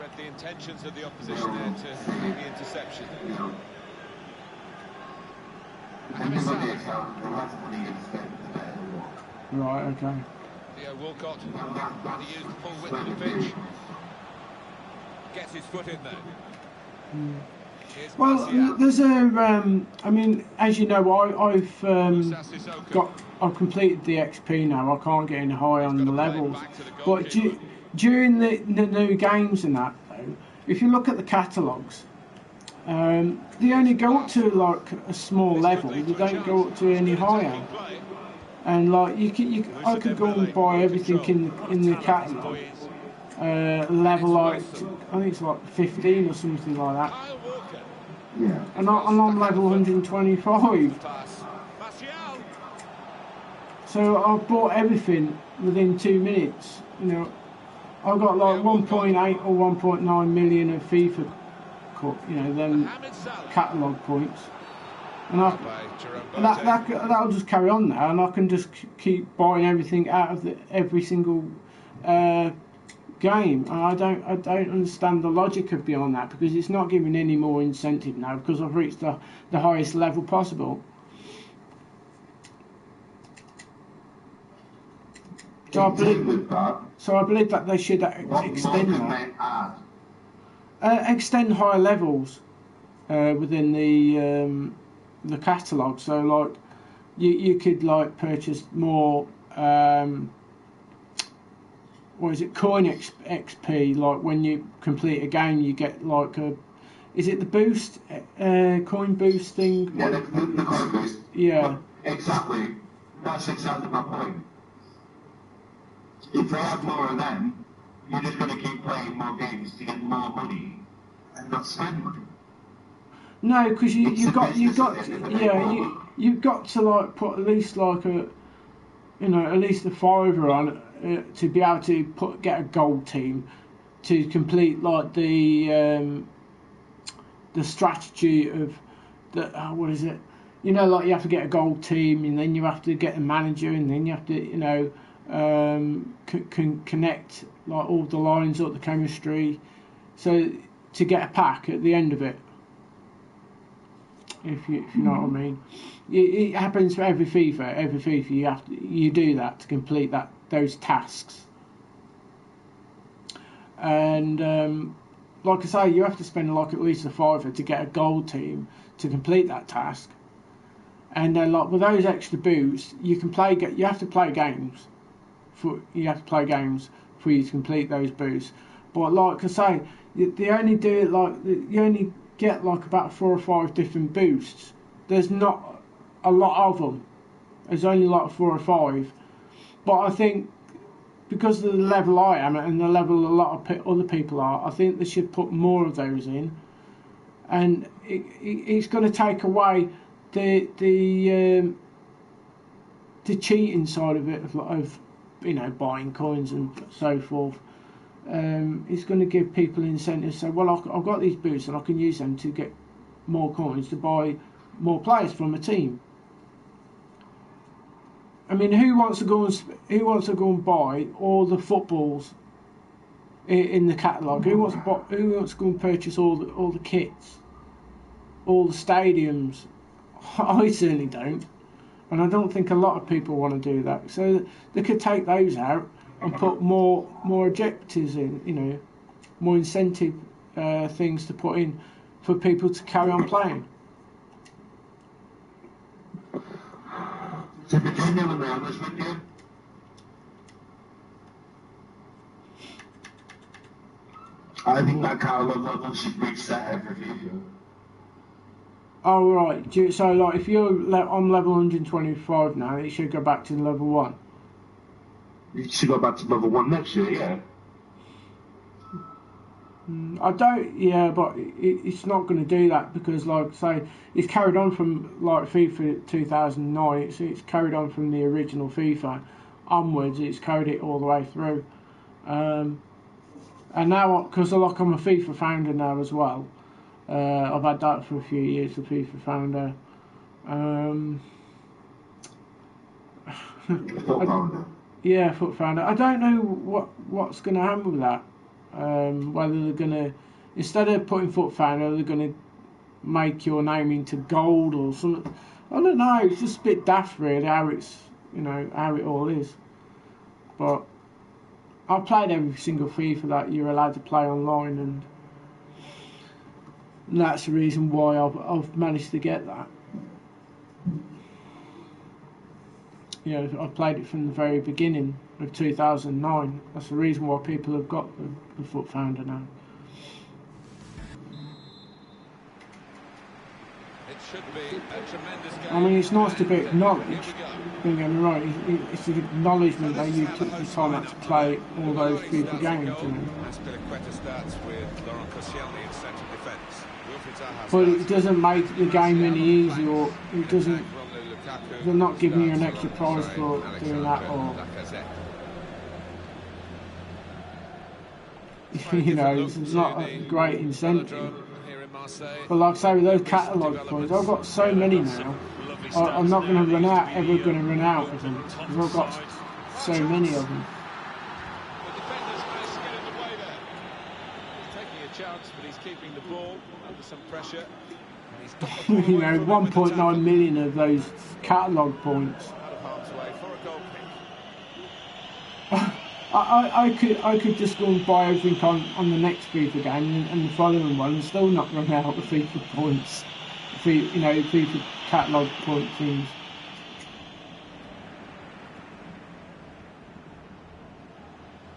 [SPEAKER 2] Read the intentions of the opposition there to make the interception.
[SPEAKER 5] you know, if you look at the account, the less money you spend, the better you are.
[SPEAKER 1] Right. Okay.
[SPEAKER 2] Theo Walcott trying to use the full width of the pitch. Gets his foot in there. Here's
[SPEAKER 1] Well,
[SPEAKER 2] Martial.
[SPEAKER 1] there's a. I mean, as you know, I've completed the XP now. I can't get any high on the levels. But during the new games and that, though, if you look at the catalogues, they only go up to like a small level. They don't go up to any higher. And like I could go and buy everything in the catalogue. Level like I think it's like 15 or something like that.
[SPEAKER 5] Yeah.
[SPEAKER 1] And I'm level 125. So I've bought everything within 2 minutes. You know, I've got like 1.8 or 1.9 million of FIFA, them catalogue points, and that'll just carry on now, and I can just keep buying everything out of every single game. And I don't understand the logic of beyond that, because it's not giving any more incentive now because I've reached the highest level possible. So I believe that they should extend that. Extend higher levels within the catalogue. So like you could like purchase more coin XP. Like when you complete a game, you get like is it the boost coin boost thing?
[SPEAKER 5] Yeah, the coin boost.
[SPEAKER 1] Yeah.
[SPEAKER 5] Exactly. That's exactly my point. If they have more of them, you're just going to keep playing more games to get more money and not spend money.
[SPEAKER 1] No, because you've got to like put at least like at least a $5 on to be able to get a gold team to complete like the strategy of the what is it? Like you have to get a gold team, and then you have to get a manager, and then you have to connect like all the lines up, the chemistry, so to get a pack at the end of it. if you know what I mean. It happens for every FIFA. Every FIFA you do that to complete those tasks. And like I say, you have to spend like at least a £5 to get a gold team to complete that task. And like with those extra boosts, you can play. You have to play games. You have to play games for you to complete those boosts. But like I say, they only do it like you only get like about 4 or 5 different boosts. There's not a lot of them. There's only like 4 or 5. But I think because of the level I am and the level a lot of other people are, I think they should put more of those in. And it's going to take away the cheating side of it, of you know, buying coins and so forth. It's going to give people incentives to say, well, I've got these boosts and I can use them to get more coins to buy more players from a team. I mean, who wants to go and buy all the footballs in the catalogue? Who wants to go and purchase all the kits, all the stadiums? I certainly don't, and I don't think a lot of people want to do that. So they could take those out and put more objectives in, you know, more incentive things to put in for people to carry on playing.
[SPEAKER 5] So depending on the management game, I think that kind of level should be set every video.
[SPEAKER 1] Oh right, so like if you're on level 125 now, it should go back to level 1.
[SPEAKER 5] You should go back to level 1 next year, yeah.
[SPEAKER 1] I don't, yeah, but it's not going to do that because, like I say, it's carried on from like FIFA 2009. It's carried on from the original FIFA onwards. It's carried it all the way through. And now, because like I'm a FIFA founder now as well, I've had that for a few years, the FIFA founder. Yeah, foot founder. I don't know what's going to happen with that. Whether they're going to, instead of putting foot founder, they're going to make your name into gold or something. I don't know. It's just a bit daft, really, how it's, you know, how it all is. But I've played every single FIFA that you're allowed to play online, and that's the reason why I've managed to get that. You know, I played it from the very beginning of 2009. That's the reason why people have got the foot founder now.
[SPEAKER 2] It should be a tremendous game.
[SPEAKER 1] I mean, it's nice to be acknowledged. Don't get me wrong. It's an acknowledgement that you took the time out to play all those FIFA games. You know. But it doesn't make the game any easier, or it doesn't. They're not giving you an extra prize for doing that, or you know, it's not a great incentive. But like I say, with those catalogue points, I've got so many now. I'm not going to ever going to run out of them, because I've got so many of them.
[SPEAKER 2] The defender's managed to get in the way there. He's taking a chance, but he's keeping the ball under some pressure.
[SPEAKER 1] You know, 1.9 million of those catalogue points. I could just go and buy everything on the next FIFA game and the following one and still not run out of FIFA points. You know, FIFA catalogue point things.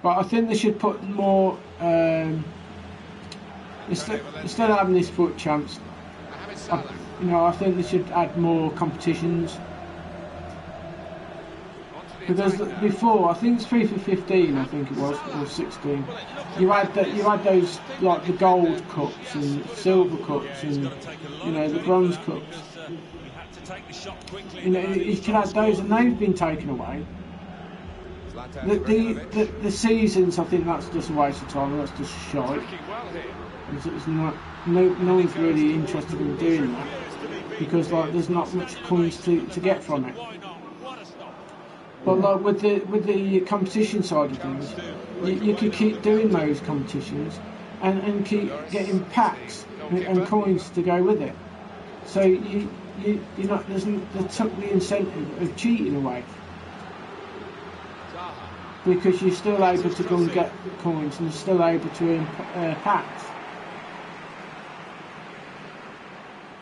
[SPEAKER 1] But I think they should put more. Instead of having this foot champs, you know, I think they should add more competitions. Because before, I think it's FIFA 15, I think it was, or 16. You had those like the gold cups and silver cups and, you know, the bronze cups. You know, you could have those, and they've been taken away. The seasons, I think that's just a waste of time. That's just shite. It's not, no one's really interested in doing that, because like there's not much coins to get from it. But like with the competition side of things, you could keep doing those competitions and keep getting packs and coins to go with it. So you're not, they took the incentive of cheating away. Because you're still able to go and get coins and you're still able to earn packs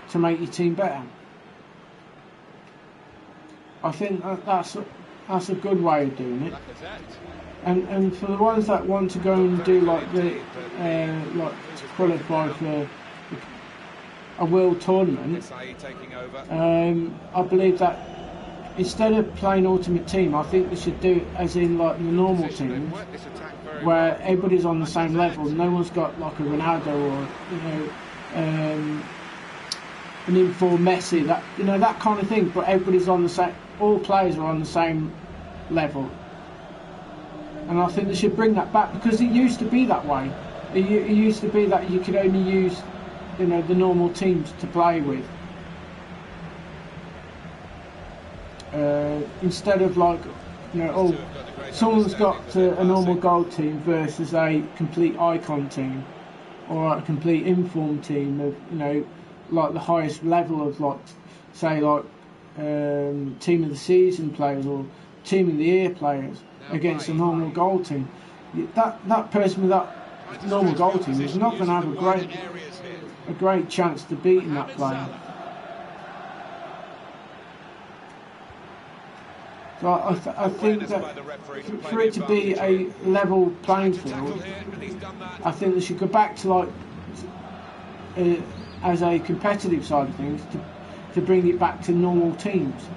[SPEAKER 1] to make your team better. I think that's a good way of doing it. And for the ones that want to go and do like the like qualify for a world tournament, I believe that instead of playing Ultimate Team, I think they should do it as in like the normal teams, where everybody's on the same level. No one's got like a Ronaldo or an informed Messi, that that kind of thing. But everybody's on the same. All players are on the same level, and I think they should bring that back because it used to be that way. It used to be that you could only use the normal teams to play with. Instead of like, someone's got a normal gold team versus a complete icon team or a complete informed team of, like the highest level of like, say like team of the season players or team of the year players against a normal gold team. That person with that normal gold team is not going to have a great chance to beat in that player. So I think that for it to be a level playing field, I think they should go back to like as a competitive side of things to bring it back to normal teams,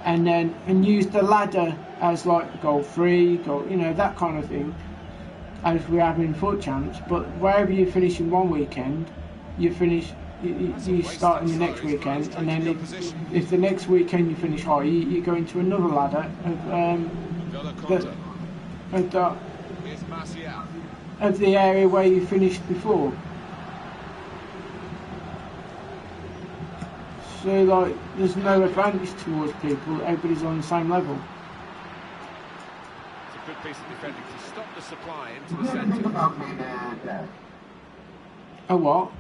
[SPEAKER 1] and use the ladder as like goal 3, that kind of thing, as we have in foot champs. But wherever you finish in one weekend, you start in the next weekend, and then if the next weekend you finish high, you go into another ladder of the area where you finished before. So like, there's no advantage towards people. Everybody's on the same level.
[SPEAKER 2] It's a good piece of defending to stop the supply into the centre.
[SPEAKER 1] A what?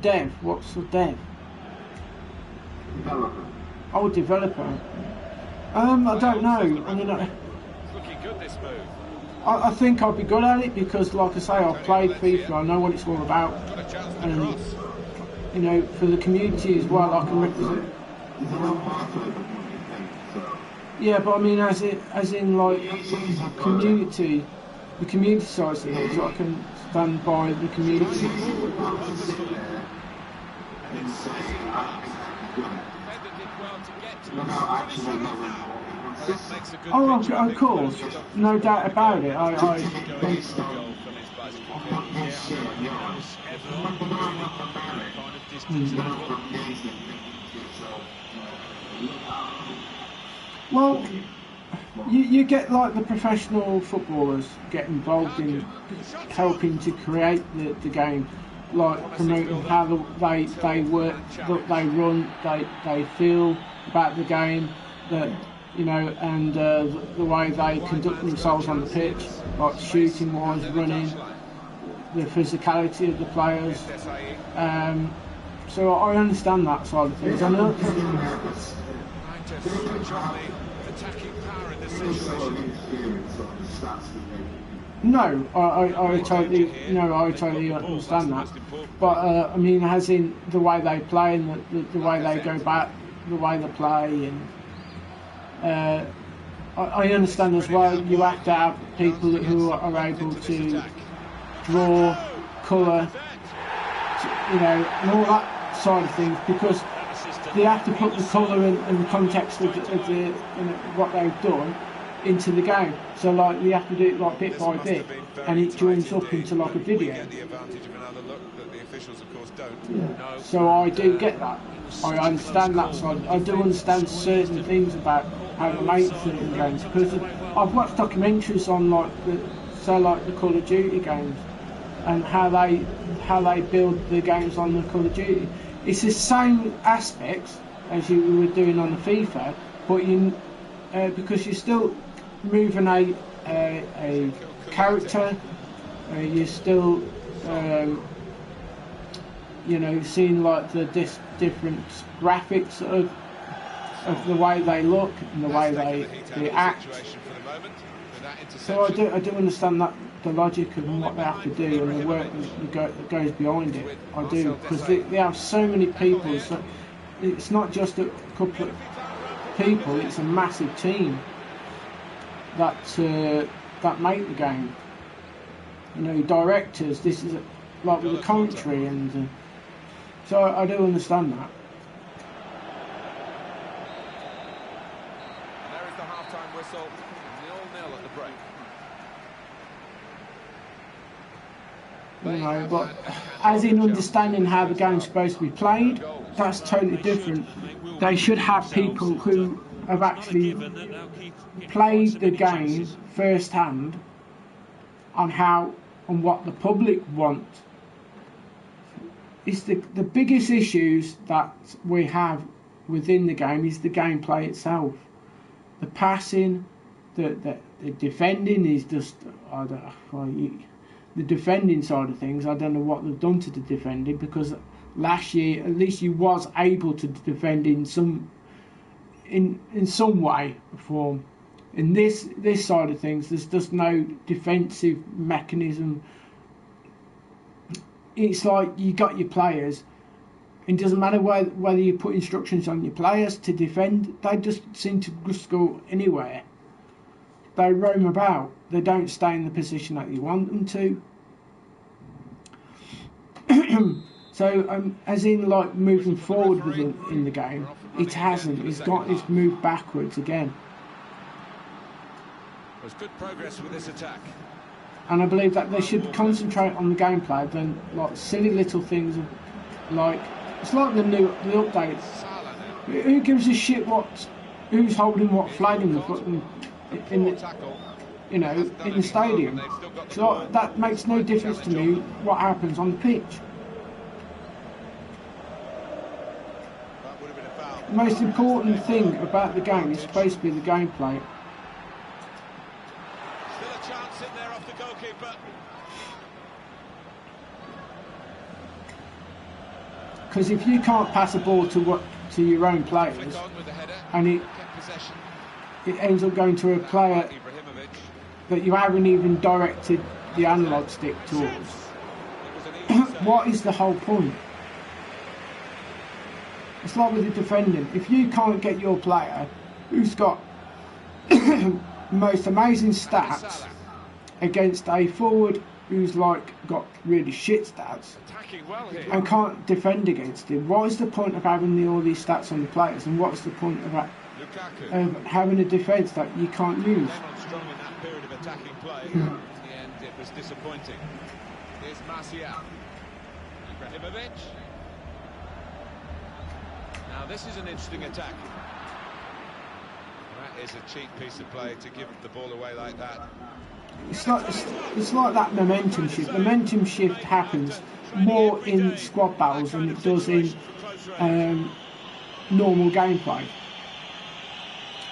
[SPEAKER 1] Dev? What's a dev?
[SPEAKER 5] Developer.
[SPEAKER 1] Oh, developer. I don't know. I mean,
[SPEAKER 2] It's looking good, this move.
[SPEAKER 1] I think I'll be good at it because, like I say, I've played FIFA. I know what it's all about.
[SPEAKER 2] Got a chance to
[SPEAKER 1] And
[SPEAKER 2] cross.
[SPEAKER 1] for the community as well, I can represent. Yeah, but I mean, as in like community, the community side of things, I can stand by the community. Oh, of course, no doubt about it. Well, you get like the professional footballers get involved in helping to create the game, like promoting how they work, they run, they feel about the game, and the way they conduct themselves on the pitch, like shooting wise, running, the physicality of the players. So I understand that side of things. I know. No, I totally understand that. But I mean, as in the way they play and the way they go back, the way they play, and I understand as well. You have to have people who are able to draw, colour, and all that side of things, because they have to put the colour and the context of what they've done into the game. So like, you have to do it like bit by bit, and it joins up into like a video. Yeah. So I do get that. I understand that side. I do understand certain things about how to make certain games, because I've watched documentaries on like the Call of Duty games and how they build the games on the Call of Duty. It's the same aspects as you were doing on the FIFA, but because you're still moving a character, you're still you know, seeing like the different graphics of the way they look and the way they act. So I do understand that the logic of what they have to do and the work that goes behind it. I do, because they have so many people. So it's not just a couple of people; it's a massive team that make the game. You know, directors. This is like with the commentary, and so I do understand that.
[SPEAKER 2] There is the half-time whistle. 0-0 at the break.
[SPEAKER 1] You know, but as in understanding how the game's supposed to be played, that's totally different. They should have people who have actually played the game firsthand on how and what the public want. It's the biggest issues that we have within the game is the gameplay itself. The passing, the defending is just, the defending side of things, I don't know what they've done to the defending, because last year at least you was able to defend in some way or form. In this side of things, there's just no defensive mechanism. It's like you got your players. It doesn't matter whether you put instructions on your players to defend, they just seem to just go anywhere. They roam about. They don't stay in the position that you want them to. So, as in like moving forward in the game, it hasn't. It's moved backwards again.
[SPEAKER 2] There's good progress with this attack.
[SPEAKER 1] And I believe that they should concentrate on the gameplay than like silly little things like, it's like the updates. Who gives a shit who's holding what flag in the in the stadium? So that makes no difference to me what happens on the pitch. The most important thing about the game is supposed to be the gameplay.
[SPEAKER 2] Still a chance in there off the goalkeeper.
[SPEAKER 1] Because if you can't pass a ball to your own players, and it ends up going to a player that you haven't even directed the analog stick towards, what is the whole point? It's like with the defending. If you can't get your player who's got most amazing stats against a forward who's like got really shit stats and can't defend against him, what is the point of having all these stats on the players, and what's the point of having a defence that you can't use?
[SPEAKER 2] Strong in that period of attacking play. In the end, it was disappointing. Here's Martial. Ibrahimovic. Now this is an interesting attack. That is a cheap piece of play to give the ball away like that.
[SPEAKER 1] It's like that momentum shift. Momentum shift happens more in squad battles than it does in normal gameplay.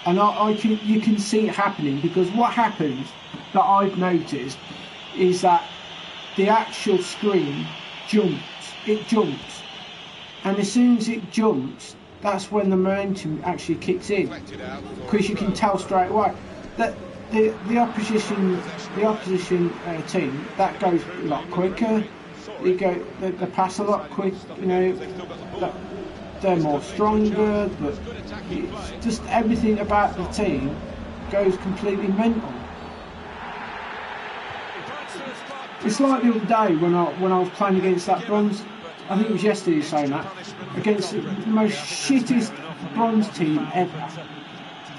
[SPEAKER 1] And you can see it happening, because what happens that I've noticed is that the actual screen jumps. It jumps. And as soon as it jumps, that's when the momentum actually kicks in, because you can tell straight away that the opposition team, that goes a lot quicker. They pass a lot quick. You know, they're more stronger. But it's just everything about the team goes completely mental. It's like the other day when I was playing against that bronze. I think it was yesterday saying that, against the most shittest bronze team ever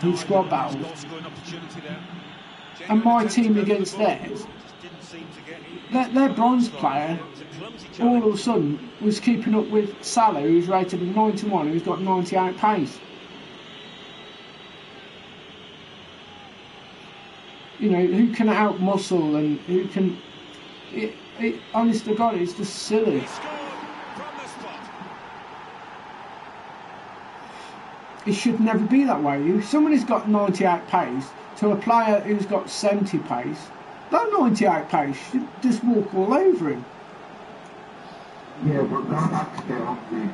[SPEAKER 1] in squad battles. And my team against theirs, their bronze player all of a sudden was keeping up with Salah, who's rated at 91, who's got 98 pace. You know, who can out muscle and who can... honest to God, it's just silly. It should never be that way. If someone who's got 98 pace to a player who's got 70 pace, that 98 pace should just walk all over him.
[SPEAKER 5] Yeah, but going back to get off the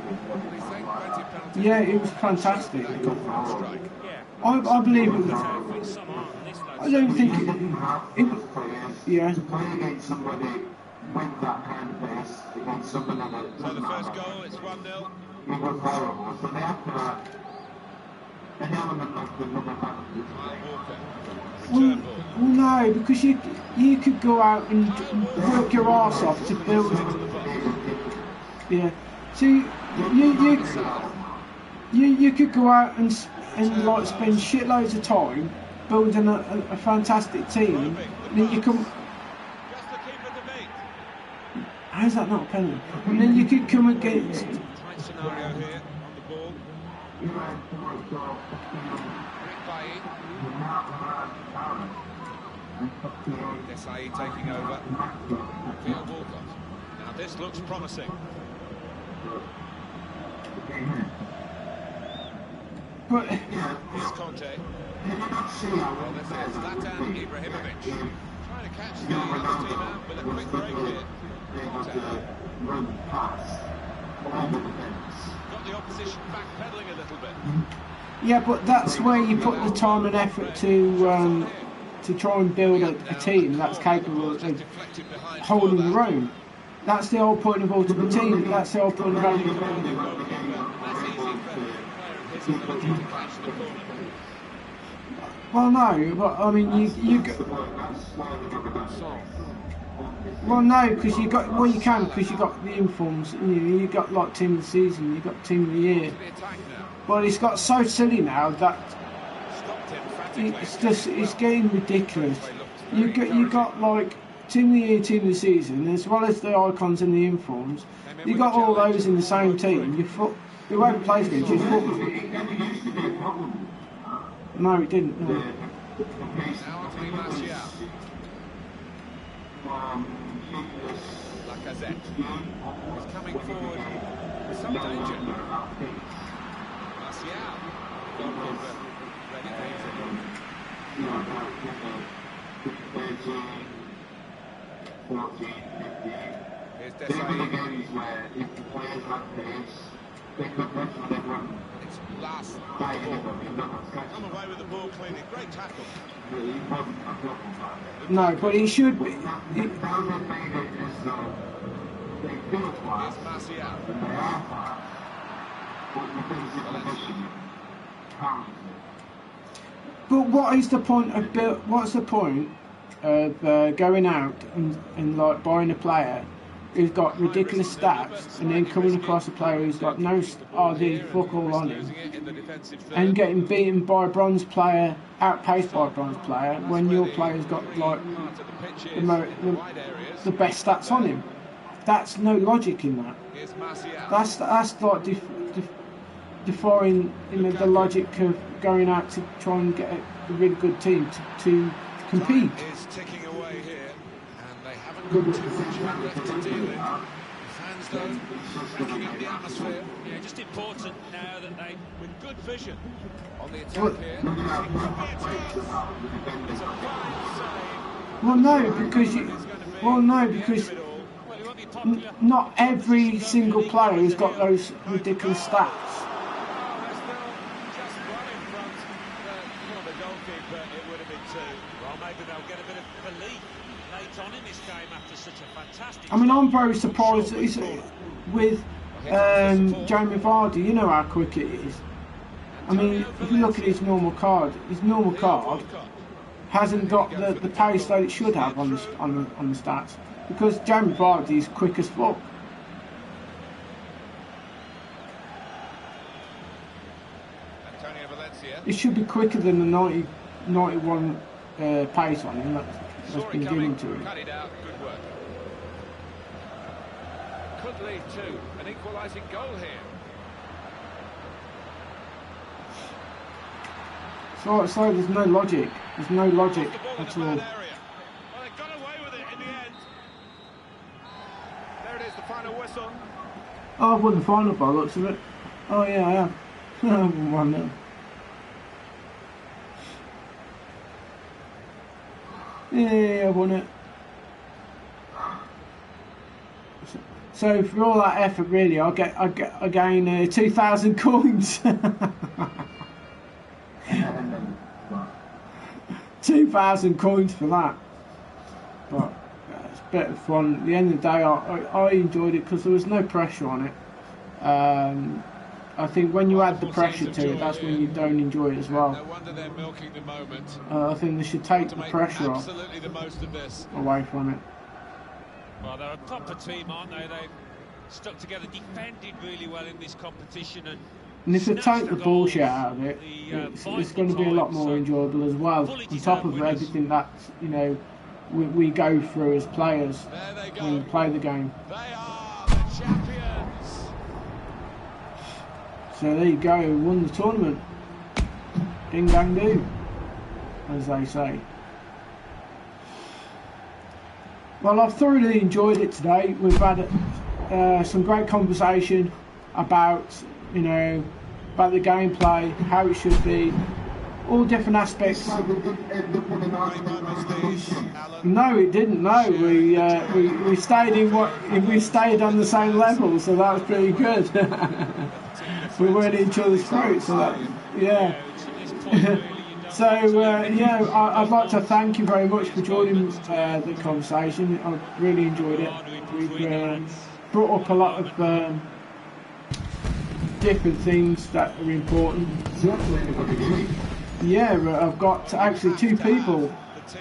[SPEAKER 1] Yeah, it was fantastic.
[SPEAKER 2] Strike.
[SPEAKER 3] Yeah.
[SPEAKER 1] I believe it was.
[SPEAKER 3] But some aren't, and this
[SPEAKER 1] I
[SPEAKER 3] load's
[SPEAKER 1] don't think
[SPEAKER 5] you
[SPEAKER 1] it.
[SPEAKER 5] have
[SPEAKER 1] it
[SPEAKER 5] those players
[SPEAKER 1] yeah.
[SPEAKER 5] to play against somebody with that kind of pace, against somebody that
[SPEAKER 2] So the first goal, it's 1-0.
[SPEAKER 5] it was horrible. So they have to an element of the rubber band.
[SPEAKER 2] Kyle Walker.
[SPEAKER 1] Well,
[SPEAKER 2] Return ball.
[SPEAKER 1] well, no, because you could go out and work your arse off to build. Yeah. So you could go out and like spend shitloads of time building a fantastic team, and then you come.
[SPEAKER 2] Just the keeper to beat.
[SPEAKER 1] How's that not a penalty? And then you could come against.
[SPEAKER 2] Tight scenario here on the ball. Rick Bailly. Desai taking over. Theo Walcott. Now this looks promising.
[SPEAKER 1] But
[SPEAKER 2] Here's Conte. Well, this is Zlatan Ibrahimovic. Trying to catch the other team out with a quick break here. Conte. Got the opposition backpedaling a little bit.
[SPEAKER 1] yeah, but that's where you put the time and effort to try and build a team that's capable of
[SPEAKER 2] Deflected behind
[SPEAKER 1] holding
[SPEAKER 2] for
[SPEAKER 1] their
[SPEAKER 2] that.
[SPEAKER 1] own. That's the whole point of ultimate team. That's the whole point of having.
[SPEAKER 2] That's easy for a player of his ability to catch the corner.
[SPEAKER 1] Well, no, but I mean you go. Well, no, because you got you can because you got the informs. You got like team of the season. You got team of the year.
[SPEAKER 2] The attack now.
[SPEAKER 1] But it's got so silly now that
[SPEAKER 2] Stopped emphatically.
[SPEAKER 1] it's getting ridiculous. You got like team of the year, team of the season, as well as the icons and the informs. You got all those in the same team. Whoever plays against you, no, it didn't. No.
[SPEAKER 2] Now Anthony Martial. Lacazette. He's coming forward with some danger. Martial. Goalkeeper ready Here's Desai. It's last ball. Come away with the ball cleanly. Great tackle.
[SPEAKER 1] No, but it should be.
[SPEAKER 2] Here's Martial.
[SPEAKER 1] But what's the point of going out and like buying a player who's got ridiculous stats and then coming across a player who's got no RD fuck all on him and getting beaten by a bronze player, outpaced by a bronze player when your player's got like the best stats on him? That's no logic in that. That's like defying the logic of going out to try and get a really good team to compete.
[SPEAKER 2] Time is ticking away here, and they haven't got too much left to deal with. Fans, though, backing up the atmosphere.
[SPEAKER 3] Yeah, just important now that they,
[SPEAKER 2] With good vision on the attack
[SPEAKER 1] Well-
[SPEAKER 2] here. It could be a chance. It's a fine save.
[SPEAKER 1] Well, no, because
[SPEAKER 2] It's going to be
[SPEAKER 1] because
[SPEAKER 2] the end of it all.
[SPEAKER 3] well, he won't be popular.
[SPEAKER 1] not every single player has got those ridiculous stats.
[SPEAKER 2] They're still just one in front. For the goalkeeper, it would have been two.
[SPEAKER 3] Well, maybe they'll get a bit of belief late on in this game after such a fantastic.
[SPEAKER 1] I mean, I'm very surprised that with Jamie Vardy. You know how quick it is. I mean, if you look at his normal card hasn't got the pace that it should have on the stats because Jamie Vardy is quick as fuck.
[SPEAKER 2] Antonio Valencia.
[SPEAKER 1] It should be quicker than the 91 pace on him that's been given to him.
[SPEAKER 2] Cut it out. Good work. Could lead to an equalising goal here.
[SPEAKER 1] So there's no logic. There's no logic
[SPEAKER 2] Off the ball in
[SPEAKER 1] at
[SPEAKER 2] a
[SPEAKER 1] all.
[SPEAKER 2] bad area. Well, they got away with it in the end. There it is, the final whistle.
[SPEAKER 1] Oh, I've won the final by the looks of it. Oh yeah, I have. I've won 1-0. Yeah, I won it. So for all that effort, really, I gain 2,000 coins. 2,000 coins for that. But it's a bit of fun. At the end of the day, I enjoyed it because there was no pressure on it. I think when you add the pressure to it, that's when you don't enjoy it as well.
[SPEAKER 2] No wonder they're milking the moment.
[SPEAKER 1] I think they should take the pressure off
[SPEAKER 2] Absolutely the most of this.
[SPEAKER 1] away from it.
[SPEAKER 3] Well, they're a proper team, aren't they? They've stuck together, defended really well in this competition, and
[SPEAKER 1] if they take the bullshit out of it, it's going to be a lot more enjoyable as well. On top of everything that we go through as players when we play the game.
[SPEAKER 2] They are the champions.
[SPEAKER 1] So there you go, won the tournament. Ding dang do, as they say. Well, I've thoroughly enjoyed it today. We've had some great conversation about, about the gameplay, how it should be, all different aspects. No, it didn't. No, we stayed on the same level, so that was pretty good. We weren't in each other's throats, so that, yeah. So I'd like to thank you very much for joining the conversation. I really enjoyed it. We've brought up a lot of different things that are important. Yeah, I've got actually 2 people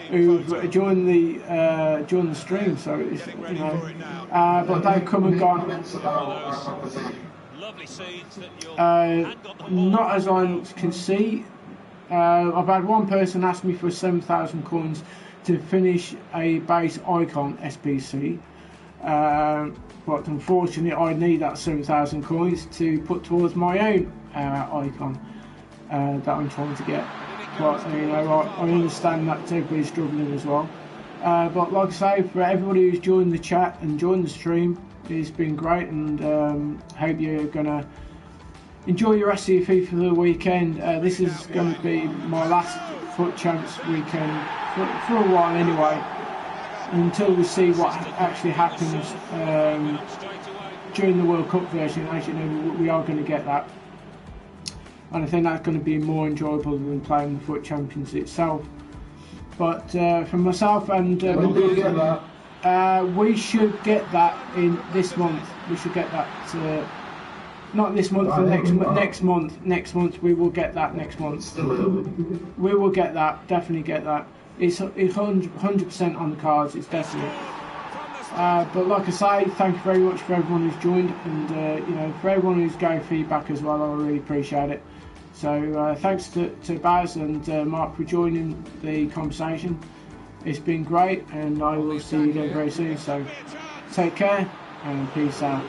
[SPEAKER 1] who've joined the stream, so it's, but they've come and gone. Not as I can see. I've had one person ask me for 7,000 coins to finish a base icon SPC, but unfortunately I need that 7,000 coins to put towards my own icon that I'm trying to get. But I understand that everybody's struggling as well. But like I say, for everybody who's joined the chat and joined the stream, it's been great, and hope you're gonna enjoy your rest of your FIFA for the weekend. This is going to be my last Foot Champs weekend for a while anyway, until we see what actually happens during the World Cup version. As you know, we are going to get that, and I think that's going to be more enjoyable than playing the Foot Champions itself. But for myself and we should get that in this month. We should get that. Not this month, but next month. Next month we will get that. Next month we will get that. Definitely get that. It's 100% on the cards. It's definite. But like I say, thank you very much for everyone who's joined, and for everyone who's giving feedback as well. I really appreciate it. So thanks to Baz and Mark for joining the conversation. It's been great, and I will see you again very soon. So take care and peace out.